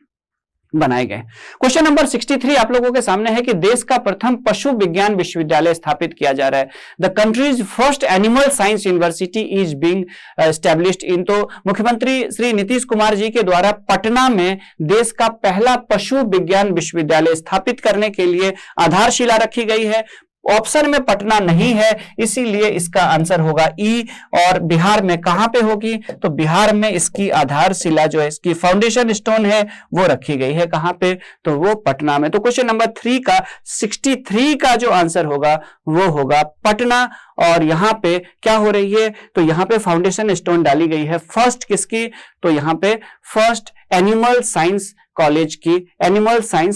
बनाए गए। क्वेश्चन नंबर 63 आप लोगों के सामने है कि देश का प्रथम पशु विज्ञान विश्वविद्यालय स्थापित किया जा रहा है। The countries first animal science university is being established in. तो मुख्यमंत्री श्री नीतीश कुमार जी के द्वारा पटना में देश का पहला पशु विज्ञान विश्वविद्यालय स्थापित करने के लिए आधारशिला रखी गई है। ऑप्शन में पटना नहीं है, इसीलिए इसका आंसर होगा ई। और बिहार में कहां पे होगी? तो बिहार में इसकी आधारशिला जो है, इसकी फाउंडेशन स्टोन है, वो रखी गई है कहां पे? तो वो पटना में। तो क्वेश्चन नंबर 3 का 63 का जो आंसर होगा वो होगा पटना। और यहां पे क्या हो रही है? तो यहां पे फाउंडेशन स्टोन डाली गई है फर्स्ट किसकी? तो यहां पे फर्स्ट एनिमल साइंस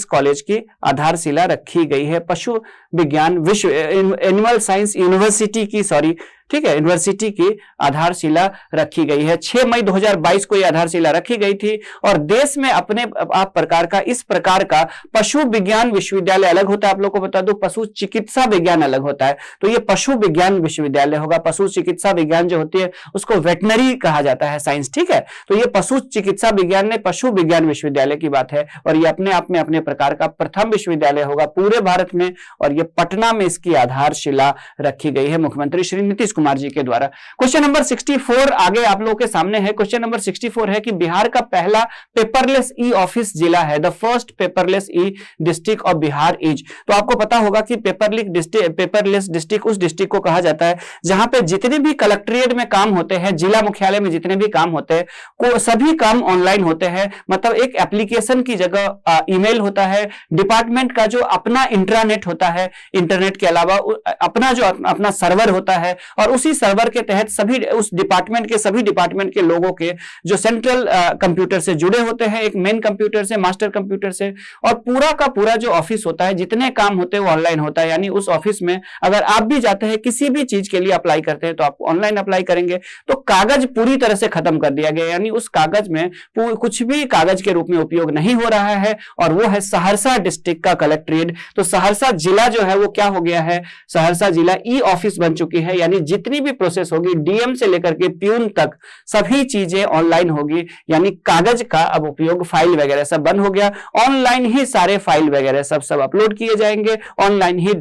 कॉलेज की आधारशिला रखी गई है। पशु विज्ञान विश्व एनिमल साइंस यूनिवर्सिटी की, सॉरी, ठीक है, यूनिवर्सिटी की आधारशिला रखी गई है। 6 मई 2022 को यह आधारशिला रखी गई थी। और देश में अपने आप प्रकार का इस प्रकार का पशु विज्ञान विश्वविद्यालय अलग होता है। आप लोग को बता दूं, पशु चिकित्सा विज्ञान अलग होता है। तो ये पशु विज्ञान विश्वविद्यालय होगा। पशु चिकित्सा विज्ञान जो होती है उसको वेटनरी कहा जाता है साइंस, ठीक है। तो ये पशु चिकित्सा विज्ञान ने पशु विज्ञान विश्वविद्यालय की बात है, और ये अपने आप में अपने प्रकार का प्रथम विश्वविद्यालय होगा पूरे भारत में। और ये पटना में इसकी आधारशिला रखी गई है मुख्यमंत्री श्री नीतीश कुमार जी के द्वारा। क्वेश्चन नंबर 64 आगे आप लोगों के सामने है। क्वेश्चन नंबर 64 है कि बिहार का पहला पेपरलेस ई ऑफिस जिला है। The first paperless E district of Bihar is. तो आपको पता होगा कि पेपरलेस डिस्ट्रिक्ट उस डिस्ट्रिक्ट को कहा जाता है जहां पे जितने भी कलेक्ट्रेट में काम होते हैं, जिला मुख्यालय में जितने भी काम होते हैं, को सभी काम ऑनलाइन होते हैं। मतलब एक एप्लीकेशन की जगह ईमेल होता है। डिपार्टमेंट का जो अपना इंट्रानेट होता है, इंटरनेट के अलावा अपना जो अपना सर्वर होता है, और उसी सर्वर के तहत सभी उस डिपार्टमेंट के लोगों के जो सेंट्रल कंप्यूटर से जुड़े होते हैं, एक मेन कंप्यूटर से, मास्टर कंप्यूटर से, और पूरा का पूरा जो ऑफिस होता है, जितने काम होते हैं वो ऑनलाइन होता है। यानी उस ऑफिस में अगर आप भी जाते हैं, किसी भी चीज के लिए अप्लाई करते हैं, तो आप ऑनलाइन अप्लाई करेंगे। तो कागज पूरी तरह से खत्म कर दिया गया, यानी उस कागज में कुछ भी कागज के रूप में उपयोग नहीं हो रहा है। और वो है सहरसा डिस्ट्रिक्ट का कलेक्ट्रेट। तो सहरसा जिला जो है वो क्या हो गया है? सहरसा जिला ई ऑफिस बन चुकी है। यानी जितनी भी प्रोसेस होगी, डीएम से लेकर के प्यून तक सभी चीजें ऑनलाइन होगी। यानी कागज का अब उपयोग, फाइल वगैरह सब बंद हो गया। ऑनलाइन ही सारे फाइल वगैरह सब अपलोड किए जाएंगे, ऑनलाइन ही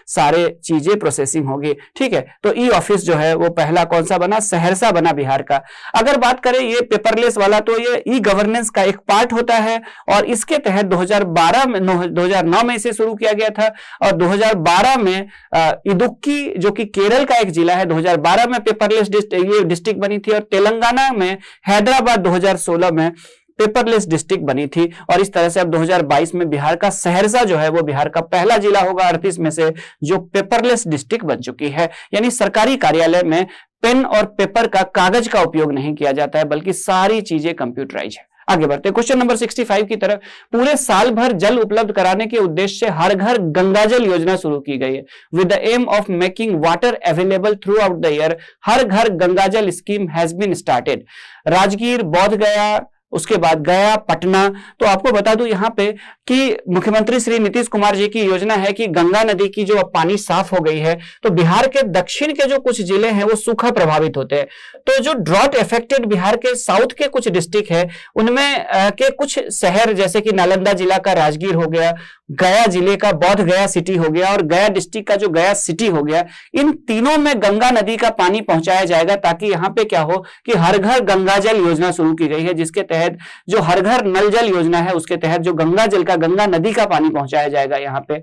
सारे चीजें प्रोसेसिंग होगी, ठीक है। तो ई ऑफिस जो है वो पहला कौन सा बना? सहरसा बना बिहार का। अगर बात करें ये पेपरलेस वाला, तो ये ई गवर्नेंस का एक पार्ट होता है, और इसके तहत 2009 में इसे शुरू किया गया था। और 2012 में इदुक्की जो कि केरल का एक जिला है, 2012 में पेपरलेस डिस्ट्रिक्ट बनी थी। और तेलंगाना में हैदराबाद 2016 में पेपरलेस डिस्ट्रिक्ट बनी थी। और इस तरह से अब 2022 में बिहार का सहरसा जो है वो बिहार का पहला जिला होगा 38 में से जो पेपरलेस डिस्ट्रिक्ट बन चुकी है। यानी सरकारी कार्यालय में पेन और पेपर का, कागज का उपयोग नहीं किया जाता है, बल्कि सारी चीजें कंप्यूटराइज है। आगे बढ़ते हैं क्वेश्चन नंबर 65 की तरफ। पूरे साल भर जल उपलब्ध कराने के उद्देश्य से हर घर गंगा जल योजना शुरू की गई है। With the aim of making water available throughout the year, Har Ghar Ganga Jal scheme has been started. Rajgir, Bodh Gaya, उसके बाद गया, पटना। तो आपको बता दूं यहां पे कि मुख्यमंत्री श्री नीतीश कुमार जी की योजना है कि गंगा नदी की जो अब पानी साफ हो गई है, तो बिहार के दक्षिण के जो कुछ जिले हैं वो सूखा प्रभावित होते हैं। तो जो ड्रॉट इफेक्टेड बिहार के साउथ के कुछ डिस्ट्रिक्ट है, उनमें के कुछ शहर जैसे कि नालंदा जिला का राजगीर हो गया, गया जिले का बोध गया सिटी हो गया, और गया डिस्ट्रिक्ट का जो गया सिटी हो गया, इन तीनों में गंगा नदी का पानी पहुंचाया जाएगा, ताकि यहां पे क्या हो कि हर घर गंगा जल योजना शुरू की गई है, जिसके तहत जो हर घर नल जल योजना है उसके तहत जो गंगा जल का, गंगा नदी का पानी पहुंचाया जाएगा यहाँ पे।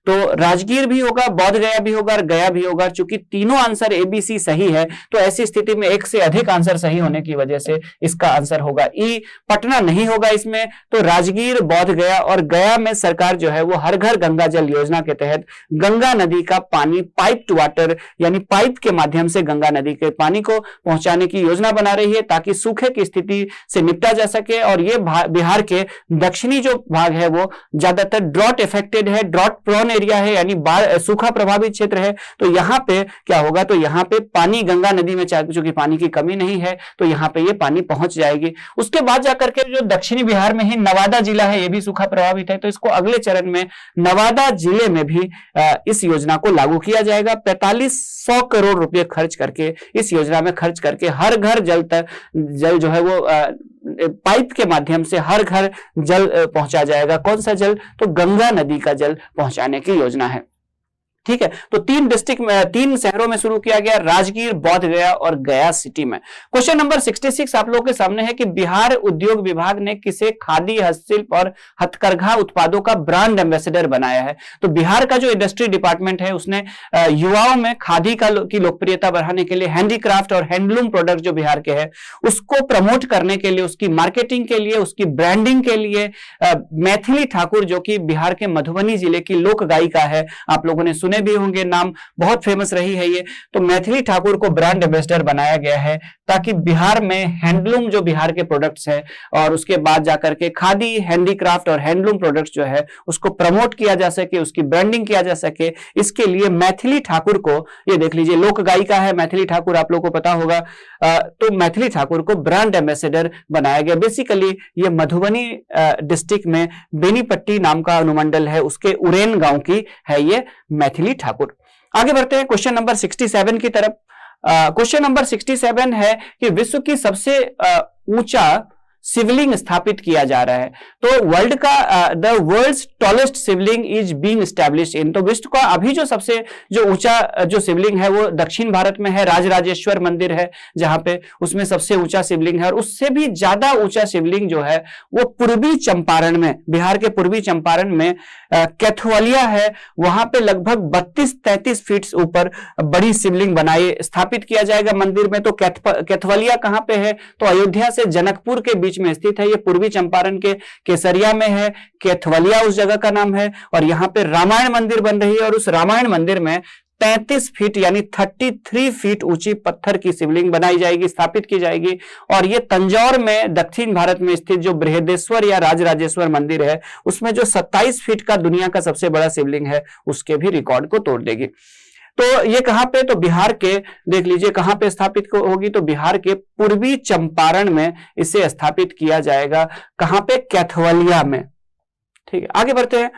तो राजगीर भी होगा, बोध गया भी होगा और गया भी होगा। चूंकि तीनों आंसर एबीसी सही है, तो ऐसी स्थिति में एक से अधिक आंसर सही होने की वजह से इसका आंसर होगा ई। पटना नहीं होगा इसमें, तो राजगीर, बोध गया और गया में सरकार जो है वो हर घर गंगा जल योजना के तहत गंगा नदी का पानी पाइप्ड वाटर, यानी पाइप के माध्यम से गंगा नदी के पानी को पहुंचाने की योजना बना रही है, ताकि सूखे की स्थिति से निपटा जा सके, और ये बिहार के दक्षिणी जो भाग है वो ज्यादातर ड्रॉट इफेक्टेड है, ड्रॉट प्रोन एरिया है, यानी सूखा प्रभावित क्षेत्र है। तो यहां पे क्या होगा, तो यहां पे पानी गंगा नदी में चूंकि पानी की कमी नहीं है तो यहां पे ये पानी पहुंच जाएगी। उसके बाद जाकर के जो दक्षिणी बिहार में ही नवादा जिला है, ये भी सूखा प्रभावित है, तो इसको अगले चरण में नवादा जिले में भी इस योजना को लागू किया जाएगा। 4500 करोड़ रुपए खर्च करके, इस योजना में खर्च करके हर घर जल जो है वो पाइप के माध्यम से हर घर जल पहुंचा जाएगा। कौन सा जल, तो गंगा नदी का जल पहुंचाने की योजना है। ठीक है, तो 3 डिस्ट्रिक्ट में, 3 शहरों में शुरू किया गया, राजगीर, बोध गया और गया सिटी में। क्वेश्चन नंबर 66 आप लोगों के सामने है कि बिहार उद्योग विभाग ने किसे खादी, हस्तशिल्प और हथकरघा उत्पादों का ब्रांड एम्बेसडर बनाया है। तो बिहार का जो इंडस्ट्री डिपार्टमेंट है उसने युवाओं में खादी की लोकप्रियता बढ़ाने के लिए हैंडीक्राफ्ट और हैंडलूम प्रोडक्ट जो बिहार के है उसको प्रमोट करने के लिए, उसकी मार्केटिंग के लिए, उसकी ब्रांडिंग के लिए मैथिली ठाकुर, जो कि बिहार के मधुबनी जिले की लोक गायिका है, आप लोगों ने सुने भी होंगे, नाम बहुत फेमस रही है ये, तो मैथिली ठाकुर को ब्रांड एम्बेसडर बनाया गया है ताकि बिहार में हैंडलूम जो बिहार के प्रोडक्ट्स हैं और उसके बाद जाकर के खादी, हैंडीक्राफ्ट और हैंडलूम प्रोडक्ट्स जो है उसको प्रमोट किया जा सके, उसकी ब्रांडिंग किया जा सके, इसके लिए मैथिली ठाकुर को, ये देख लीजिए लोक गायिका है मैथिली ठाकुर, आप लोगों को पता होगा, तो मैथिली ठाकुर को ब्रांड एम्बेसडर बनाया गया। बेसिकली ये मधुबनी डिस्ट्रिक्ट में बेनीपट्टी नाम का अनुमंडल है, उसके उरेन गांव की है ये मैथिली ठाकुर। आगे बढ़ते हैं क्वेश्चन नंबर 67 की तरफ। क्वेश्चन नंबर 67 है कि विश्व की सबसे ऊंचा शिवलिंग स्थापित किया जा रहा है। तो वर्ल्ड का the world's tallest Shivling is being established in, तो विश्व का अभी जो सबसे जो ऊंचा जो शिवलिंग है वो दक्षिण भारत में है, राजराजेश्वर मंदिर है जहां पे, उसमें सबसे ऊंचा शिवलिंग है। और उससे भी ज्यादा ऊंचा शिवलिंग जो है वो पूर्वी चंपारण में, बिहार के पूर्वी चंपारण में कैथवलिया है, वहां पे लगभग 32-33 फीट ऊपर बड़ी शिवलिंग बनाई स्थापित किया जाएगा मंदिर में। तो कैथवलिया कहां पे है, तो अयोध्या से जनकपुर के बीच में स्थित है, ये पूर्वी चंपारण के केसरिया में है, कैथवलिया उस जगह का नाम है। और यहां पे रामायण मंदिर बन रही है और उस रामायण मंदिर में 33 फीट यानी 33 फीट ऊंची पत्थर की शिवलिंग बनाई जाएगी, स्थापित की जाएगी। और ये तंजौर में दक्षिण भारत में स्थित जो बृहदेश्वर या राजराजेश्वर मंदिर है उसमें जो 27 फीट का दुनिया का सबसे बड़ा शिवलिंग है उसके भी रिकॉर्ड को तोड़ देगी। तो ये कहां पे, तो बिहार के, देख लीजिए कहां पे स्थापित होगी, तो बिहार के पूर्वी चंपारण में इसे स्थापित किया जाएगा। कहां पे, कैथवलिया में। ठीक है, आगे बढ़ते हैं।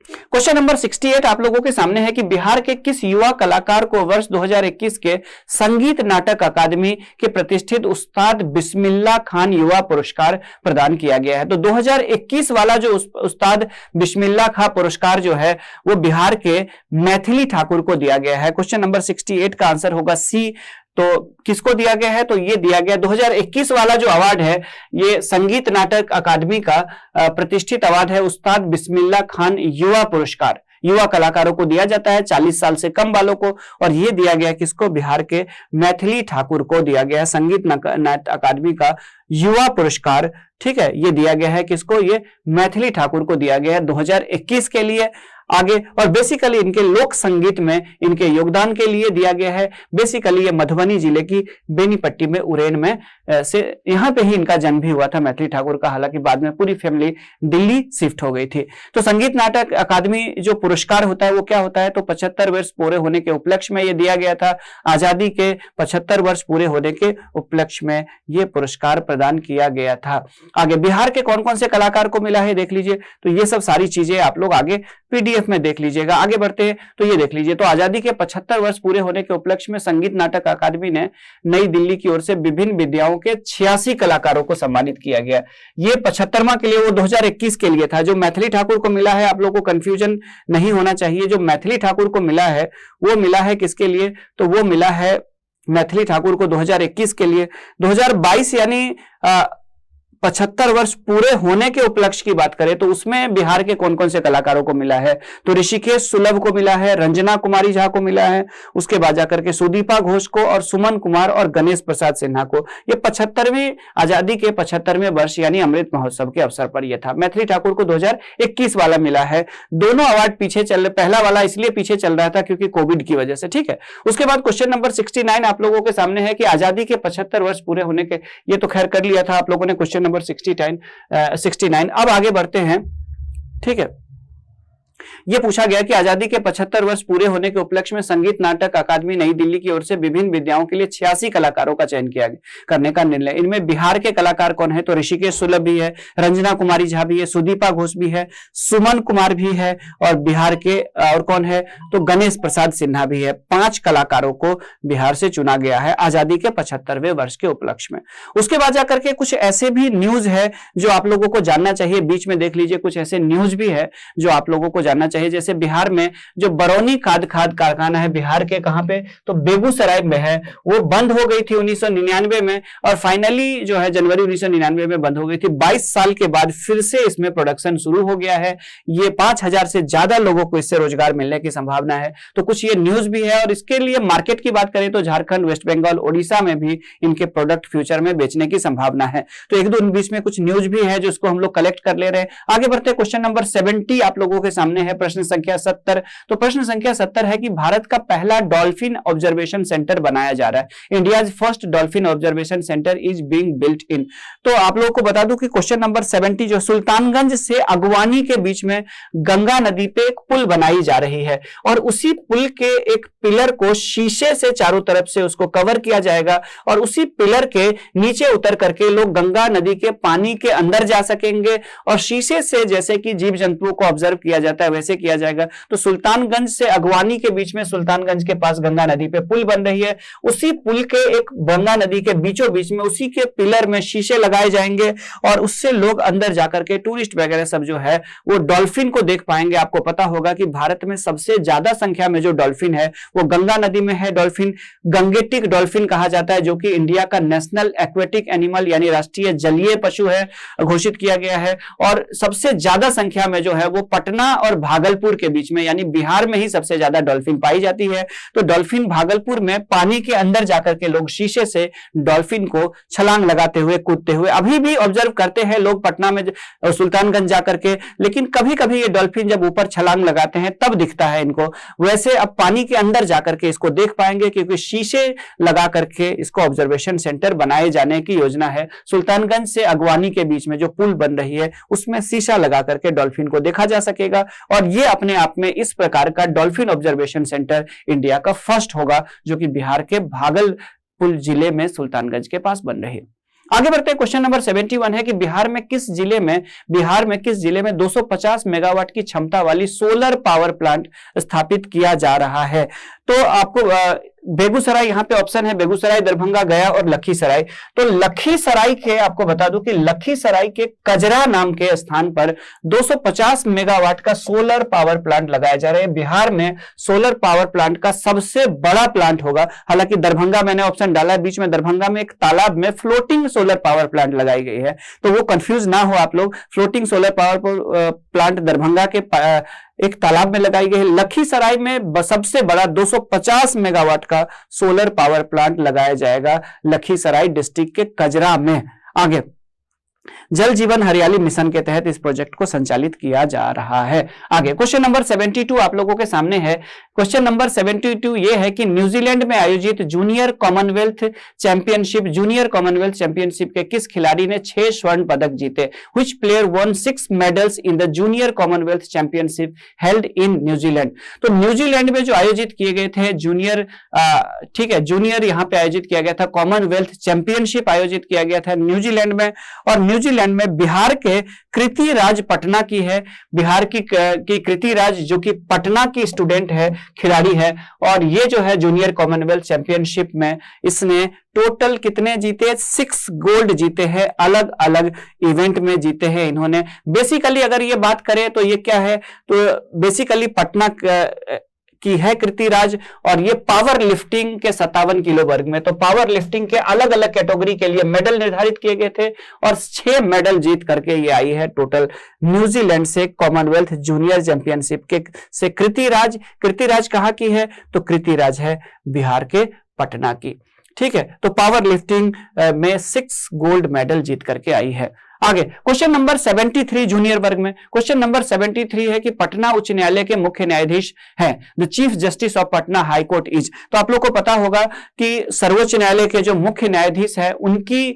क्वेश्चन नंबर 68 आप लोगों के सामने है कि बिहार के किस युवा कलाकार को वर्ष 2021 के संगीत नाटक अकादमी के प्रतिष्ठित उस्ताद बिस्मिल्लाह खान युवा पुरस्कार प्रदान किया गया है। तो 2021 वाला जो उस्ताद बिस्मिल्लाह खान पुरस्कार जो है वो बिहार के मैथिली ठाकुर को दिया गया है। क्वेश्चन नंबर 68 का आंसर होगा सी। तो किसको दिया गया है, तो ये दिया गया 2021 वाला जो अवार्ड है ये संगीत नाटक अकादमी का प्रतिष्ठित अवार्ड है, उस्ताद बिस्मिल्लाह खान युवा पुरस्कार युवा कलाकारों को दिया जाता है, 40 साल से कम वालों को। और ये दिया गया किसको, बिहार के मैथिली ठाकुर को दिया गया है संगीत नाटक अकादमी का युवा पुरस्कार। ठीक है, ये दिया गया है किसको, ये मैथिली ठाकुर को दिया गया है 2021 के लिए। आगे, और बेसिकली इनके लोक संगीत में इनके योगदान के लिए दिया गया है। बेसिकली ये मधुबनी जिले की बेनीपट्टी में उरेन में से यहां पे ही इनका जन्म भी हुआ था मैथिली ठाकुर का, हालांकि बाद में पूरी फैमिली दिल्ली शिफ्ट हो गई थी। तो संगीत नाटक अकादमी जो पुरस्कार होता है वो क्या होता है, तो 75 वर्ष पूरे होने के उपलक्ष्य में ये दिया गया था। आजादी के 75 वर्ष पूरे होने के उपलक्ष्य में ये पुरस्कार प्रदान किया गया था। आगे, बिहार के कौन कौन से कलाकार को मिला है देख लीजिए। तो ये सब सारी चीजें आप लोग आगे पीडीएफ में देख लीजिएगा। आगे बढ़ते हैं, तो ये देख लीजिए, तो आजादी के 75 वर्ष पूरे होने के उपलक्ष्य में संगीत नाटक अकादमी ने नई दिल्ली की ओर से विभिन्न विद्याओं के 86 कलाकारों को सम्मानित किया गया। ये 75वां के लिए, वो 2021 के लिए था। जो मैथिली ठाकुर को मिला है, आप लोगों को कंफ्यूजन नहीं होना चाहिए, जो मैथिली ठाकुर को मिला है वो मिला है किसके लिए, तो वो मिला है मैथिली ठाकुर को 2021 के लिए। 2022 यानी 75 वर्ष पूरे होने के उपलक्ष्य की बात करें तो उसमें बिहार के कौन कौन से कलाकारों को मिला है, तो ऋषिकेश सुलभ को मिला है, रंजना कुमारी झा को मिला है, उसके बाद जाकर के सुदीपा घोष को और सुमन कुमार और गणेश प्रसाद सिन्हा को। ये 75वीं आजादी के 75वें वर्ष यानी अमृत महोत्सव के अवसर पर यह था। मैथिली ठाकुर को 2021 वाला मिला है। दोनों अवार्ड पीछे चल रहे, पहला वाला इसलिए पीछे चल रहा था क्योंकि कोविड की वजह से, ठीक है। उसके बाद क्वेश्चन नंबर 69 आप लोगों के सामने है कि आजादी के 75 वर्ष पूरे होने के, ये तो खैर कर लिया था आप लोगों ने क्वेश्चन नंबर 69। अब आगे बढ़ते हैं, ठीक है। यह पूछा गया कि आजादी के 75 वर्ष पूरे होने के उपलक्ष्य में संगीत नाटक अकादमी नई दिल्ली की ओर से विभिन्न विद्याओं के लिए 86 कलाकारों का चयन करने का निर्णय। इनमें बिहार के कलाकार कौन है, तो ऋषिकेश सुलभ भी है, रंजना कुमारी झा भी है, सुदीपा घोष भी है, सुमन कुमार भी है और बिहार के और कौन है, तो गणेश प्रसाद सिन्हा भी है। 5 कलाकारों को बिहार से चुना गया है आजादी के 75वें वर्ष के उपलक्ष्य में। उसके बाद जाकर के कुछ ऐसे भी न्यूज है जो आप लोगों को जानना चाहिए, बीच में देख लीजिए, कुछ ऐसे न्यूज भी है जो आप लोगों को जानना चाहिए। जैसे बिहार में जो बरौनी खाद कारखाना है, बिहार के कहां पे, तो बेगूसराय में है, वो बंद हो गई थी 1999 में और फाइनली जो है जनवरी 1999 में बंद हो गई थी। 22 साल के बाद फिर से इसमें प्रोडक्शन शुरू हो गया है। ये 5000 से ज्यादा लोगों को इससे रोजगार मिलने की संभावना है। तो कुछ ये न्यूज भी है। और इसके लिए मार्केट की बात करें तो झारखंड, वेस्ट बंगाल, ओडिशा में भी इनके प्रोडक्ट फ्यूचर में बेचने की संभावना है। तो एक दो बीच में कुछ न्यूज भी है जो इसको हम लोग कलेक्ट कर ले रहे हैं। आगे बढ़ते क्वेश्चन नंबर 70 आप लोगों के सामने है, प्रश्न संख्या 70। तो प्रश्न संख्या 70 है कि भारत का पहला डॉल्फिन ऑब्जर्वेशन सेंटर बनाया जा रहा है। India's first dolphin observation centre is being built in. तो आप लोगों को बता दूं कि क्वेश्चन नंबर 70 जो सुल्तानगंज से अगवानी के बीच में गंगा नदी पे एक पुल बनाई जा रही है और उसी पुल के एक पिलर को शीशे से चारों तरफ से उसको कवर किया जाएगा और उसी पिलर के नीचे उतर करके लोग गंगा नदी के पानी के अंदर जा सकेंगे और शीशे से जैसे कि जीव जंतुओं को ऑब्जर्व किया जाता है वैसे किया जाएगा। तो सुल्तानगंज से अगवानी के बीच में, सुल्तानगंज के पास गंगा नदी पे पुल बन रही है। उसी पुल के एक गंगा नदी के बीचों बीच में उसी के पिलर में शीशे लगाए जाएंगे और उससे लोग अंदर जाकर के टूरिस्ट वगैरह सब जो है वो डॉल्फिन को देख पाएंगे। आपको पता होगा कि भारत में सबसे ज्यादा संख्या में जो डॉल्फिन है वो गंगा नदी में है। डॉल्फिन गंगेटिक डॉल्फिन कहा जाता है जो कि इंडिया का नेशनल एक्वेटिक एनिमल यानी राष्ट्रीय जलीय पशु है, घोषित किया गया है। और सबसे ज्यादा संख्या में जो है वो पटना और भागलपुर के बीच में यानी बिहार में ही सबसे ज्यादा डॉल्फिन पाई जाती है। तो डॉल्फिन भागलपुर में पानी के अंदर जाकर के लोग शीशे से डॉल्फिन को छलांग लगाते हुए, कूदते हुए अभी भी ऑब्जर्व करते हैं लोग पटना में, सुल्तानगंज जाकर के। लेकिन कभी कभी ये डॉल्फिन जब ऊपर छलांग लगाते हैं तब दिखता है इनको। वैसे अब पानी के अंदर जाकर के इसको देख पाएंगे क्योंकि शीशे लगा करके इसको ऑब्जर्वेशन सेंटर बनाए जाने की योजना है। सुल्तानगंज से अगवानी के बीच में जो पुल बन रही है उसमें शीशा लगा करके डॉल्फिन को देखा जा सकेगा और ये अपने आप में इस प्रकार का डॉल्फिन ऑब्जर्वेशन सेंटर इंडिया का फर्स्ट होगा जो कि बिहार के भागलपुर जिले में सुल्तानगंज के पास बन रही है। आगे बढ़ते हैं, क्वेश्चन नंबर 71 है कि बिहार में किस जिले में 250 मेगावाट की क्षमता वाली सोलर पावर प्लांट स्थापित किया जा रहा है। तो आपको बेगूसराय यहाँ पे ऑप्शन है, बेगूसराय, दरभंगा, गया और लखीसराय। तो लखीसराय के आपको बता दूं कि लखीसराय के कजरा नाम के स्थान पर 250 मेगावाट का सोलर पावर प्लांट लगाया जा रहा है। बिहार में सोलर पावर प्लांट का सबसे बड़ा प्लांट होगा। हालांकि दरभंगा मैंने ऑप्शन डाला है, बीच में दरभंगा में एक तालाब में फ्लोटिंग सोलर पावर प्लांट लगाई गई है, तो वो कंफ्यूज ना हो आप लोग। Floating solar power plant Darbhanga के एक तालाब में लगाई गई है। लखीसराय में सबसे बड़ा 250 मेगावाट का सोलर पावर प्लांट लगाया जाएगा लखीसराय डिस्ट्रिक्ट के कजरा में। आगे, जल जीवन हरियाली मिशन के तहत इस प्रोजेक्ट को संचालित किया जा रहा है। आगे क्वेश्चन नंबर 72 आप लोगों के सामने है। क्वेश्चन नंबर 72 ये है कि न्यूजीलैंड में आयोजित जूनियर कॉमनवेल्थ चैंपियनशिप के किस खिलाड़ी ने 6 स्वर्ण पदक जीते? Which player won 6 medals in the junior Commonwealth championship held in New Zealand? तो न्यूजीलैंड में जो आयोजित किए गए थे जूनियर, ठीक है, जूनियर यहाँ पे आयोजित किया गया था, कॉमनवेल्थ चैंपियनशिप आयोजित किया गया था न्यूजीलैंड में। और न्यूजीलैंड में बिहार के कृति राज पटना की है, बिहार की कृति राज जो कि पटना की स्टूडेंट है, खिलाड़ी है। और ये जो है जूनियर कॉमनवेल्थ चैंपियनशिप में इसने टोटल कितने जीते? 6 गोल्ड जीते हैं, अलग अलग इवेंट में जीते हैं इन्होंने। बेसिकली अगर ये बात करें तो ये क्या है, तो बेसिकली पटना की है कृति राज, और ये पावर लिफ्टिंग के 57 किलो वर्ग में, तो पावर लिफ्टिंग के अलग अलग कैटेगरी के लिए मेडल निर्धारित किए गए थे और 6 मेडल जीत करके ये आई है टोटल न्यूजीलैंड से कॉमनवेल्थ जूनियर चैंपियनशिप के से कृति राज कहां की है, तो कृति राज है बिहार के पटना की। ठीक है, तो पावर लिफ्टिंग में 6 गोल्ड मेडल जीत करके आई है। आगे क्वेश्चन नंबर 73 जूनियर वर्ग में, क्वेश्चन नंबर 73 है कि पटना उच्च न्यायालय के मुख्य न्यायाधीश हैं, the chief justice of Patna high court is. तो आप लोग को पता होगा कि सर्वोच्च न्यायालय के जो मुख्य न्यायाधीश है उनकी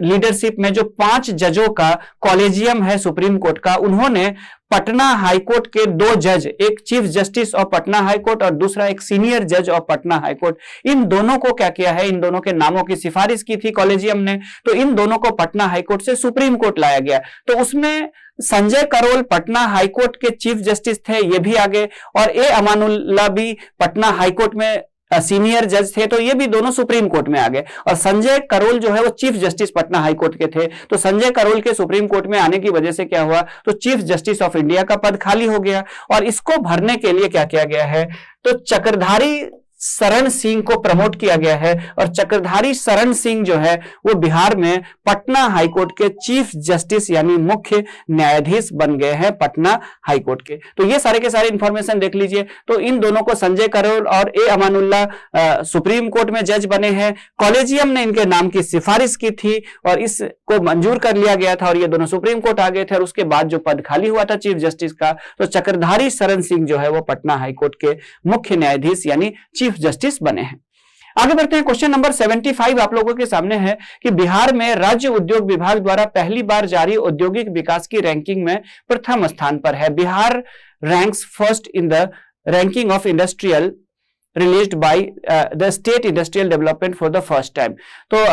लीडरशिप में जो 5 जजों का कॉलेजियम है सुप्रीम कोर्ट का, उन्होंने पटना हाई कोर्ट के 2 जज, एक chief justice of Patna high court और दूसरा एक सीनियर जज ऑफ पटना हाई कोर्ट, इन दोनों को क्या किया है, इन दोनों के नामों की सिफारिश की थी कॉलेजियम ने, तो इन दोनों को पटना हाई कोर्ट से सुप्रीम कोर्ट लाया गया। तो उसमें संजय करोल पटना हाई कोर्ट के चीफ जस्टिस थे, ये भी आ गए, और ए अमानुल्लाह भी पटना हाई कोर्ट में सीनियर जज थे, तो ये भी दोनों सुप्रीम कोर्ट में आ गए। और संजय करोल जो है वो chief justice Patna high court के थे, तो संजय करोल के सुप्रीम कोर्ट में आने की वजह से क्या हुआ, तो चीफ जस्टिस ऑफ इंडिया का पद खाली हो गया, और इसको भरने के लिए क्या किया गया है, तो चक्रधारी शरण सिंह को प्रमोट किया गया है, और चक्रधारी शरण सिंह जो है वो बिहार में पटना हाईकोर्ट के चीफ जस्टिस यानी मुख्य न्यायाधीश बन गए हैं पटना हाईकोर्ट के। तो ये सारे के सारे इंफॉर्मेशन देख लीजिए। तो इन दोनों को संजय करोल और ए अमानुल्लाह सुप्रीम कोर्ट में जज बने हैं, कॉलेजियम ने इनके नाम की सिफारिश की थी और इसको मंजूर कर लिया गया था, और ये दोनों सुप्रीम कोर्ट आ गए थे, और उसके बाद जो पद खाली हुआ था चीफ जस्टिस का, तो चक्रधारी शरण सिंह जो है वो पटना हाईकोर्ट के मुख्य न्यायाधीश यानी चीफ जस्टिस बने हैं। आगे बढ़ते हैं, क्वेश्चन नंबर 75 आप लोगों के सामने है कि बिहार में राज्य उद्योग विभाग द्वारा पहली बार जारी औद्योगिक विकास की रैंकिंग में प्रथम स्थान पर है। Bihar ranks first in the ranking of industrial released by the state industrial development for the first time. तो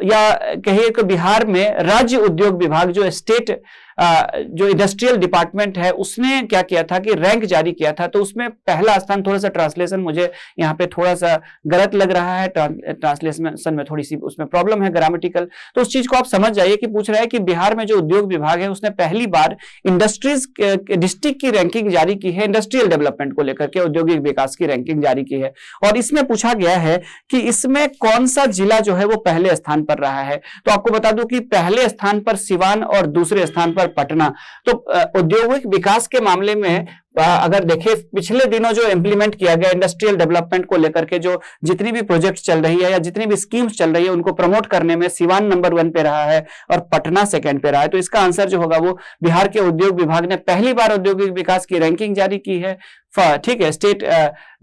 या कहिए कि बिहार में राज्य उद्योग विभाग जो स्टेट जो इंडस्ट्रियल डिपार्टमेंट है उसने क्या किया था कि रैंक जारी किया था, तो उसमें पहला स्थान, थोड़ा सा ट्रांसलेशन मुझे यहाँ पे थोड़ा सा गलत लग रहा है, ट्रांसलेशन में थोड़ी सी उसमें प्रॉब्लम है ग्रामेटिकल, तो उस चीज को आप समझ जाइए कि पूछ रहा है कि बिहार में जो उद्योग विभाग है उसने पहली बार इंडस्ट्रीज डिस्ट्रिक्ट की रैंकिंग जारी की है, इंडस्ट्रियल डेवलपमेंट को लेकर के औद्योगिक विकास की रैंकिंग जारी की है, और इसमें पूछा गया है कि इसमें कौन सा जिला जो है वो पहले स्थान पर रहा है। तो आपको बता दूं कि पहले स्थान पर सिवान और दूसरे स्थान पर पटना। तो औद्योगिक विकास के मामले में अगर देखें पिछले दिनों जो इंप्लीमेंट किया गया इंडस्ट्रियल डेवलपमेंट को लेकर के जो जितनी भी प्रोजेक्ट चल रही है या जितनी भी स्कीम्स चल रही है उनको प्रमोट करने में सिवान नंबर 1 पे रहा है और पटना सेकंड पे रहा है। तो इसका आंसर जो होगा वो बिहार के उद्योग विभाग ने पहली बार औद्योगिक विकास की रैंकिंग जारी की है। ठीक है, state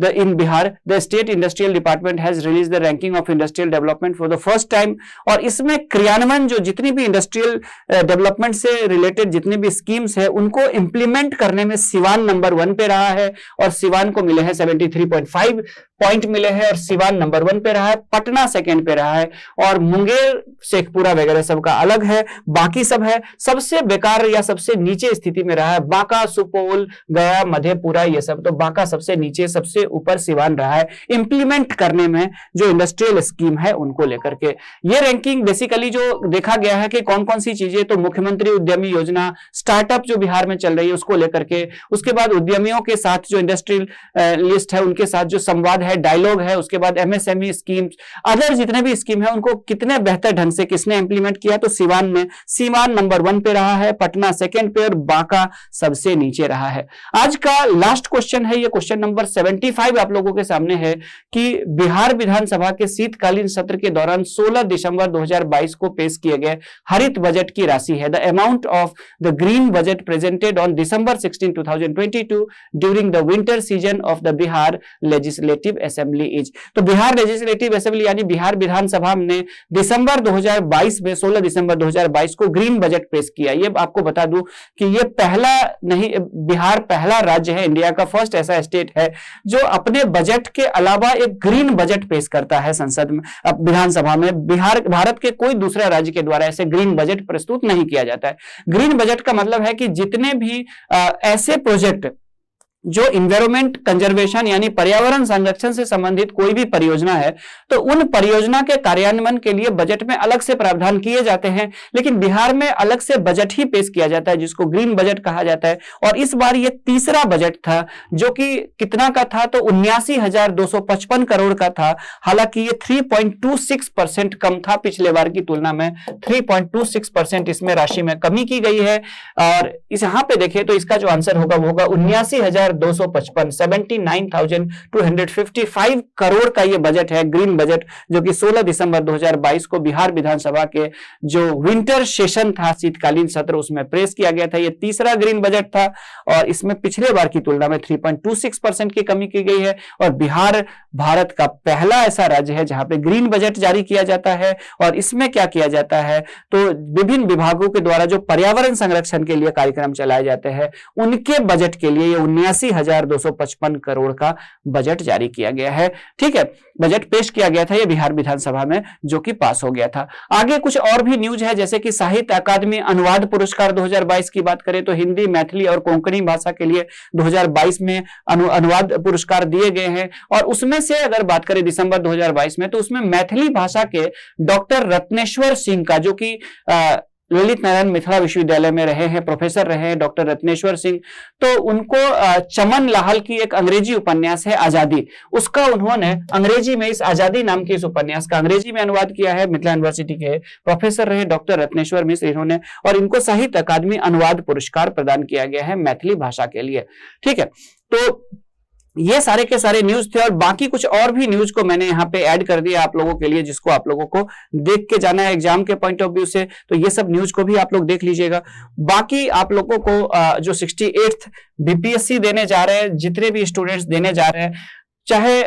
in Bihar the state industrial department has release the ranking of industrial development for the first time, और इसमें क्रियान्वयन जो जितनी भी इंडस्ट्रियल डेवलपमेंट से रिलेटेड जितनी भी स्कीम्स है उनको इंप्लीमेंट करने में सिवान नंबर 1 पे रहा है, और सिवान को मिले हैं 73.5 पॉइंट मिले हैं, और सिवान नंबर 1 पे रहा है, पटना सेकंड पे रहा है, और मुंगेर शेखपुरा वगैरह सबका अलग है, बाकी सब है। सबसे बेकार या सबसे नीचे स्थिति में रहा है बांका, सुपौल, गया, मधेपुरा, ये सब। तो बांका सबसे नीचे, सबसे ऊपर सिवान रहा है इंप्लीमेंट करने में जो इंडस्ट्रियल स्कीम है उनको लेकर के। ये रैंकिंग बेसिकली जो देखा गया है कि कौन कौन सी चीजें, तो मुख्यमंत्री उद्यमी योजना, स्टार्टअप जो बिहार में चल रही है उसको लेकर के, उसके बाद उद्यमियों के साथ जो इंडस्ट्रियल लिस्ट है उनके साथ जो संवाद है, डायलॉग है, उसके बाद एमएसएमई स्कीम, अदर जितने भी स्कीम है उनको कितने बेहतर ढंग से किसने इंप्लीमेंट किया, तो सिवान नंबर 1 पे रहा है, पटना सेकंड पे और बांका सबसे नीचे रहा है। आज का लास्ट क्वेश्चन है, ये क्वेश्चन नंबर 75 आप लोगों के सामने है कि बिहार विधानसभा के शीतकालीन सत्र के दौरान 16 दिसंबर 2022 को पेश किए गए हरित बजट की राशि है। The amount of the green budget presented on December 16, 2022 during the winter season of the Bihar legislative assembly is. तो बिहार लेजिस्लेटिव असेंबली यानी बिहार विधानसभा ने दिसंबर 2022 में 16 दिसंबर 2022 को ग्रीन बजट पेश किया। ये आपको बता दूं कि ये पहला नहीं, बिहार पहला राज्य है, इंडिया का फर्स्ट ऐसा स्टेट है जो अपने बजट के अलावा एक ग्रीन बजट पेश करता है संसद में, विधानसभा में। भारत के कोई दूसरा राज्य के द्वारा ऐसे ग्रीन बजट प्रस्तुत नहीं किया जाता है। ग्रीन बजट का मतलब है कि जितने भी ऐसे प्रोजेक्ट जो इन्वायरमेंट कंजर्वेशन यानी पर्यावरण संरक्षण से संबंधित कोई भी परियोजना है तो उन परियोजना के कार्यान्वयन के लिए बजट में अलग से प्रावधान किए जाते हैं, लेकिन बिहार में अलग से बजट ही पेश किया जाता है जिसको ग्रीन बजट कहा जाता है। और इस बार ये तीसरा बजट था जो कि कितना का था, तो 79,255 करोड़ का था। हालांकि ये 3.26% कम था पिछले बार की तुलना में, 3.26% इसमें राशि में कमी की गई है। और इस यहां पे देखें तो इसका जो आंसर होगा वो होगा 79,255, 79,255 करोड़ का ये बजट है, ग्रीन बजट, जो कि 16 दिसंबर 2022 को बिहार विधानसभा के जो विंटर सेशन था, शीतकालीन सत्र, उसमें पेश किया गया था। ये तीसरा ग्रीन बजट था और इसमें पिछले बार की तुलना में 3.26% की कमी की गई है। और बिहार भारत का पहला ऐसा राज्य है जहां पे ग्रीन बजट जारी किया जाता है। और इसमें क्या किया जाता है, तो विभिन्न विभागों के द्वारा जो पर्यावरण संरक्षण के लिए कार्यक्रम चलाए जाते हैं उनके बजट के लिए 79,255 करोड़ का बजट जारी किया गया है। ठीक है, बजट पेश किया गया था ये बिहार विधानसभा में, जो कि पास हो गया था। आगे कुछ और भी न्यूज है, जैसे कि साहित्य अकादमी अनुवाद पुरस्कार 2022 की बात करें तो हिंदी, मैथिली और कोंकणी भाषा के लिए 2022 में अनुवाद पुरस्कार दिए गए हैं। और उसमें से अगर बात करें दिसंबर 2022 में, तो उसमें मैथिली भाषा के डॉक्टर रत्नेश्वर सिंह का, जो कि ललित नारायण मिथिला विश्वविद्यालय में रहे हैं, प्रोफेसर रहे हैं डॉक्टर रत्नेश्वर सिंह, तो उनको चमन लाहल की एक अंग्रेजी उपन्यास है आजादी, उसका उन्होंने अंग्रेजी में, इस आजादी नाम के इस उपन्यास का अंग्रेजी में अनुवाद किया है। मिथिला यूनिवर्सिटी के प्रोफेसर रहे डॉक्टर रत्नेश्वर मिश्र इन्होंने, और इनको साहित्य अकादमी अनुवाद पुरस्कार प्रदान किया गया है मैथिली भाषा के लिए। ठीक है, तो ये सारे के सारे न्यूज थे। और बाकी कुछ और भी न्यूज को मैंने यहाँ पे ऐड कर दिया आप लोगों के लिए, जिसको आप लोगों को देख के जाना है एग्जाम के पॉइंट ऑफ व्यू से, तो ये सब न्यूज को भी आप लोग देख लीजिएगा। बाकी आप लोगों को जो 68th बीपीएससी देने जा रहे हैं, जितने भी स्टूडेंट्स देने जा रहे हैं, चाहे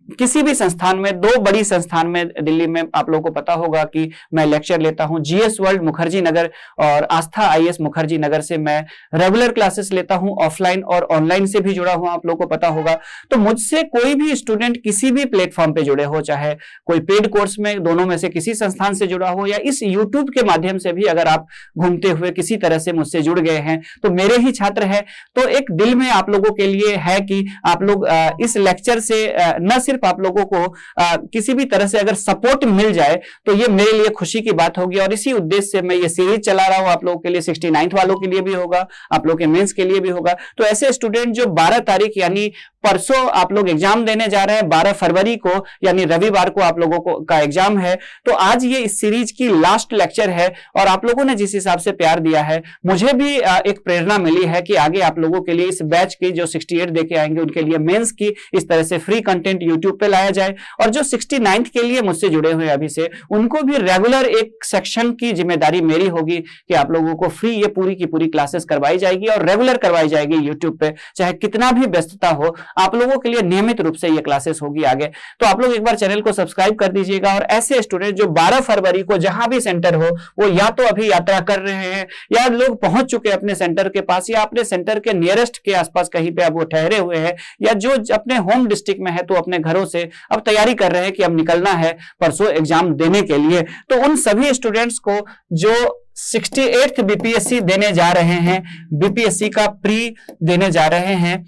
किसी भी संस्थान में, दो बड़ी संस्थान में दिल्ली में आप लोगों को पता होगा कि मैं लेक्चर लेता हूं, जीएस वर्ल्ड मुखर्जी नगर और आस्था आईएएस मुखर्जी नगर से मैं रेगुलर क्लासेस लेता हूं, ऑफलाइन और ऑनलाइन से भी जुड़ा हुआ आप लोगों को पता होगा। तो मुझसे कोई भी स्टूडेंट किसी भी प्लेटफॉर्म पे जुड़े हो, चाहे कोई पेड कोर्स में, दोनों में से किसी संस्थान से जुड़ा हो, या इस यूट्यूब के माध्यम से भी अगर आप घूमते हुए किसी तरह से मुझसे जुड़ गए हैं तो मेरे ही छात्र है, तो एक दिल में आप लोगों के लिए है कि आप लोग इस लेक्चर से न सिर्फ आप लोगों को किसी भी तरह से अगर सपोर्ट मिल जाए तो ये मेरे लिए खुशी की बात होगी। और इसी उद्देश्य से मैं ये सीरीज चला रहा हूं, आप लोगों के लिए 69th वालों के लिए भी होगा, आप लोगों के मेंस के लिए भी होगा। तो ऐसे स्टूडेंट जो 12 तारीख यानी परसों आप लोग एग्जाम देने जा रहे हैं, 12 फरवरी को यानी रविवार को आप लोगों को का एग्जाम है, तो आज ये इस सीरीज की लास्ट लेक्चर है। और आप लोगों ने जिस हिसाब से प्यार दिया है, मुझे भी एक प्रेरणा मिली है कि आगे आप लोगों के लिए इस बैच की जो 68 देके आएंगे उनके लिए मेंस की इस तरह से फ्री कंटेंट यूट्यूब पे लाया जाए। और जो 69th के लिए मुझसे जुड़े हुए अभी से, उनको भी रेगुलर एक सेक्शन की जिम्मेदारी मेरी होगी कि आप लोगों को फ्री ये पूरी की पूरी क्लासेस करवाई जाएगी और रेगुलर करवाई जाएगी यूट्यूब पे, चाहे कितना भी व्यस्तता हो, आप लोगों के लिए नियमित रूप से ये क्लासेस होगी आगे। तो आप लोग एक बार चैनल को सब्सक्राइब कर दीजिएगा। और ऐसे स्टूडेंट जो 12 फरवरी को जहां भी सेंटर हो, वो या तो अभी यात्रा कर रहे हैं, या लोग पहुंच चुके अपने सेंटर के पास, या अपने सेंटर के नियरेस्ट के आसपास कहीं पे अब वो ठहरे हुए हैं, या जो अपने होम डिस्ट्रिक्ट में है तो अपने घरों से अब तैयारी कर रहे हैं कि अब निकलना है परसों एग्जाम देने के लिए। तो उन सभी स्टूडेंट्स को जो 68th बीपीएससी देने जा रहे हैं, बीपीएससी का प्री देने जा रहे हैं,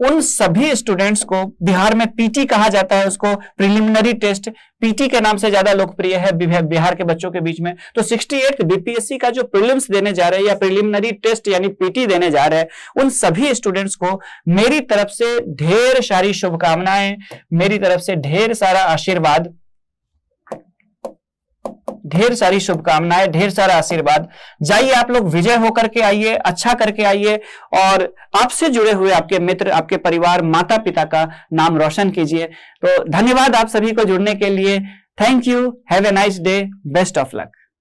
उन सभी स्टूडेंट्स को, बिहार में पीटी कहा जाता है उसको, प्रिलिमिनरी टेस्ट, पीटी के नाम से ज्यादा लोकप्रिय है बिहार के बच्चों के बीच में। तो 68 बीपीएससी का जो प्रीलिम्स देने जा रहे हैं या प्रिलिमिनरी टेस्ट यानी पीटी देने जा रहे हैं, उन सभी स्टूडेंट्स को मेरी तरफ से ढेर सारी शुभकामनाएं, मेरी तरफ से ढेर सारा आशीर्वाद, ढेर सारी शुभकामनाएं, ढेर सारा आशीर्वाद। जाइए आप लोग विजय होकर के आइए, अच्छा करके आइए, और आपसे जुड़े हुए आपके मित्र, आपके परिवार, माता पिता का नाम रोशन कीजिए। तो धन्यवाद आप सभी को जुड़ने के लिए। Thank you, have a nice day, best of luck.